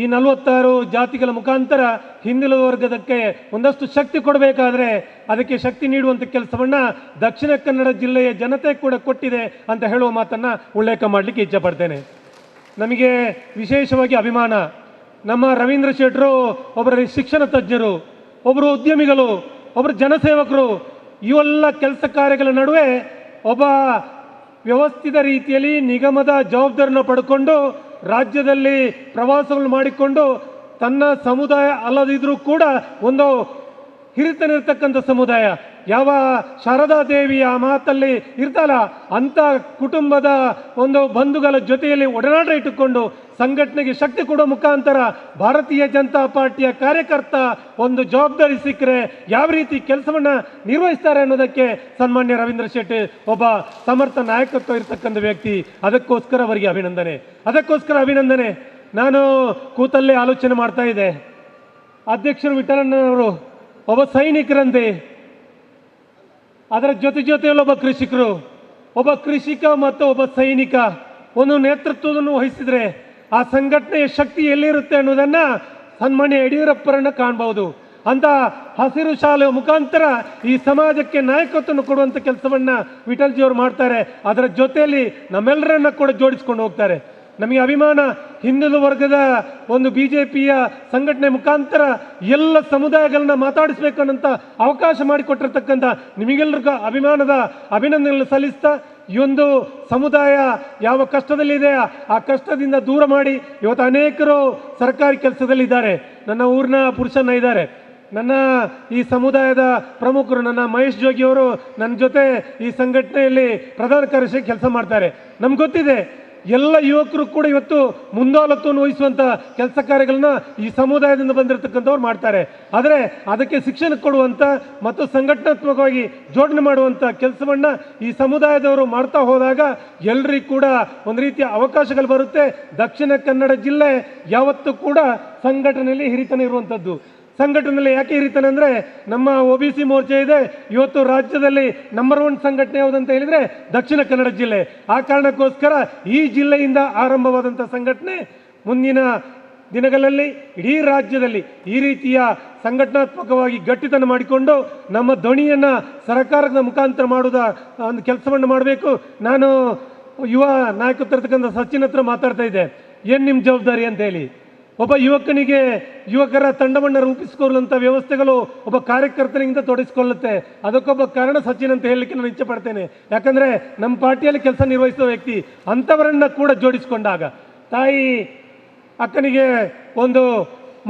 ಈ 46 ಜಾತಿಗಳ ಮುಖಾಂತರ ಹಿಂದುಳಿದ ವರ್ಗದಕ್ಕೆ ಒಂದಷ್ಟು ಶಕ್ತಿ ಕೊಡಬೇಕಾದ್ರೆ ಅದಕ್ಕೆ ಶಕ್ತಿ ನೀಡುವಂಥ ಕೆಲಸವನ್ನು ದಕ್ಷಿಣ ಕನ್ನಡ ಜಿಲ್ಲೆಯ ಜನತೆ ಕೂಡ ಕೊಟ್ಟಿದೆ ಅಂತ ಹೇಳುವ ಮಾತನ್ನು ಉಲ್ಲೇಖ ಮಾಡಲಿಕ್ಕೆ ಇಚ್ಛೆ ಪಡ್ತೇನೆ. ನಮಗೆ ವಿಶೇಷವಾಗಿ ಅಭಿಮಾನ. ನಮ್ಮ ರವೀಂದ್ರ ಶೆಟ್ಟರು ಒಬ್ಬರ ಶಿಕ್ಷಣ ತಜ್ಞರು, ಒಬ್ಬರು ಉದ್ಯಮಿಗಳು, ಒಬ್ಬರು ಜನಸೇವಕರು. ಇವೆಲ್ಲ ಕೆಲಸ ಕಾರ್ಯಗಳ ನಡುವೆ ಒಬ್ಬ ವ್ಯವಸ್ಥಿತ ರೀತಿಯಲ್ಲಿ ನಿಗಮದ ಜವಾಬ್ದಾರಿಯನ್ನು ಪಡ್ಕೊಂಡು ರಾಜ್ಯದಲ್ಲಿ ಪ್ರವಾಸಗಳು ಮಾಡಿಕೊಂಡು ತನ್ನ ಸಮುದಾಯ ಅಲ್ಲದಿದ್ದರೂ ಕೂಡ ಒಂದು ಹಿರಿತನಿರ್ತಕ್ಕಂಥ ಸಮುದಾಯ. ಯಾವ ಶಾರದಾ ದೇವಿಯ ಮಾತಲ್ಲಿ ಇರ್ತಲ್ಲ ಅಂಥ ಕುಟುಂಬದ ಒಂದು ಬಂಧುಗಳ ಜೊತೆಯಲ್ಲಿ ಒಡನಾಟ ಇಟ್ಟುಕೊಂಡು ಸಂಘಟನೆಗೆ ಶಕ್ತಿ ಕೊಡೋ ಮುಖಾಂತರ ಭಾರತೀಯ ಜನತಾ ಪಾರ್ಟಿಯ ಕಾರ್ಯಕರ್ತ ಒಂದು ಜವಾಬ್ದಾರಿ ಸಿಕ್ಕರೆ ಯಾವ ರೀತಿ ಕೆಲಸವನ್ನು ನಿರ್ವಹಿಸ್ತಾರೆ ಅನ್ನೋದಕ್ಕೆ ಸನ್ಮಾನ್ಯ ರವೀಂದ್ರ ಶೆಟ್ಟಿ ಒಬ್ಬ ಸಮರ್ಥ ನಾಯಕತ್ವ ಇರತಕ್ಕಂಥ ವ್ಯಕ್ತಿ. ಅದಕ್ಕೋಸ್ಕರ ಅವರಿಗೆ ಅಭಿನಂದನೆ. ನಾನು ಕೂತಲ್ಲೇ ಆಲೋಚನೆ ಮಾಡ್ತಾ ಇದ್ದೆ, ಅಧ್ಯಕ್ಷರು ವಿಠಲಣ್ಣನವರು ಒಬ್ಬ ಸೈನಿಕರಂತೆ, ಅದರ ಜೊತೆಯಲ್ಲಿ ಒಬ್ಬ ಕೃಷಿಕ ಮತ್ತು ಒಬ್ಬ ಸೈನಿಕ ಒಂದು ನೇತೃತ್ವವನ್ನು ವಹಿಸಿದರೆ ಆ ಸಂಘಟನೆಯ ಶಕ್ತಿ ಎಲ್ಲಿರುತ್ತೆ ಅನ್ನೋದನ್ನು ಸನ್ಮಾನ್ಯ ಯಡಿಯೂರಪ್ಪರನ್ನು ಕಾಣಬಹುದು. ಅಂತ ಹಸಿರು ಶಾಲೆ ಮುಖಾಂತರ ಈ ಸಮಾಜಕ್ಕೆ ನಾಯಕತ್ವವನ್ನು ಕೊಡುವಂಥ ಕೆಲಸವನ್ನು ವಿಠಲ್ಜಿಯವರು ಮಾಡ್ತಾರೆ. ಅದರ ಜೊತೆಯಲ್ಲಿ ನಮ್ಮೆಲ್ಲರನ್ನ ಕೂಡ ಜೋಡಿಸ್ಕೊಂಡು ಹೋಗ್ತಾರೆ. ನಮಗೆ ಅಭಿಮಾನ, ಹಿಂದುಳಿದ ವರ್ಗದ ಒಂದು BJPಯ ಸಂಘಟನೆ ಮುಖಾಂತರ ಎಲ್ಲ ಸಮುದಾಯಗಳನ್ನ ಮಾತಾಡಿಸ್ಬೇಕನ್ನಂತ ಅವಕಾಶ ಮಾಡಿಕೊಟ್ಟಿರ್ತಕ್ಕಂಥ ನಿಮಗೆಲ್ಲರಿಗೂ ಅಭಿನಂದನೆಗಳನ್ನು ಸಲ್ಲಿಸ್ತಾ, ಈ ಒಂದು ಸಮುದಾಯ ಯಾವ ಕಷ್ಟದಲ್ಲಿದೆ ಆ ಕಷ್ಟದಿಂದ ದೂರ ಮಾಡಿ ಇವತ್ತು ಅನೇಕರು ಸರ್ಕಾರಿ ಕೆಲಸದಲ್ಲಿದ್ದಾರೆ. ನನ್ನ ಊರಿನ ಪುರುಷನ್ನ ಇದ್ದಾರೆ, ನನ್ನ ಈ ಸಮುದಾಯದ ಪ್ರಮುಖರು, ನನ್ನ ಮಹೇಶ್ ಜೋಗಿಯವರು ನನ್ನ ಜೊತೆ ಈ ಸಂಘಟನೆಯಲ್ಲಿ ಪ್ರಧಾನ ಕಾರ್ಯದರ್ಶಿ ಕೆಲಸ ಮಾಡ್ತಾರೆ. ನಮ್ಗೆ ಗೊತ್ತಿದೆ ಎಲ್ಲ ಯುವಕರು ಕೂಡ ಇವತ್ತು ಮುಂದಾಳತ್ವವನ್ನು ವಹಿಸುವಂಥ ಕೆಲಸ ಕಾರ್ಯಗಳನ್ನ ಈ ಸಮುದಾಯದಿಂದ ಬಂದಿರತಕ್ಕಂಥವ್ರು ಮಾಡ್ತಾರೆ. ಆದರೆ ಅದಕ್ಕೆ ಶಿಕ್ಷಣ ಕೊಡುವಂಥ ಮತ್ತು ಸಂಘಟನಾತ್ಮಕವಾಗಿ ಜೋಡಣೆ ಮಾಡುವಂಥ ಕೆಲಸವನ್ನು ಈ ಸಮುದಾಯದವರು ಮಾಡ್ತಾ ಹೋದಾಗ ಎಲ್ಲರಿಗೂ ಕೂಡ ಒಂದು ರೀತಿಯ ಅವಕಾಶಗಳು ಬರುತ್ತೆ. ದಕ್ಷಿಣ ಕನ್ನಡ ಜಿಲ್ಲೆ ಯಾವತ್ತೂ ಕೂಡ ಸಂಘಟನೆಯಲ್ಲಿ ಹಿರಿತನ ಇರುವಂಥದ್ದು. ಸಂಘಟನೆಯಲ್ಲಿ ಯಾಕೆ ಹಿರಿತಾನೆ ಅಂದರೆ ನಮ್ಮ OBC ಮೋರ್ಚೆ ಇದೆ. ಇವತ್ತು ರಾಜ್ಯದಲ್ಲಿ ನಂಬರ್ 1 ಸಂಘಟನೆ ಯಾವುದಂತ ಹೇಳಿದರೆ ದಕ್ಷಿಣ ಕನ್ನಡ ಜಿಲ್ಲೆ. ಆ ಕಾರಣಕ್ಕೋಸ್ಕರ ಈ ಜಿಲ್ಲೆಯಿಂದ ಆರಂಭವಾದಂಥ ಸಂಘಟನೆ ಮುಂದಿನ ದಿನಗಳಲ್ಲಿ ಇಡೀ ರಾಜ್ಯದಲ್ಲಿ ಈ ರೀತಿಯ ಸಂಘಟನಾತ್ಮಕವಾಗಿ ಗಟ್ಟಿತನ ಮಾಡಿಕೊಂಡು ನಮ್ಮ ಧ್ವನಿಯನ್ನು ಸರ್ಕಾರದ ಮುಖಾಂತರ ಮಾಡುವ ಒಂದು ಕೆಲಸವನ್ನು ಮಾಡಬೇಕು. ನಾನು ಯುವ ನಾಯಕತ್ವ ಇರ್ತಕ್ಕಂಥ ಸಚಿನ್ ಹತ್ರ ಮಾತಾಡ್ತಾ ಇದ್ದೆ, ಏನು ನಿಮ್ಮ ಜವಾಬ್ದಾರಿ ಅಂತ ಹೇಳಿ. ಒಬ್ಬ ಯುವಕರ ತಂಡವನ್ನು ರೂಪಿಸಿಕೊಳ್ಳುವಂಥ ವ್ಯವಸ್ಥೆಗಳು ಒಬ್ಬ ಕಾರ್ಯಕರ್ತನಿಂದ ತೊಡಗಿಸಿಕೊಳ್ಳುತ್ತೆ. ಅದಕ್ಕೊಬ್ಬ ಕಾರಣ ಸಚಿನ್ ಅಂತ ಹೇಳಲಿಕ್ಕೆ ನಾನು ಇಚ್ಛೆ ಪಡ್ತೇನೆ. ಯಾಕಂದರೆ ನಮ್ಮ ಪಾರ್ಟಿಯಲ್ಲಿ ಕೆಲಸ ನಿರ್ವಹಿಸುವ ವ್ಯಕ್ತಿ ಅಂಥವರನ್ನು ಕೂಡ ಜೋಡಿಸಿಕೊಂಡಾಗ ತಾಯಿ ಅಕ್ಕನಿಗೆ ಒಂದು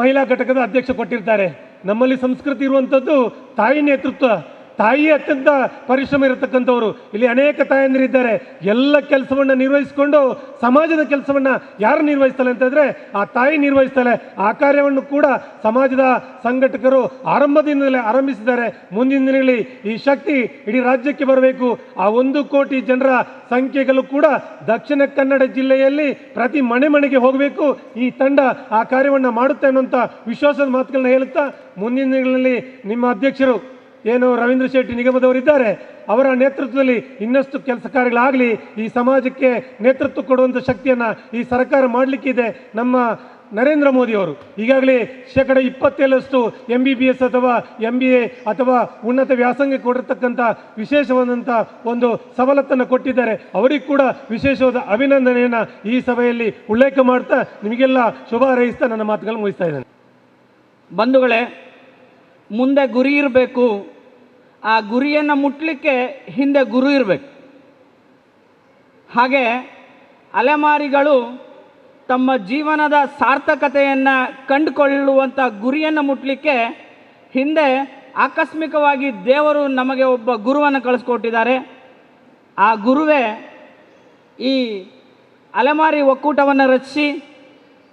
ಮಹಿಳಾ ಘಟಕದ ಅಧ್ಯಕ್ಷ ಕೊಟ್ಟಿರ್ತಾರೆ. ನಮ್ಮಲ್ಲಿ ಸಂಸ್ಕೃತಿ ಇರುವಂಥದ್ದು ತಾಯಿ ನೇತೃತ್ವ, ತಾಯಿ ಅತ್ಯಂತ ಪರಿಶ್ರಮ ಇರತಕ್ಕಂಥವ್ರು. ಇಲ್ಲಿ ಅನೇಕ ತಾಯಂದಿರಿದ್ದಾರೆ. ಎಲ್ಲ ಕೆಲಸವನ್ನು ನಿರ್ವಹಿಸಿಕೊಂಡು ಸಮಾಜದ ಕೆಲಸವನ್ನು ಯಾರು ನಿರ್ವಹಿಸ್ತಾರೆ ಅಂತಂದರೆ ಆ ತಾಯಿ ನಿರ್ವಹಿಸ್ತಾರೆ. ಆ ಕಾರ್ಯವನ್ನು ಕೂಡ ಸಮಾಜದ ಸಂಘಟಕರು ಆರಂಭದಿಂದಲೇ ಆರಂಭಿಸಿದ್ದಾರೆ. ಮುಂದಿನ ದಿನಗಳಲ್ಲಿ ಈ ಶಕ್ತಿ ಇಡೀ ರಾಜ್ಯಕ್ಕೆ ಬರಬೇಕು. ಆ 1 ಕೋಟಿ ಜನರ ಸಂಖ್ಯೆಗಳು ಕೂಡ ದಕ್ಷಿಣ ಕನ್ನಡ ಜಿಲ್ಲೆಯಲ್ಲಿ ಪ್ರತಿ ಮನೆಗೆ ಹೋಗಬೇಕು. ಈ ತಂಡ ಆ ಕಾರ್ಯವನ್ನು ಮಾಡುತ್ತೆ ಅನ್ನುವಂಥ ವಿಶ್ವಾಸದ ಮಾತುಗಳನ್ನ ಹೇಳುತ್ತಾ, ಮುಂದಿನ ದಿನಗಳಲ್ಲಿ ನಿಮ್ಮ ಅಧ್ಯಕ್ಷರು ಏನು ರವೀಂದ್ರ ಶೆಟ್ಟಿ ನಿಗಮದವರಿದ್ದಾರೆ ಅವರ ನೇತೃತ್ವದಲ್ಲಿ ಇನ್ನಷ್ಟು ಕೆಲಸ ಕಾರ್ಯಗಳಾಗಲಿ. ಈ ಸಮಾಜಕ್ಕೆ ನೇತೃತ್ವ ಕೊಡುವಂಥ ಶಕ್ತಿಯನ್ನು ಈ ಸರ್ಕಾರ ಮಾಡಲಿಕ್ಕಿದೆ. ನಮ್ಮ ನರೇಂದ್ರ ಮೋದಿಯವರು ಈಗಾಗಲೇ 27% MBBS ಅಥವಾ MBA ಅಥವಾ ಉನ್ನತ ವ್ಯಾಸಂಗ ಕೊಡಿರ್ತಕ್ಕಂಥ ವಿಶೇಷವಾದಂಥ ಒಂದು ಸವಲತ್ತನ್ನು ಕೊಟ್ಟಿದ್ದಾರೆ. ಅವರಿಗೆ ಕೂಡ ವಿಶೇಷವಾದ ಅಭಿನಂದನೆಯನ್ನು ಈ ಸಭೆಯಲ್ಲಿ ಉಲ್ಲೇಖ ಮಾಡ್ತಾ ನಿಮಗೆಲ್ಲ ಶುಭ ಹಾರೈಸ್ತಾ ನನ್ನ ಮಾತುಗಳನ್ನು ಮುಗಿಸ್ತಾ ಇದ್ದೇನೆ. ಬಂಧುಗಳೇ, ಮುಂದೆ ಗುರಿ ಇರಬೇಕು. ಆ ಗುರಿಯನ್ನು ಮುಟ್ಟಲಿಕ್ಕೆ ಹಿಂದೆ ಗುರು ಇರಬೇಕು. ಹಾಗೆ ಅಲೆಮಾರಿಗಳು ತಮ್ಮ ಜೀವನದ ಸಾರ್ಥಕತೆಯನ್ನು ಕಂಡುಕೊಳ್ಳುವಂಥ ಗುರಿಯನ್ನು ಮುಟ್ಟಲಿಕ್ಕೆ ಹಿಂದೆ ಆಕಸ್ಮಿಕವಾಗಿ ದೇವರು ನಮಗೆ ಒಬ್ಬ ಗುರುವನ್ನು ಕಳಿಸ್ಕೊಟ್ಟಿದ್ದಾರೆ. ಆ ಗುರುವೇ ಈ ಅಲೆಮಾರಿ ಒಕ್ಕೂಟವನ್ನು ರಚಿಸಿ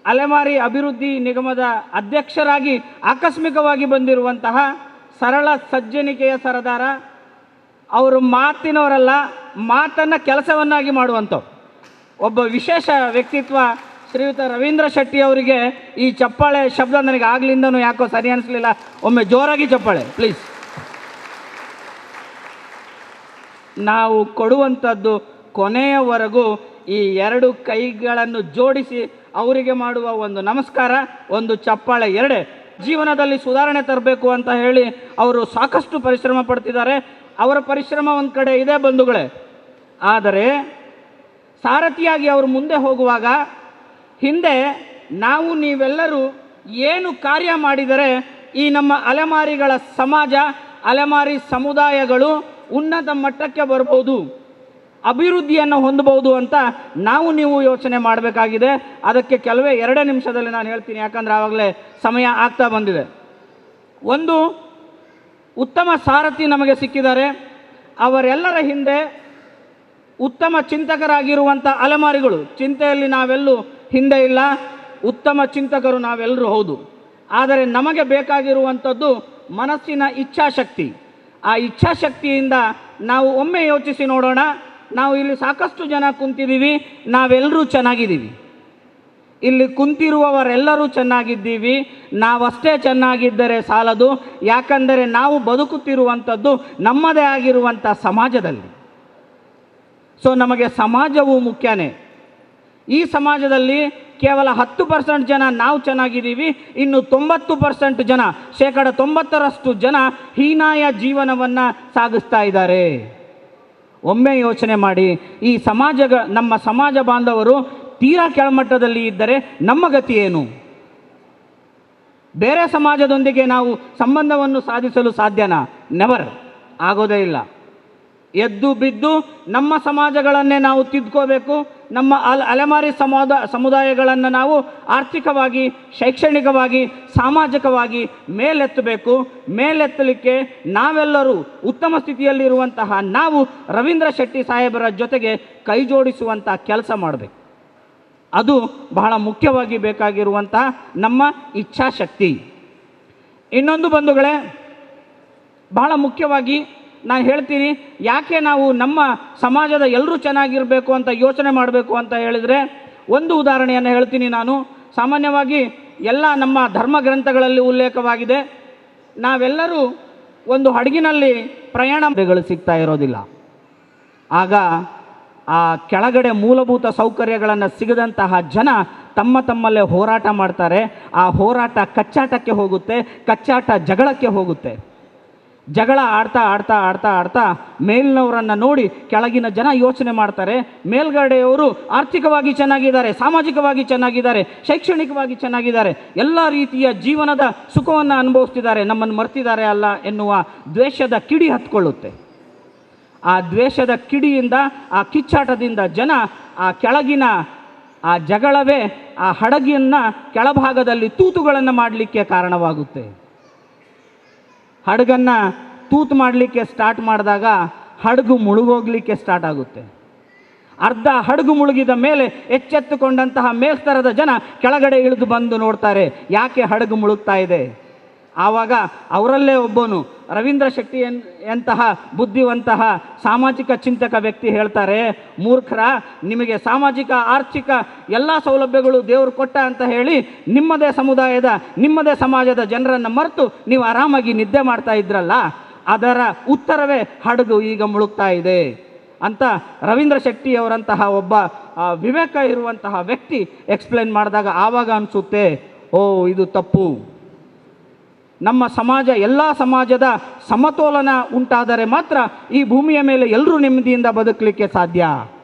ಅಲೆಮಾರಿ ಅಭಿವೃದ್ಧಿ ನಿಗಮದ ಅಧ್ಯಕ್ಷರಾಗಿ ಆಕಸ್ಮಿಕವಾಗಿ ಬಂದಿರುವಂತಹ ಸರಳ ಸಜ್ಜನಿಕೆಯ ಸರದಾರ. ಅವರು ಮಾತಿನವರಲ್ಲ, ಮಾತನ್ನು ಕೆಲಸವನ್ನಾಗಿ ಮಾಡುವಂಥವ್ರು. ಒಬ್ಬ ವಿಶೇಷ ವ್ಯಕ್ತಿತ್ವ ಶ್ರೀಯುತ ರವೀಂದ್ರ ಶೆಟ್ಟಿ ಅವರಿಗೆ ಈ ಚಪ್ಪಾಳೆ ಶಬ್ದ ನನಗೆ ಆಗ್ಲಿಂದನೂ ಯಾಕೋ ಸರಿ ಅನಿಸ್ಲಿಲ್ಲ. ಒಮ್ಮೆ ಜೋರಾಗಿ ಚಪ್ಪಾಳೆ ಪ್ಲೀಸ್. ನಾವು ಕೊಡುವಂಥದ್ದು ಕೊನೆಯವರೆಗೂ ಈ 2 ಕೈಗಳನ್ನು ಜೋಡಿಸಿ ಅವರಿಗೆ ಮಾಡುವ ಒಂದು ನಮಸ್ಕಾರ, ಒಂದು ಚಪ್ಪಾಳೆ, ಎರಡೇ ಜೀವನದಲ್ಲಿ ಸುಧಾರಣೆ ತರಬೇಕು ಅಂತ ಹೇಳಿ ಅವರು ಸಾಕಷ್ಟು ಪರಿಶ್ರಮ ಪಡ್ತಿದ್ದಾರೆ. ಅವರ ಪರಿಶ್ರಮ ಒಂದು ಕಡೆ ಇದೆ ಬಂಧುಗಳೇ. ಆದರೆ ಸಾರಥಿಯಾಗಿ ಅವರು ಮುಂದೆ ಹೋಗುವಾಗ ಹಿಂದೆ ನಾವು ನೀವೆಲ್ಲರೂ ಏನು ಕಾರ್ಯ ಮಾಡಿದರೆ ಈ ನಮ್ಮ ಅಲೆಮಾರಿಗಳ ಸಮಾಜ, ಅಲೆಮಾರಿ ಸಮುದಾಯಗಳು ಉನ್ನತ ಮಟ್ಟಕ್ಕೆ ಬರ್ಬೋದು, ಅಭಿವೃದ್ಧಿಯನ್ನು ಹೊಂದಬಹುದು ಅಂತ ನಾವು ನೀವು ಯೋಚನೆ ಮಾಡಬೇಕಾಗಿದೆ. ಅದಕ್ಕೆ ಕೆಲವೇ 2 ನಿಮಿಷದಲ್ಲಿ ನಾನು ಹೇಳ್ತೀನಿ, ಯಾಕಂದರೆ ಆವಾಗಲೇ ಸಮಯ ಆಗ್ತಾ ಬಂದಿದೆ. ಒಂದು, ಉತ್ತಮ ಸಾರಥಿ ನಮಗೆ ಸಿಕ್ಕಿದ್ದಾರೆ. ಅವರೆಲ್ಲರ ಹಿಂದೆ ಉತ್ತಮ ಚಿಂತಕರಾಗಿರುವಂಥ ಅಲೆಮಾರಿಗಳು. ಚಿಂತೆಯಲ್ಲಿ ನಾವೆಲ್ಲೂ ಹಿಂದೆ ಇಲ್ಲ, ಉತ್ತಮ ಚಿಂತಕರು ನಾವೆಲ್ಲರೂ ಹೌದು. ಆದರೆ ನಮಗೆ ಬೇಕಾಗಿರುವಂಥದ್ದು ಮನಸ್ಸಿನ ಇಚ್ಛಾಶಕ್ತಿ. ಆ ಇಚ್ಛಾಶಕ್ತಿಯಿಂದ ನಾವು ಒಮ್ಮೆ ಯೋಚಿಸಿ ನೋಡೋಣ. ನಾವು ಇಲ್ಲಿ ಸಾಕಷ್ಟು ಜನ ಕುಂತಿದ್ದೀವಿ, ನಾವೆಲ್ಲರೂ ಚೆನ್ನಾಗಿದ್ದೀವಿ. ಇಲ್ಲಿ ಕುಂತಿರುವವರೆಲ್ಲರೂ ಚೆನ್ನಾಗಿದ್ದೀವಿ. ನಾವಷ್ಟೇ ಚೆನ್ನಾಗಿದ್ದರೆ ಸಾಲದು. ಯಾಕಂದರೆ ನಾವು ಬದುಕುತ್ತಿರುವಂಥದ್ದು ನಮ್ಮದೇ ಆಗಿರುವಂಥ ಸಮಾಜದಲ್ಲಿ. ಸೊ ನಮಗೆ ಸಮಾಜವು ಮುಖ್ಯನೇ. ಈ ಸಮಾಜದಲ್ಲಿ ಕೇವಲ 10% ಜನ ನಾವು ಚೆನ್ನಾಗಿದ್ದೀವಿ, ಇನ್ನು 90% ಜನ, 90% ಜನ ಹೀನಾಯ ಜೀವನವನ್ನು ಸಾಗಿಸ್ತಾ ಇದ್ದಾರೆ. ಒಮ್ಮೆ ಯೋಚನೆ ಮಾಡಿ, ಈ ನಮ್ಮ ಸಮಾಜ ಬಾಂಧವರು ತೀರಾ ಕೆಳಮಟ್ಟದಲ್ಲಿ ಇದ್ದರೆ ನಮ್ಮ ಗತಿ ಏನು? ಬೇರೆ ಸಮಾಜದೊಂದಿಗೆ ನಾವು ಸಂಬಂಧವನ್ನು ಸಾಧಿಸಲು ಸಾಧ್ಯನಾ? ನೆವರ್, ಆಗೋದೇ ಇಲ್ಲ. ಎದ್ದು ಬಿದ್ದು ನಮ್ಮ ಸಮಾಜಗಳನ್ನೇ ನಾವು ತಿದ್ಕೋಬೇಕು. ನಮ್ಮ ಅಲೆಮಾರಿ ಸಮುದಾಯಗಳನ್ನು ನಾವು ಆರ್ಥಿಕವಾಗಿ, ಶೈಕ್ಷಣಿಕವಾಗಿ, ಸಾಮಾಜಿಕವಾಗಿ ಮೇಲೆತ್ತಬೇಕು. ಮೇಲೆತ್ತಲಿಕ್ಕೆ ನಾವೆಲ್ಲರೂ ಉತ್ತಮ ಸ್ಥಿತಿಯಲ್ಲಿರುವಂತಹ ನಾವು ರವೀಂದ್ರ ಶೆಟ್ಟಿ ಸಾಹೇಬರ ಜೊತೆಗೆ ಕೈ ಜೋಡಿಸುವಂಥ ಕೆಲಸ ಮಾಡಬೇಕು. ಅದು ಬಹಳ ಮುಖ್ಯವಾಗಿ ಬೇಕಾಗಿರುವಂತಹ ನಮ್ಮ ಇಚ್ಛಾಶಕ್ತಿ. ಇನ್ನೊಂದು ಬಂಧುಗಳೇ, ಬಹಳ ಮುಖ್ಯವಾಗಿ ನಾನು ಹೇಳ್ತೀನಿ, ಯಾಕೆ ನಾವು ನಮ್ಮ ಸಮಾಜದ ಎಲ್ಲರೂ ಚೆನ್ನಾಗಿರಬೇಕು ಅಂತ ಯೋಚನೆ ಮಾಡಬೇಕು ಅಂತ ಹೇಳಿದರೆ, ಒಂದು ಉದಾಹರಣೆಯನ್ನು ಹೇಳ್ತೀನಿ ನಾನು. ಸಾಮಾನ್ಯವಾಗಿ ಎಲ್ಲ ನಮ್ಮ ಧರ್ಮ ಗ್ರಂಥಗಳಲ್ಲಿ ಉಲ್ಲೇಖವಾಗಿದೆ, ನಾವೆಲ್ಲರೂ ಒಂದು ಹಡಗಿನಲ್ಲಿ ಪ್ರಯಾಣಗಳು ಸಿಗ್ತಾ ಇರೋದಿಲ್ಲ. ಆಗ ಆ ಕೆಳಗಡೆ ಮೂಲಭೂತ ಸೌಕರ್ಯಗಳನ್ನು ಸಿಗದಂತಹ ಜನ ತಮ್ಮಲ್ಲೇ ಹೋರಾಟ ಮಾಡ್ತಾರೆ. ಆ ಹೋರಾಟ ಕಚ್ಚಾಟಕ್ಕೆ ಹೋಗುತ್ತೆ, ಕಚ್ಚಾಟ ಜಗಳಕ್ಕೆ ಹೋಗುತ್ತೆ. ಜಗಳ ಆಡ್ತಾ ಆಡ್ತಾ ಆಡ್ತಾ ಆಡ್ತಾ ಮೇಲಿನವರನ್ನು ನೋಡಿ ಕೆಳಗಿನ ಜನ ಯೋಚನೆ ಮಾಡ್ತಾರೆ, ಮೇಲ್ಗಡೆಯವರು ಆರ್ಥಿಕವಾಗಿ ಚೆನ್ನಾಗಿದ್ದಾರೆ, ಸಾಮಾಜಿಕವಾಗಿ ಚೆನ್ನಾಗಿದ್ದಾರೆ, ಶೈಕ್ಷಣಿಕವಾಗಿ ಚೆನ್ನಾಗಿದ್ದಾರೆ, ಎಲ್ಲ ರೀತಿಯ ಜೀವನದ ಸುಖವನ್ನು ಅನುಭವಿಸ್ತಿದ್ದಾರೆ, ನಮ್ಮನ್ನು ಮರ್ತಿದ್ದಾರೆ ಅಲ್ಲ ಎನ್ನುವ ದ್ವೇಷದ ಕಿಡಿ ಹತ್ಕೊಳ್ಳುತ್ತೆ. ಆ ದ್ವೇಷದ ಕಿಡಿಯಿಂದ, ಆ ಕಿಚ್ಚಾಟದಿಂದ ಜನ ಆ ಕೆಳಗಿನ ಆ ಜಗಳವೇ ಆ ಹಡಗಿನ ಕೆಳಭಾಗದಲ್ಲಿ ತೂತುಗಳನ್ನು ಮಾಡಲಿಕ್ಕೆ ಕಾರಣವಾಗುತ್ತೆ. ಹಡಗನ್ನು ತೂತು ಮಾಡಲಿಕ್ಕೆ ಸ್ಟಾರ್ಟ್ ಮಾಡಿದಾಗ ಹಡಗು ಮುಳುಗೋಗ್ಲಿಕ್ಕೆ ಸ್ಟಾರ್ಟ್ ಆಗುತ್ತೆ. ಅರ್ಧ ಹಡಗು ಮುಳುಗಿದ ಮೇಲೆ ಎಚ್ಚೆತ್ತುಕೊಂಡಂತಹ ಮೇಲ್ಸ್ತರದ ಜನ ಕೆಳಗಡೆ ಇಳಿದು ಬಂದು ನೋಡ್ತಾರೆ, ಯಾಕೆ ಹಡಗು ಮುಳುಗ್ತಾ ಇದೆ. ಆವಾಗ ಅವರಲ್ಲೇ ಒಬ್ಬನು ರವೀಂದ್ರ ಶೆಟ್ಟಿ ಎಂತಹ ಬುದ್ಧಿವಂತಹ ಸಾಮಾಜಿಕ ಚಿಂತಕ ವ್ಯಕ್ತಿ ಹೇಳ್ತಾರೆ, ಮೂರ್ಖರ, ನಿಮಗೆ ಸಾಮಾಜಿಕ ಆರ್ಥಿಕ ಎಲ್ಲ ಸೌಲಭ್ಯಗಳು ದೇವರು ಕೊಟ್ಟ ಅಂತ ಹೇಳಿ ನಿಮ್ಮದೇ ಸಮುದಾಯದ, ನಿಮ್ಮದೇ ಸಮಾಜದ ಜನರನ್ನು ಮರೆತು ನೀವು ಆರಾಮಾಗಿ ನಿದ್ದೆ ಮಾಡ್ತಾ ಇದ್ರಲ್ಲ, ಅದರ ಉತ್ತರವೇ ಹಡಗು ಈಗ ಮುಳುಗ್ತಾ ಇದೆ ಅಂತ ರವೀಂದ್ರ ಶೆಟ್ಟಿಯವರಂತಹ ಒಬ್ಬ ವಿವೇಕ ಇರುವಂತಹ ವ್ಯಕ್ತಿ ಎಕ್ಸ್ಪ್ಲೇನ್ ಮಾಡಿದಾಗ ಆವಾಗ ಅನಿಸುತ್ತೆ, ಓ ಇದು ತಪ್ಪು. ನಮ್ಮ ಸಮಾಜ, ಎಲ್ಲ ಸಮಾಜದ ಸಮತೋಲನ ಉಂಟಾದರೆ ಮಾತ್ರ ಈ ಭೂಮಿಯ ಮೇಲೆ ಎಲ್ಲರೂ ನೆಮ್ಮದಿಯಿಂದ ಬದುಕಲಿಕ್ಕೆ ಸಾಧ್ಯ.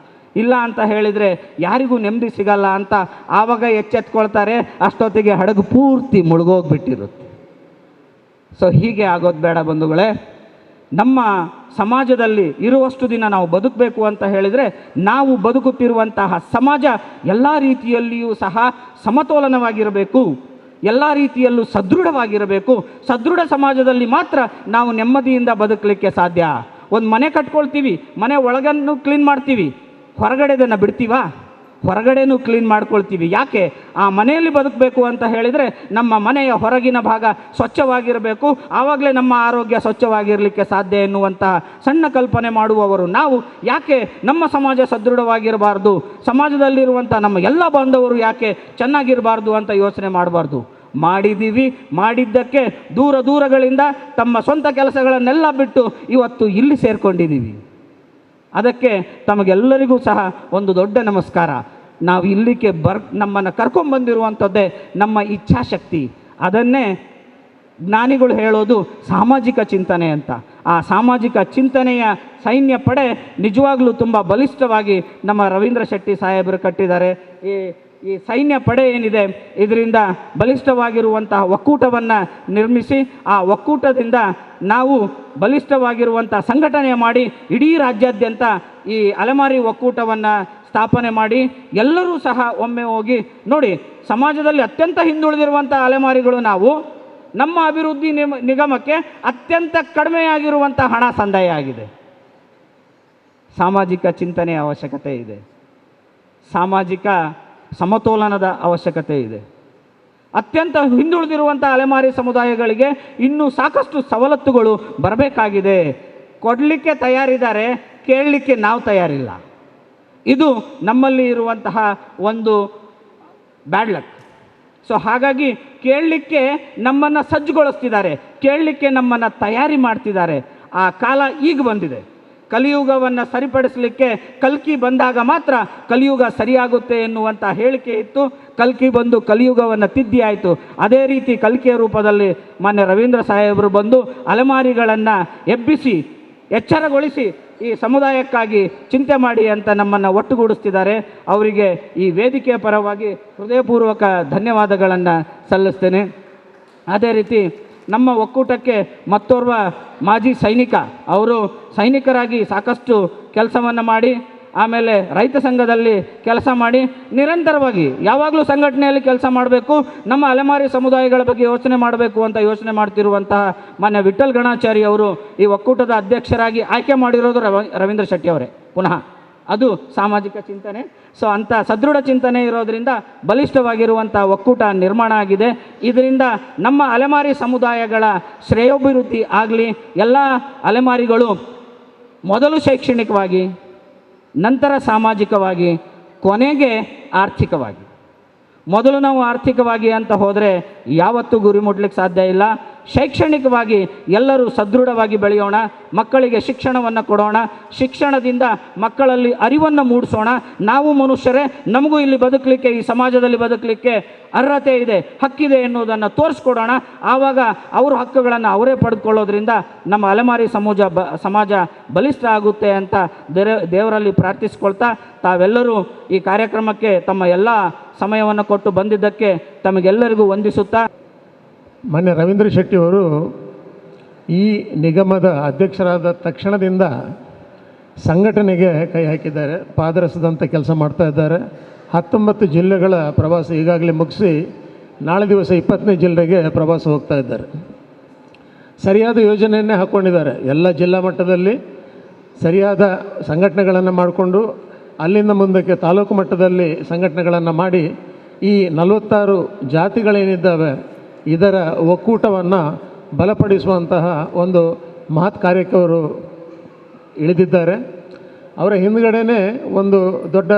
ಇಲ್ಲ ಅಂತ ಹೇಳಿದರೆ ಯಾರಿಗೂ ನೆಮ್ಮದಿ ಸಿಗಲ್ಲ ಅಂತ ಆವಾಗ ಎಚ್ಚೆತ್ಕೊಳ್ತಾರೆ. ಅಷ್ಟೊತ್ತಿಗೆ ಹಡಗು ಪೂರ್ತಿ ಮುಳುಗೋಗ್ಬಿಟ್ಟಿರುತ್ತೆ. ಸೊ ಹೀಗೆ ಆಗೋದು ಬೇಡ ಬಂಧುಗಳೇ. ನಮ್ಮ ಸಮಾಜದಲ್ಲಿ ಇರುವಷ್ಟು ದಿನ ನಾವು ಬದುಕಬೇಕು ಅಂತ ಹೇಳಿದರೆ ನಾವು ಬದುಕುತ್ತಿರುವಂತಹ ಸಮಾಜ ಎಲ್ಲ ರೀತಿಯಲ್ಲಿಯೂ ಸಹ ಸಮತೋಲನವಾಗಿರಬೇಕು, ಎಲ್ಲ ರೀತಿಯಲ್ಲೂ ಸದೃಢವಾಗಿರಬೇಕು. ಸದೃಢ ಸಮಾಜದಲ್ಲಿ ಮಾತ್ರ ನಾವು ನೆಮ್ಮದಿಯಿಂದ ಬದುಕಲಿಕ್ಕೆ ಸಾಧ್ಯ. ಒಂದು ಮನೆ ಕಟ್ಕೊಳ್ತೀವಿ, ಮನೆ ಒಳಗನ್ನು ಕ್ಲೀನ್ ಮಾಡ್ತೀವಿ, ಹೊರಗಡೆದನ್ನು ಬಿಡ್ತೀವಾ? ಹೊರಗಡೆನೂ ಕ್ಲೀನ್ ಮಾಡ್ಕೊಳ್ತೀವಿ. ಯಾಕೆ? ಆ ಮನೆಯಲ್ಲಿ ಬದುಕಬೇಕು ಅಂತ ಹೇಳಿದರೆ ನಮ್ಮ ಮನೆಯ ಹೊರಗಿನ ಭಾಗ ಸ್ವಚ್ಛವಾಗಿರಬೇಕು, ಆವಾಗಲೇ ನಮ್ಮ ಆರೋಗ್ಯ ಸ್ವಚ್ಛವಾಗಿರಲಿಕ್ಕೆ ಸಾಧ್ಯ ಎನ್ನುವಂತಹ ಸಣ್ಣ ಕಲ್ಪನೆ ಮಾಡುವವರು ನಾವು. ಯಾಕೆ ನಮ್ಮ ಸಮಾಜ ಸದೃಢವಾಗಿರಬಾರ್ದು, ಸಮಾಜದಲ್ಲಿರುವಂಥ ನಮ್ಮ ಎಲ್ಲ ಬಾಂಧವರು ಯಾಕೆ ಚೆನ್ನಾಗಿರಬಾರ್ದು ಅಂತ ಯೋಚನೆ ಮಾಡಬಾರ್ದು? ಮಾಡಿದ್ದೀವಿ. ಮಾಡಿದ್ದಕ್ಕೆ ದೂರಗಳಿಂದ ತಮ್ಮ ಸ್ವಂತ ಕೆಲಸಗಳನ್ನೆಲ್ಲ ಬಿಟ್ಟು ಇವತ್ತು ಇಲ್ಲಿ ಸೇರಿಕೊಂಡಿದ್ದೀವಿ. ಅದಕ್ಕೆ ತಮಗೆಲ್ಲರಿಗೂ ಸಹ ಒಂದು ದೊಡ್ಡ ನಮಸ್ಕಾರ. ನಾವು ಇಲ್ಲಿಗೆ ನಮ್ಮನ್ನು ಕರ್ಕೊಂಡ್ಬಂದಿರುವಂಥದ್ದೇ ನಮ್ಮ ಇಚ್ಛಾಶಕ್ತಿ. ಅದನ್ನೇ ಜ್ಞಾನಿಗಳು ಹೇಳೋದು ಸಾಮಾಜಿಕ ಚಿಂತನೆ ಅಂತ. ಆ ಸಾಮಾಜಿಕ ಚಿಂತನೆಯ ಸೈನ್ಯ ಪಡೆ ನಿಜವಾಗ್ಲೂ ತುಂಬ ಬಲಿಷ್ಠವಾಗಿ ನಮ್ಮ ರವೀಂದ್ರ ಶೆಟ್ಟಿ ಸಾಹೇಬರು ಕಟ್ಟಿದ್ದಾರೆ. ಈ ಸೈನ್ಯ ಪಡೆ ಏನಿದೆ, ಇದರಿಂದ ಬಲಿಷ್ಠವಾಗಿರುವಂತಹ ಒಕ್ಕೂಟವನ್ನು ನಿರ್ಮಿಸಿ ಆ ಒಕ್ಕೂಟದಿಂದ ನಾವು ಬಲಿಷ್ಠವಾಗಿರುವಂಥ ಸಂಘಟನೆ ಮಾಡಿ ಇಡೀ ರಾಜ್ಯಾದ್ಯಂತ ಈ ಅಲೆಮಾರಿ ಒಕ್ಕೂಟವನ್ನು ಸ್ಥಾಪನೆ ಮಾಡಿ ಎಲ್ಲರೂ ಸಹ ಒಮ್ಮೆ ಹೋಗಿ ನೋಡಿ, ಸಮಾಜದಲ್ಲಿ ಅತ್ಯಂತ ಹಿಂದುಳಿದಿರುವಂಥ ಅಲೆಮಾರಿಗಳು ನಾವು. ನಮ್ಮ ಅಭಿವೃದ್ಧಿ ನಿಗಮಕ್ಕೆ ಅತ್ಯಂತ ಕಡಿಮೆಯಾಗಿರುವಂಥ ಹಣ ಸಂದಾಯ ಆಗಿದೆ. ಸಾಮಾಜಿಕ ಚಿಂತನೆಯ ಅವಶ್ಯಕತೆ ಇದೆ, ಸಾಮಾಜಿಕ ಸಮತೋಲನದ ಅವಶ್ಯಕತೆ ಇದೆ. ಅತ್ಯಂತ ಹಿಂದುಳಿದಿರುವಂಥ ಅಲೆಮಾರಿ ಸಮುದಾಯಗಳಿಗೆ ಇನ್ನೂ ಸಾಕಷ್ಟು ಸವಲತ್ತುಗಳು ಬರಬೇಕಾಗಿದೆ. ಕೊಡಲಿಕ್ಕೆ ತಯಾರಿದ್ದಾರೆ, ಕೇಳಲಿಕ್ಕೆ ನಾವು ತಯಾರಿಲ್ಲ. ಇದು ನಮ್ಮಲ್ಲಿ ಇರುವಂತಹ ಒಂದು ಬ್ಯಾಡ್ ಲಕ್. ಸೊ ಹಾಗಾಗಿ ಕೇಳಲಿಕ್ಕೆ ನಮ್ಮನ್ನು ಸಜ್ಜುಗೊಳಿಸ್ತಿದ್ದಾರೆ, ಕೇಳಲಿಕ್ಕೆ ನಮ್ಮನ್ನು ತಯಾರಿ ಮಾಡ್ತಿದ್ದಾರೆ. ಆ ಕಾಲ ಈಗ ಬಂದಿದೆ. ಕಲಿಯುಗವನ್ನು ಸರಿಪಡಿಸಲಿಕ್ಕೆ ಕಲ್ಕಿ ಬಂದಾಗ ಮಾತ್ರ ಕಲಿಯುಗ ಸರಿಯಾಗುತ್ತೆ ಎನ್ನುವಂಥ ಹೇಳಿಕೆ ಇತ್ತು. ಕಲ್ಕಿ ಬಂದು ಕಲಿಯುಗವನ್ನು ತಿದ್ದಿ ಆಯಿತು. ಅದೇ ರೀತಿ ಕಲ್ಕಿಯ ರೂಪದಲ್ಲಿ ಮಾನ್ಯ ರವೀಂದ್ರ ಸಾಹೇಬರು ಬಂದು ಅಲೆಮಾರಿಗಳನ್ನು ಎಬ್ಬಿಸಿ ಎಚ್ಚರಗೊಳಿಸಿ ಈ ಸಮುದಾಯಕ್ಕಾಗಿ ಚಿಂತೆ ಮಾಡಿ ಅಂತ ನಮ್ಮನ್ನು ಒಟ್ಟುಗೂಡಿಸ್ತಿದ್ದಾರೆ. ಅವರಿಗೆ ಈ ವೇದಿಕೆಯ ಪರವಾಗಿ ಹೃದಯಪೂರ್ವಕ ಧನ್ಯವಾದಗಳನ್ನು ಸಲ್ಲಿಸ್ತೇನೆ. ಅದೇ ರೀತಿ ನಮ್ಮ ಒಕ್ಕೂಟಕ್ಕೆ ಮತ್ತೋರ್ವ ಮಾಜಿ ಸೈನಿಕ, ಅವರು ಸೈನಿಕರಾಗಿ ಸಾಕಷ್ಟು ಕೆಲಸವನ್ನು ಮಾಡಿ ಆಮೇಲೆ ರೈತ ಸಂಘದಲ್ಲಿ ಕೆಲಸ ಮಾಡಿ ನಿರಂತರವಾಗಿ ಯಾವಾಗಲೂ ಸಂಘಟನೆಯಲ್ಲಿ ಕೆಲಸ ಮಾಡಬೇಕು, ನಮ್ಮ ಅಲೆಮಾರಿ ಸಮುದಾಯಗಳ ಬಗ್ಗೆ ಯೋಚನೆ ಮಾಡಬೇಕು ಅಂತ ಯೋಚನೆ ಮಾಡ್ತಿರುವಂತಹ ಮಾನ್ಯ ವಿಠ್ಠಲ್ ಗಣಾಚಾರಿ ಅವರು ಈ ಒಕ್ಕೂಟದ ಅಧ್ಯಕ್ಷರಾಗಿ ಆಯ್ಕೆ ಮಾಡಿರೋದು ರವೀಂದ್ರ ಶೆಟ್ಟಿ ಅವರೇ. ಪುನಃ ಅದು ಸಾಮಾಜಿಕ ಚಿಂತನೆ. ಸೊ ಅಂಥ ಸದೃಢ ಚಿಂತನೆ ಇರೋದರಿಂದ ಬಲಿಷ್ಠವಾಗಿರುವಂಥ ಒಕ್ಕೂಟ ನಿರ್ಮಾಣ ಆಗಿದೆ. ಇದರಿಂದ ನಮ್ಮ ಅಲೆಮಾರಿ ಸಮುದಾಯಗಳ ಶ್ರೇಯೋಭಿವೃದ್ಧಿ ಆಗಲಿ. ಎಲ್ಲ ಅಲೆಮಾರಿಗಳು ಮೊದಲು ಶೈಕ್ಷಣಿಕವಾಗಿ, ನಂತರ ಸಾಮಾಜಿಕವಾಗಿ, ಕೊನೆಗೆ ಆರ್ಥಿಕವಾಗಿ. ಮೊದಲು ನಾವು ಆರ್ಥಿಕವಾಗಿ ಅಂತ ಹೋದರೆ ಯಾವತ್ತೂ ಗುರಿ ಮುಟ್ಲಿಕ್ಕೆ ಸಾಧ್ಯ ಇಲ್ಲ. ಶೈಕ್ಷಣಿಕವಾಗಿ ಎಲ್ಲರೂ ಸದೃಢವಾಗಿ ಬೆಳೆಯೋಣ, ಮಕ್ಕಳಿಗೆ ಶಿಕ್ಷಣವನ್ನು ಕೊಡೋಣ, ಶಿಕ್ಷಣದಿಂದ ಮಕ್ಕಳಲ್ಲಿ ಅರಿವನ್ನು ಮೂಡಿಸೋಣ. ನಾವು ಮನುಷ್ಯರೇ, ನಮಗೂ ಇಲ್ಲಿ ಬದುಕಲಿಕ್ಕೆ, ಈ ಸಮಾಜದಲ್ಲಿ ಬದುಕಲಿಕ್ಕೆ ಅರ್ಹತೆ ಇದೆ, ಹಕ್ಕಿದೆ ಎನ್ನುವುದನ್ನು ತೋರಿಸ್ಕೊಡೋಣ. ಆವಾಗ ಅವ್ರ ಹಕ್ಕುಗಳನ್ನು ಅವರೇ ಪಡೆದುಕೊಳ್ಳೋದ್ರಿಂದ ನಮ್ಮ ಅಲೆಮಾರಿ ಸಮಾಜ ಬಲಿಷ್ಠ ಆಗುತ್ತೆ ಅಂತ ದೇವರಲ್ಲಿ ಪ್ರಾರ್ಥಿಸ್ಕೊಳ್ತಾ, ತಾವೆಲ್ಲರೂ ಈ ಕಾರ್ಯಕ್ರಮಕ್ಕೆ ತಮ್ಮ ಎಲ್ಲ ಸಮಯವನ್ನು ಕೊಟ್ಟು ಬಂದಿದ್ದಕ್ಕೆ ತಮಗೆಲ್ಲರಿಗೂ ವಂದಿಸುತ್ತಾ, ಮಾನ್ಯ ರವೀಂದ್ರ ಶೆಟ್ಟಿಯವರು ಈ ನಿಗಮದ ಅಧ್ಯಕ್ಷರಾದ ತಕ್ಷಣದಿಂದ ಸಂಘಟನೆಗೆ ಕೈ ಹಾಕಿದ್ದಾರೆ, ಪಾದರಸದಂಥ ಕೆಲಸ ಮಾಡ್ತಾ ಇದ್ದಾರೆ. 19 ಜಿಲ್ಲೆಗಳ ಪ್ರವಾಸ ಈಗಾಗಲೇ ಮುಗಿಸಿ ನಾಳೆ ದಿವಸ 20ನೇ ಜಿಲ್ಲೆಗೆ ಪ್ರವಾಸ ಹೋಗ್ತಾ ಇದ್ದಾರೆ. ಸರಿಯಾದ ಯೋಜನೆಯನ್ನೇ ಹಾಕ್ಕೊಂಡಿದ್ದಾರೆ. ಎಲ್ಲ ಜಿಲ್ಲಾ ಮಟ್ಟದಲ್ಲಿ ಸರಿಯಾದ ಸಂಘಟನೆಗಳನ್ನು ಮಾಡಿಕೊಂಡು ಅಲ್ಲಿಂದ ಮುಂದಕ್ಕೆ ತಾಲೂಕು ಮಟ್ಟದಲ್ಲಿ ಸಂಘಟನೆಗಳನ್ನು ಮಾಡಿ ಈ 46 ಜಾತಿಗಳೇನಿದ್ದಾವೆ ಇದರ ಒಕ್ಕೂಟವನ್ನು ಬಲಪಡಿಸುವಂತಹ ಒಂದು ಮಹತ್ ಕಾರ್ಯಕ್ಕೆ ಅವರು ಇಳಿದಿದ್ದಾರೆ. ಅವರ ಹಿಂದುಗಡೆನೇ ಒಂದು ದೊಡ್ಡ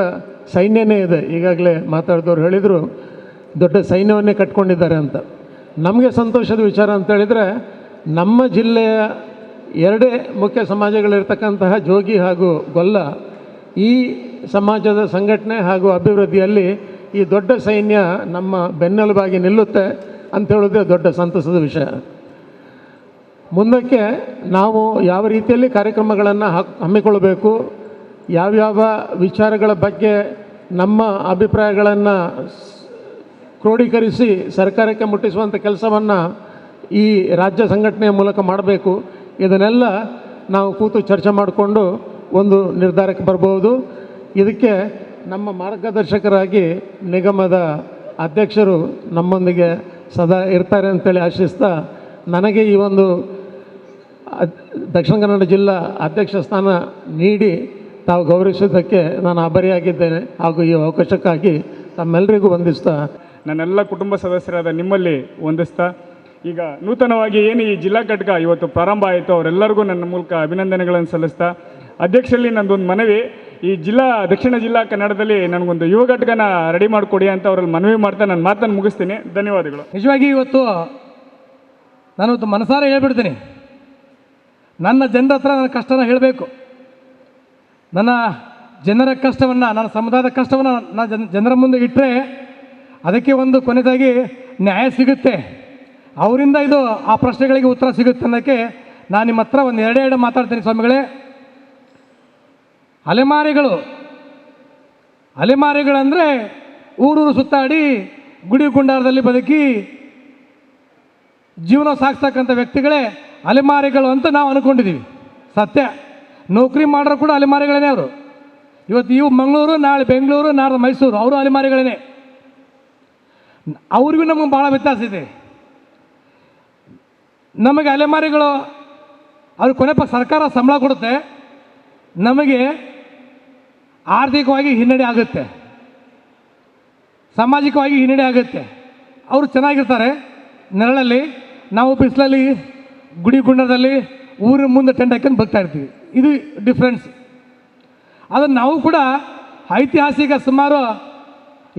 ಸೈನ್ಯನೇ ಇದೆ. ಈಗಾಗಲೇ ಮಾತಾಡಿದವರು ಹೇಳಿದರು, ದೊಡ್ಡ ಸೈನ್ಯವನ್ನೇ ಕಟ್ಕೊಂಡಿದ್ದಾರೆ ಅಂತ. ನಮಗೆ ಸಂತೋಷದ ವಿಚಾರ ಅಂತೇಳಿದರೆ, ನಮ್ಮ ಜಿಲ್ಲೆಯ 2 ಮುಖ್ಯ ಸಮಾಜಗಳಿರ್ತಕ್ಕಂತಹ ಜೋಗಿ ಹಾಗೂ ಗೊಲ್ಲ ಈ ಸಮಾಜದ ಸಂಘಟನೆ ಹಾಗೂ ಅಭಿವೃದ್ಧಿಯಲ್ಲಿ ಈ ದೊಡ್ಡ ಸೈನ್ಯ ನಮ್ಮ ಬೆನ್ನೆಲುಬಾಗಿ ನಿಲ್ಲುತ್ತೆ ಅಂತ ಹೇಳೋದೇ ದೊಡ್ಡ ಸಂತಸದ ವಿಷಯ. ಮುಂದಕ್ಕೆ ನಾವು ಯಾವ ರೀತಿಯಲ್ಲಿ ಕಾರ್ಯಕ್ರಮಗಳನ್ನು ಹಮ್ಮಿಕೊಳ್ಳಬೇಕು, ಯಾವ್ಯಾವ ವಿಚಾರಗಳ ಬಗ್ಗೆ ನಮ್ಮ ಅಭಿಪ್ರಾಯಗಳನ್ನು ಕ್ರೋಢೀಕರಿಸಿ ಸರ್ಕಾರಕ್ಕೆ ಮುಟ್ಟಿಸುವಂಥ ಕೆಲಸವನ್ನು ಈ ರಾಜ್ಯ ಸಂಘಟನೆಯ ಮೂಲಕ ಮಾಡಬೇಕು. ಇದನ್ನೆಲ್ಲ ನಾವು ಕೂತು ಚರ್ಚೆ ಮಾಡಿಕೊಂಡು ಒಂದು ನಿರ್ಧಾರಕ್ಕೆ ಬರ್ಬೋದು. ಇದಕ್ಕೆ ನಮ್ಮ ಮಾರ್ಗದರ್ಶಕರಾಗಿ ನಿಗಮದ ಅಧ್ಯಕ್ಷರು ನಮ್ಮೊಂದಿಗೆ ಸದಾ ಇರ್ತಾರೆ ಅಂತೇಳಿ ಆಶಿಸ್ತಾ, ನನಗೆ ಈ ಒಂದು ದಕ್ಷಿಣ ಕನ್ನಡ ಜಿಲ್ಲಾ ಅಧ್ಯಕ್ಷ ಸ್ಥಾನ ನೀಡಿ ತಾವು ಗೌರವಿಸಿದ್ದಕ್ಕೆ ನಾನು ಆಭಾರಿಯಾಗಿದ್ದೇನೆ. ಹಾಗೂ ಈ ಅವಕಾಶಕ್ಕಾಗಿ ತಮ್ಮೆಲ್ಲರಿಗೂ ವಂದಿಸ್ತಾ, ನನ್ನೆಲ್ಲ ಕುಟುಂಬ ಸದಸ್ಯರಾದ ನಿಮ್ಮಲ್ಲಿ ವಂದಿಸ್ತಾ, ಈಗ ನೂತನವಾಗಿ ಏನು ಈ ಜಿಲ್ಲಾ ಘಟಕ ಇವತ್ತು ಪ್ರಾರಂಭ ಆಯಿತು, ಅವರೆಲ್ಲರಿಗೂ ನನ್ನ ಮೂಲಕ ಅಭಿನಂದನೆಗಳನ್ನು ಸಲ್ಲಿಸ್ತಾ, ಅಧ್ಯಕ್ಷರಲ್ಲಿ ನಂದೊಂದು ಮನವಿ, ಈ ದಕ್ಷಿಣ ಜಿಲ್ಲಾ ಕನ್ನಡದಲ್ಲಿ ನನಗೊಂದು ಯುವ ಘಟಕನ ರೆಡಿ ಮಾಡಿಕೊಡಿ ಅಂತ ಅವರಲ್ಲಿ ಮನವಿ ಮಾಡ್ತಾ ನನ್ನ ಮಾತನ್ನು ಮುಗಿಸ್ತೀನಿ. ಧನ್ಯವಾದಗಳು. ನಿಜವಾಗಿ ಇವತ್ತು ನಾನು ಮನಸಾರ ಹೇಳ್ಬಿಡ್ತೀನಿ, ನನ್ನ ಜನರ ಹತ್ರ ನನ್ನ ಕಷ್ಟನ ಹೇಳಬೇಕು. ನನ್ನ ಜನರ ಕಷ್ಟವನ್ನು, ನನ್ನ ಸಮುದಾಯದ ಕಷ್ಟವನ್ನು ನಾನು ಜನರ ಮುಂದೆ ಇಟ್ಟರೆ ಅದಕ್ಕೆ ಒಂದು ಕೊನೆಯದಾಗಿ ನ್ಯಾಯ ಸಿಗುತ್ತೆ, ಅವರಿಂದ ಇದು ಆ ಪ್ರಶ್ನೆಗಳಿಗೆ ಉತ್ತರ ಸಿಗುತ್ತೆ ಅನ್ನೋಕ್ಕೆ ನಾನು ನಿಮ್ಮ ಹತ್ರ ಒಂದು ಎರಡೇ ಮಾತಾಡ್ತೀನಿ. ಸ್ವಾಮಿಗಳೇ, ಅಲೆಮಾರಿಗಳಂದರೆ ಊರೂರು ಸುತ್ತಾಡಿ ಗುಡಿ ಗುಂಡಾರದಲ್ಲಿ ಬದುಕಿ ಜೀವನ ಸಾಗಿಸ್ತಕ್ಕಂಥ ವ್ಯಕ್ತಿಗಳೇ ಅಲೆಮಾರಿಗಳು ಅಂತ ನಾವು ಅಂದ್ಕೊಂಡಿದ್ದೀವಿ. ಸತ್ಯ, ನೌಕರಿ ಮಾಡೋರು ಕೂಡ ಅಲೆಮಾರಿಗಳೇ. ಅವರು ಇವತ್ತು ಇವು ಮಂಗಳೂರು, ನಾಳೆ ಬೆಂಗಳೂರು, ನಾಳೆ ಮೈಸೂರು, ಅವರು ಅಲೆಮಾರಿಗಳೇ. ಅವ್ರಿಗೂ ನಮಗೆ ಭಾಳ ವ್ಯತ್ಯಾಸ ಇದೆ. ನಮಗೆ ಅಲೆಮಾರಿಗಳು ಅವ್ರಿಗೆ ಕೊನೆ ಪಕ್ಷ ಸರ್ಕಾರ ಸಂಬಳ ಕೊಡುತ್ತೆ, ನಮಗೆ ಆರ್ಥಿಕವಾಗಿ ಹಿನ್ನಡೆ ಆಗುತ್ತೆ, ಸಾಮಾಜಿಕವಾಗಿ ಹಿನ್ನಡೆ ಆಗುತ್ತೆ. ಅವರು ಚೆನ್ನಾಗಿರ್ತಾರೆ ನೆರಳಲ್ಲಿ, ನಾವು ಬಿಸಿಲಲ್ಲಿ ಗುಡಿ ಗುಂಡದಲ್ಲಿ ಊರ ಮುಂದೆ ಟೆಂಟ್ ಹಾಕೊಂಡು ಬಗ್ತಾ ಇರ್ತೀವಿ. ಇದು ಡಿಫ್ರೆನ್ಸ್. ಅದನ್ನು ನಾವು ಕೂಡ ಐತಿಹಾಸಿಕ ಸುಮಾರು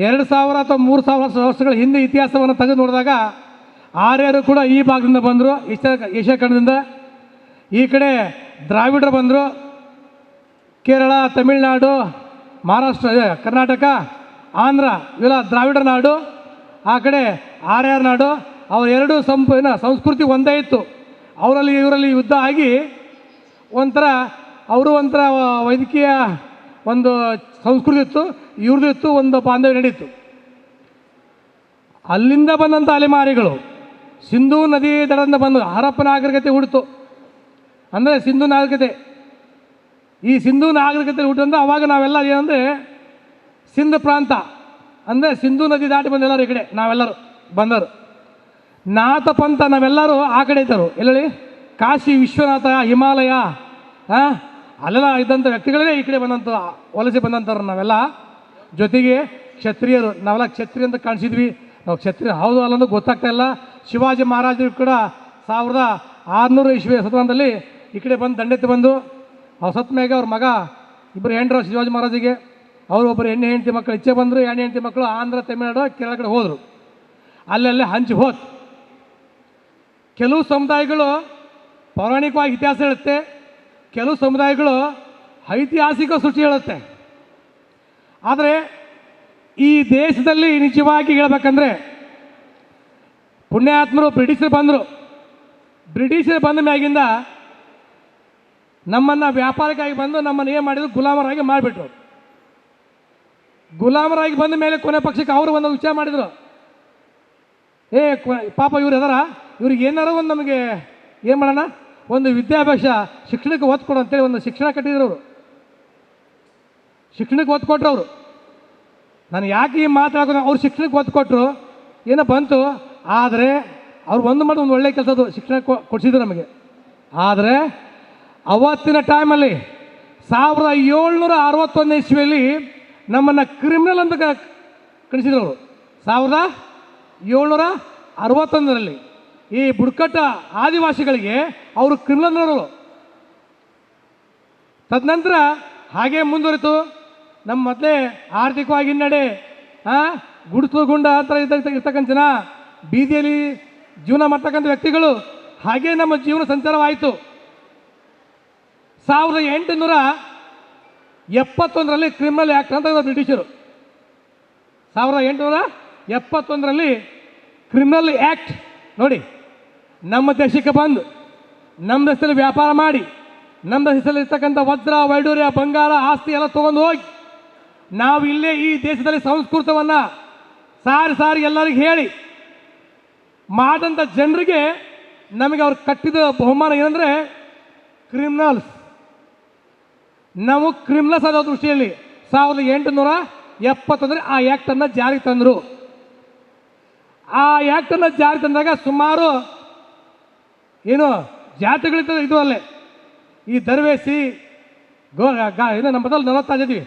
2000 ಅಥವಾ 3000 ವರ್ಷಗಳ ಹಿಂದೆ ಇತಿಹಾಸವನ್ನು ತೆಗೆದು ನೋಡಿದಾಗ ಆರ್ಯರು ಕೂಡ ಈ ಭಾಗದಿಂದ ಬಂದರು, ಏಷ್ಯಾ ಖಂಡದಿಂದ. ಈ ಕಡೆ ದ್ರಾವಿಡರು ಬಂದರು, ಕೇರಳ, ತಮಿಳುನಾಡು, ಮಹಾರಾಷ್ಟ್ರ, ಕರ್ನಾಟಕ, ಆಂಧ್ರ ಇವೆಲ್ಲ ದ್ರಾವಿಡರ ನಾಡು. ಆ ಕಡೆ ಆರ್ಯರ ನಾಡು. ಅವರೆರಡು ಸಂಸ್ಕೃತಿ ಒಂದೇ ಇತ್ತು. ಅವರಲ್ಲಿ ಇವರಲ್ಲಿ ಯುದ್ಧ ಆಗಿ ಒಂಥರ ವೈದ್ಯಕೀಯ ಒಂದು ಸಂಸ್ಕೃತಿ ಇತ್ತು, ಇವ್ರದ್ದು ಇತ್ತು, ಒಂದು ಬಾಂಧವ್ಯ ನಡೀತು. ಅಲ್ಲಿಂದ ಬಂದಂಥ ಅಲೆಮಾರಿಗಳು ಸಿಂಧೂ ನದಿ ದಡದಿಂದ ಬಂದು ಹರಪ್ಪ ನಾಗರಿಕತೆ ಹುಟ್ಟಿತು. ಅಂದರೆ ಸಿಂಧೂ ನಾಗರಿಕತೆ, ಈ ಸಿಂಧೂ ನಾಗರಿಕತೆ ಹುಟ್ಟಿದಂತ ಅವಾಗ ನಾವೆಲ್ಲ ಏನಂದರೆ ಸಿಂಧ್ ಪ್ರಾಂತ ಅಂದರೆ ಸಿಂಧೂ ನದಿ ದಾಟಿ ಬಂದೆಲ್ಲರೂ ಈ ಕಡೆ ನಾವೆಲ್ಲರೂ ಬಂದರು. ನಾಥ ಪಂಥ ನಾವೆಲ್ಲರೂ ಆ ಕಡೆ ಇದ್ದರು. ಎಲ್ಲೇಳಿ ಕಾಶಿ ವಿಶ್ವನಾಥ, ಹಿಮಾಲಯ, ಅಲ್ಲೆಲ್ಲ ಇದ್ದಂಥ ವ್ಯಕ್ತಿಗಳೇ ಈ ಕಡೆ ಬಂದಂಥ ವಲಸೆ ಬಂದಂಥವ್ರು ನಾವೆಲ್ಲ. ಜೊತೆಗೆ ಕ್ಷತ್ರಿಯರು, ನಾವೆಲ್ಲ ಕ್ಷತ್ರಿಯ ಅಂತ ಕಾಣಿಸಿದ್ವಿ. ನಾವು ಕ್ಷತ್ರಿಯ ಹೌದು ಅಲ್ಲಂದು ಗೊತ್ತಾಗ್ತಾ ಇಲ್ಲ. ಶಿವಾಜಿ ಮಹಾರಾಜರು ಕೂಡ 1600 ಇಸ್ವಿ ಶತಮಾನದಲ್ಲಿ ಈ ಕಡೆ ಬಂದು ದಂಡೆತ್ತಿ ಬಂದು ಅವ್ರು ಸತ್ತ ಮ್ಯಾಗೆ ಅವ್ರ ಮಗ ಇಬ್ಬರು ಹೆಂಡ್ರು ಶಿವಾಜಿ ಮಹಾರಾಜಿಗೆ. ಅವರು ಒಬ್ಬರು ಹೆಂಡತಿ ಮಕ್ಕಳು ಇಚ್ಛೆ ಬಂದರು. ಹೆಂಡತಿ ಮಕ್ಕಳು ಆಂಧ್ರ, ತಮಿಳುನಾಡು, ಕೇರಳ ಕಡೆ ಹೋದರು. ಅಲ್ಲೆಲ್ಲೇ ಹಂಚಿ ಹೋತು. ಕೆಲವು ಸಮುದಾಯಗಳು ಪೌರಾಣಿಕವಾಗಿ ಇತಿಹಾಸ ಹೇಳುತ್ತೆ, ಕೆಲವು ಸಮುದಾಯಗಳು ಐತಿಹಾಸಿಕ ಸೃಷ್ಟಿ ಹೇಳುತ್ತೆ. ಆದರೆ ಈ ದೇಶದಲ್ಲಿ ನಿಜವಾಗಿ ಹೇಳಬೇಕಂದ್ರೆ ಪುಣ್ಯಾತ್ಮರು ಬ್ರಿಟಿಷರು ಬಂದರು. ಬ್ರಿಟಿಷರು ಬಂದ ಮ್ಯಾಗಿಂದ ನಮ್ಮನ್ನು ವ್ಯಾಪಾರಕ್ಕಾಗಿ ಬಂದು ನಮ್ಮನ್ನು ಏನು ಮಾಡಿದ್ರು, ಗುಲಾಮರಾಗಿ ಮಾಡಿಬಿಟ್ರು. ಗುಲಾಮರಾಗಿ ಬಂದ ಮೇಲೆ ಕೊನೆ ಪಕ್ಷಕ್ಕೆ ಅವರು ಒಂದು ವಿಚಾರ ಮಾಡಿದರು, ಪಾಪ ಇವ್ರು ಅದರ, ಇವ್ರಿಗೆ ಏನಾರು ಒಂದು ನಮಗೆ ಏನು ಮಾಡೋಣ, ಒಂದು ವಿದ್ಯಾಭ್ಯಾಸ ಶಿಕ್ಷಣಕ್ಕೆ ಒತ್ತು ಕೊಡು ಅಂತೇಳಿ ಒಂದು ಶಿಕ್ಷಣ ಕಟ್ಟಿದ್ರು ಅವರು. ಶಿಕ್ಷಣಕ್ಕೆ ಒತ್ತು ಕೊಟ್ಟರು ಅವರು. ನಾನು ಯಾಕೆ ಈ ಮಾತಾಡೋದು, ಅವ್ರು ಶಿಕ್ಷಣಕ್ಕೆ ಒತ್ತು ಕೊಟ್ಟರು, ಏನೋ ಬಂತು. ಆದರೆ ಅವ್ರು ಒಂದು ಒಳ್ಳೆಯ ಕೆಲಸದ್ದು ಶಿಕ್ಷಣ ಕೊಡಿಸಿದ್ರು ನಮಗೆ. ಆದರೆ ಅವತ್ತಿನ ಟೈಮಲ್ಲಿ 1761 ಇಸ್ವಿಯಲ್ಲಿ ನಮ್ಮನ್ನು ಕ್ರಿಮಿನಲ್ ಅಂತ ಕಳಿಸಿದ್ರು ಅವರು. 1761ರಲ್ಲಿ ಈ ಬುಡಕಟ್ಟ ಆದಿವಾಸಿಗಳಿಗೆ ಅವರು ಕ್ರಿಮಿನಲ್ನವರು. ತದನಂತರ ಹಾಗೆ ಮುಂದುವರಿತು. ನಮ್ಮ ಮೊದಲೇ ಆರ್ಥಿಕವಾಗಿ ಹಿನ್ನಡೆ, ಗುಡಿಸಲು ಗುಂಡ ಅಂತ ಇರ್ತಕ್ಕಂಥ ಜನ, ಬೀದಿಯಲ್ಲಿ ಜೀವನ ಮಾಡ್ತಕ್ಕಂಥ ವ್ಯಕ್ತಿಗಳು, ಹಾಗೆ ನಮ್ಮ ಜೀವನ ಸಂಚಾರವಾಯಿತು. 1871ರಲ್ಲಿ ಕ್ರಿಮಿನಲ್ ಆ್ಯಕ್ಟ್ ಅಂತ ಬ್ರಿಟಿಷರು 1871ರಲ್ಲಿ ಕ್ರಿಮಿನಲ್ ಆ್ಯಕ್ಟ್ ನೋಡಿ ನಮ್ಮ ದೇಶಕ್ಕೆ ಬಂದು ನಮ್ಮ ದೇಶದಲ್ಲಿ ವ್ಯಾಪಾರ ಮಾಡಿ ನಮ್ಮ ದೇಶದಲ್ಲಿ ಇರ್ತಕ್ಕಂಥ ವಜ್ರ, ವೈಡೂರ್ಯ, ಬಂಗಾರ, ಆಸ್ತಿ ಎಲ್ಲ ತೊಗೊಂಡು ಹೋಗಿ ನಾವು ಇಲ್ಲೇ ಈ ದೇಶದಲ್ಲಿ ಸಂಸ್ಕೃತವನ್ನು ಸಾರಿ ಎಲ್ಲರಿಗೂ ಹೇಳಿ ಮಾಡಿದಂಥ ಜನರಿಗೆ ನಮಗೆ ಅವ್ರು ಕಟ್ಟಿದ ಬಹುಮಾನ ಏನಂದರೆ ಕ್ರಿಮಿನಲ್ಸ್. ನಾವು ಕ್ರಿಮಿನಲ್ಸ್ ಆದ ದೃಷ್ಟಿಯಲ್ಲಿ 1871 ಆ ಆ್ಯಕ್ಟನ್ನು ಜಾರಿಗೆ ತಂದರು. ಆ ಆ್ಯಕ್ಟನ್ನು ಜಾರಿಗೆ ತಂದಾಗ ಸುಮಾರು ಏನು ಜಾತಿಗಳಿರ್ತದೆ ಇದು ಅಲ್ಲೇ, ಈ ದರ್ವೇಸಿ ಏನು ನಮ್ಮ ಬದಲು 40 ಇದ್ದೀವಿ,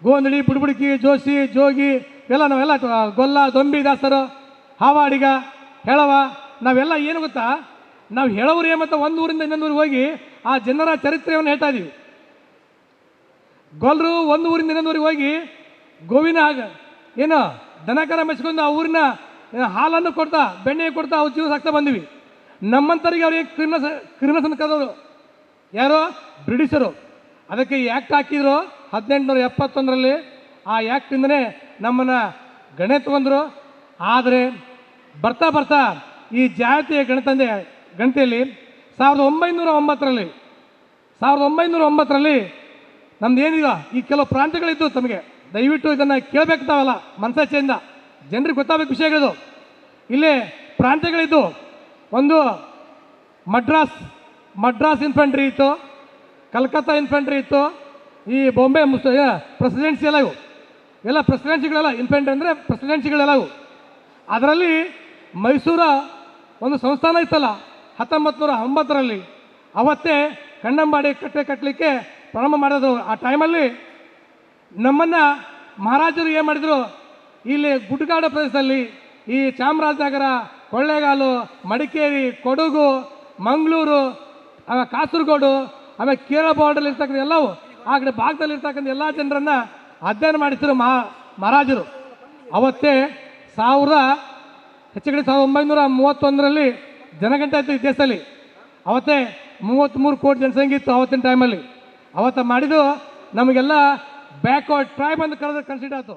ಗೋಂದಳಿ, ಬುಡ್ಬುಡಿಕಿ, ಜೋಶಿ, ಜೋಗಿ ಎಲ್ಲ ನಾವೆಲ್ಲ, ಗೊಲ್ಲ, ದೊಂಬಿ ದಾಸರು, ಹಾವಾಡಿಗ, ಹೇಳವ, ನಾವೆಲ್ಲ ಏನು ಗೊತ್ತಾ, ನಾವು ಹೇಳೋರು ಮತ್ತು ಒಂದು ಊರಿಂದ ಇನ್ನೊಂದು ಊರಿಗೆ ಹೋಗಿ ಆ ಜನರ ಚರಿತ್ರೆಯನ್ನು ಹೇಳ್ತಾ ಇದ್ದೀವಿ. ಗೊಲ್ಲರು ಒಂದು ಊರಿಂದ ಇನ್ನೊಂದು ಊರಿಗೆ ಹೋಗಿ ಗೋವಿನ ಏನು ದನಕರ ಮೆಚ್ಕೊಂಡು ಆ ಊರಿನ ಹಾಲನ್ನು ಕೊಡ್ತಾ, ಬೆಣ್ಣೆ ಕೊಡ್ತಾ ಅವ್ರು ಜೀವ ಸಾಕ್ತಾ ಬಂದಿವಿ. ನಮ್ಮಂಥವ್ರಿಗೆ ಅವ್ರಿಗೆ ಕ್ರಿಮಿನಲ್ಸ್ ಅಂತ ಕರೆದವರು ಯಾರೋ ಬ್ರಿಟಿಷರು. ಅದಕ್ಕೆ ಈ ಆ್ಯಕ್ಟ್ ಹಾಕಿದ್ರು 1871ರಲ್ಲಿ. ಆ ಆ್ಯಕ್ಟಿಂದನೇ ನಮ್ಮನ್ನು ಗಣೆ ತಗೊಂಡ್ರು. ಆದರೆ ಬರ್ತಾ ಬರ್ತಾ ಈ ಜಾತಿಯ ಗಣತಿಯಲ್ಲಿ 1909ರಲ್ಲಿ ನಮ್ದು ಏನಿಲ್ಲ, ಈ ಕೆಲವು ಪ್ರಾಂತ್ಯಗಳಿದ್ದು ತಮಗೆ ದಯವಿಟ್ಟು ಇದನ್ನು ಕೇಳಬೇಕಾವಲ್ಲ ಮನಸಾಚೆಯಿಂದ, ಜನರಿಗೆ ಗೊತ್ತಾಗಬೇಕು ವಿಷಯಗಳು. ಇಲ್ಲೇ ಪ್ರಾಂತ್ಯಗಳಿದ್ದು, ಒಂದು ಮಡ್ರಾಸ್ ಇನ್ಫಂಟ್ರಿ ಇತ್ತು, ಕಲ್ಕತ್ತಾ ಇನ್ಫಂಟ್ರಿ ಇತ್ತು, ಈ ಬಾಂಬೆ ಪ್ರೆಸಿಡೆನ್ಸಿ ಎಲ್ಲ, ಇವು ಎಲ್ಲ ಪ್ರೆಸಿಡೆನ್ಸಿಗಳೆಲ್ಲ, ಇನ್ಫಂಟ್ರಿ ಅಂದರೆ ಪ್ರೆಸಿಡೆನ್ಸಿಗಳೆಲ್ಲ ಇವು. ಅದರಲ್ಲಿ ಮೈಸೂರ ಒಂದು ಸಂಸ್ಥಾನ ಇತ್ತಲ್ಲ, 1909ರಲ್ಲಿ ಅವತ್ತೇ ಕನ್ನಂಬಾಡಿ ಕಟ್ಟೆ ಕಟ್ಟಲಿಕ್ಕೆ ಪ್ರಾರಂಭ ಮಾಡಿದ್ರು. ಆ ಟೈಮಲ್ಲಿ ನಮ್ಮನ್ನು ಮಹಾರಾಜರು ಏನು ಮಾಡಿದರು, ಇಲ್ಲಿ ಗುಡ್ಡಗಾಡು ಪ್ರದೇಶದಲ್ಲಿ ಈ ಚಾಮರಾಜನಗರ, ಕೊಳ್ಳೇಗಾಲು, ಮಡಿಕೇರಿ, ಕೊಡಗು, ಮಂಗಳೂರು, ಆಮೇಲೆ ಕಾಸರಗೋಡು, ಆಮೇಲೆ ಕೇರಳ ಬಾರ್ಡರ್ ಇರ್ತಕ್ಕಂಥ ಎಲ್ಲವೂ ಆ ಕಡೆ ಭಾಗದಲ್ಲಿ ಇರ್ತಕ್ಕಂಥ ಎಲ್ಲ ಜನರನ್ನು ಅಧ್ಯಯನ ಮಾಡಿದ್ರು ಮಹಾರಾಜರು. ಅವತ್ತೇ ಹೆಚ್ಚು ಕಡೆ 1931ರಲ್ಲಿ ಜನಗಣತಿ ಆಯಿತು ಈ ದೇಶದಲ್ಲಿ. ಅವತ್ತೇ 33 ಕೋಟಿ ಜನಸಂಖ್ಯೆ ಇತ್ತು ಅವತ್ತಿನ ಟೈಮಲ್ಲಿ. ಅವತ್ತು ಮಾಡಿದ್ದು ನಮಗೆಲ್ಲ ಬ್ಯಾಕ್ವರ್ಡ್ ಟ್ರೈಬ್ ಅಂತ ಕನ್ಸಿಡರ್ ಆಯಿತು.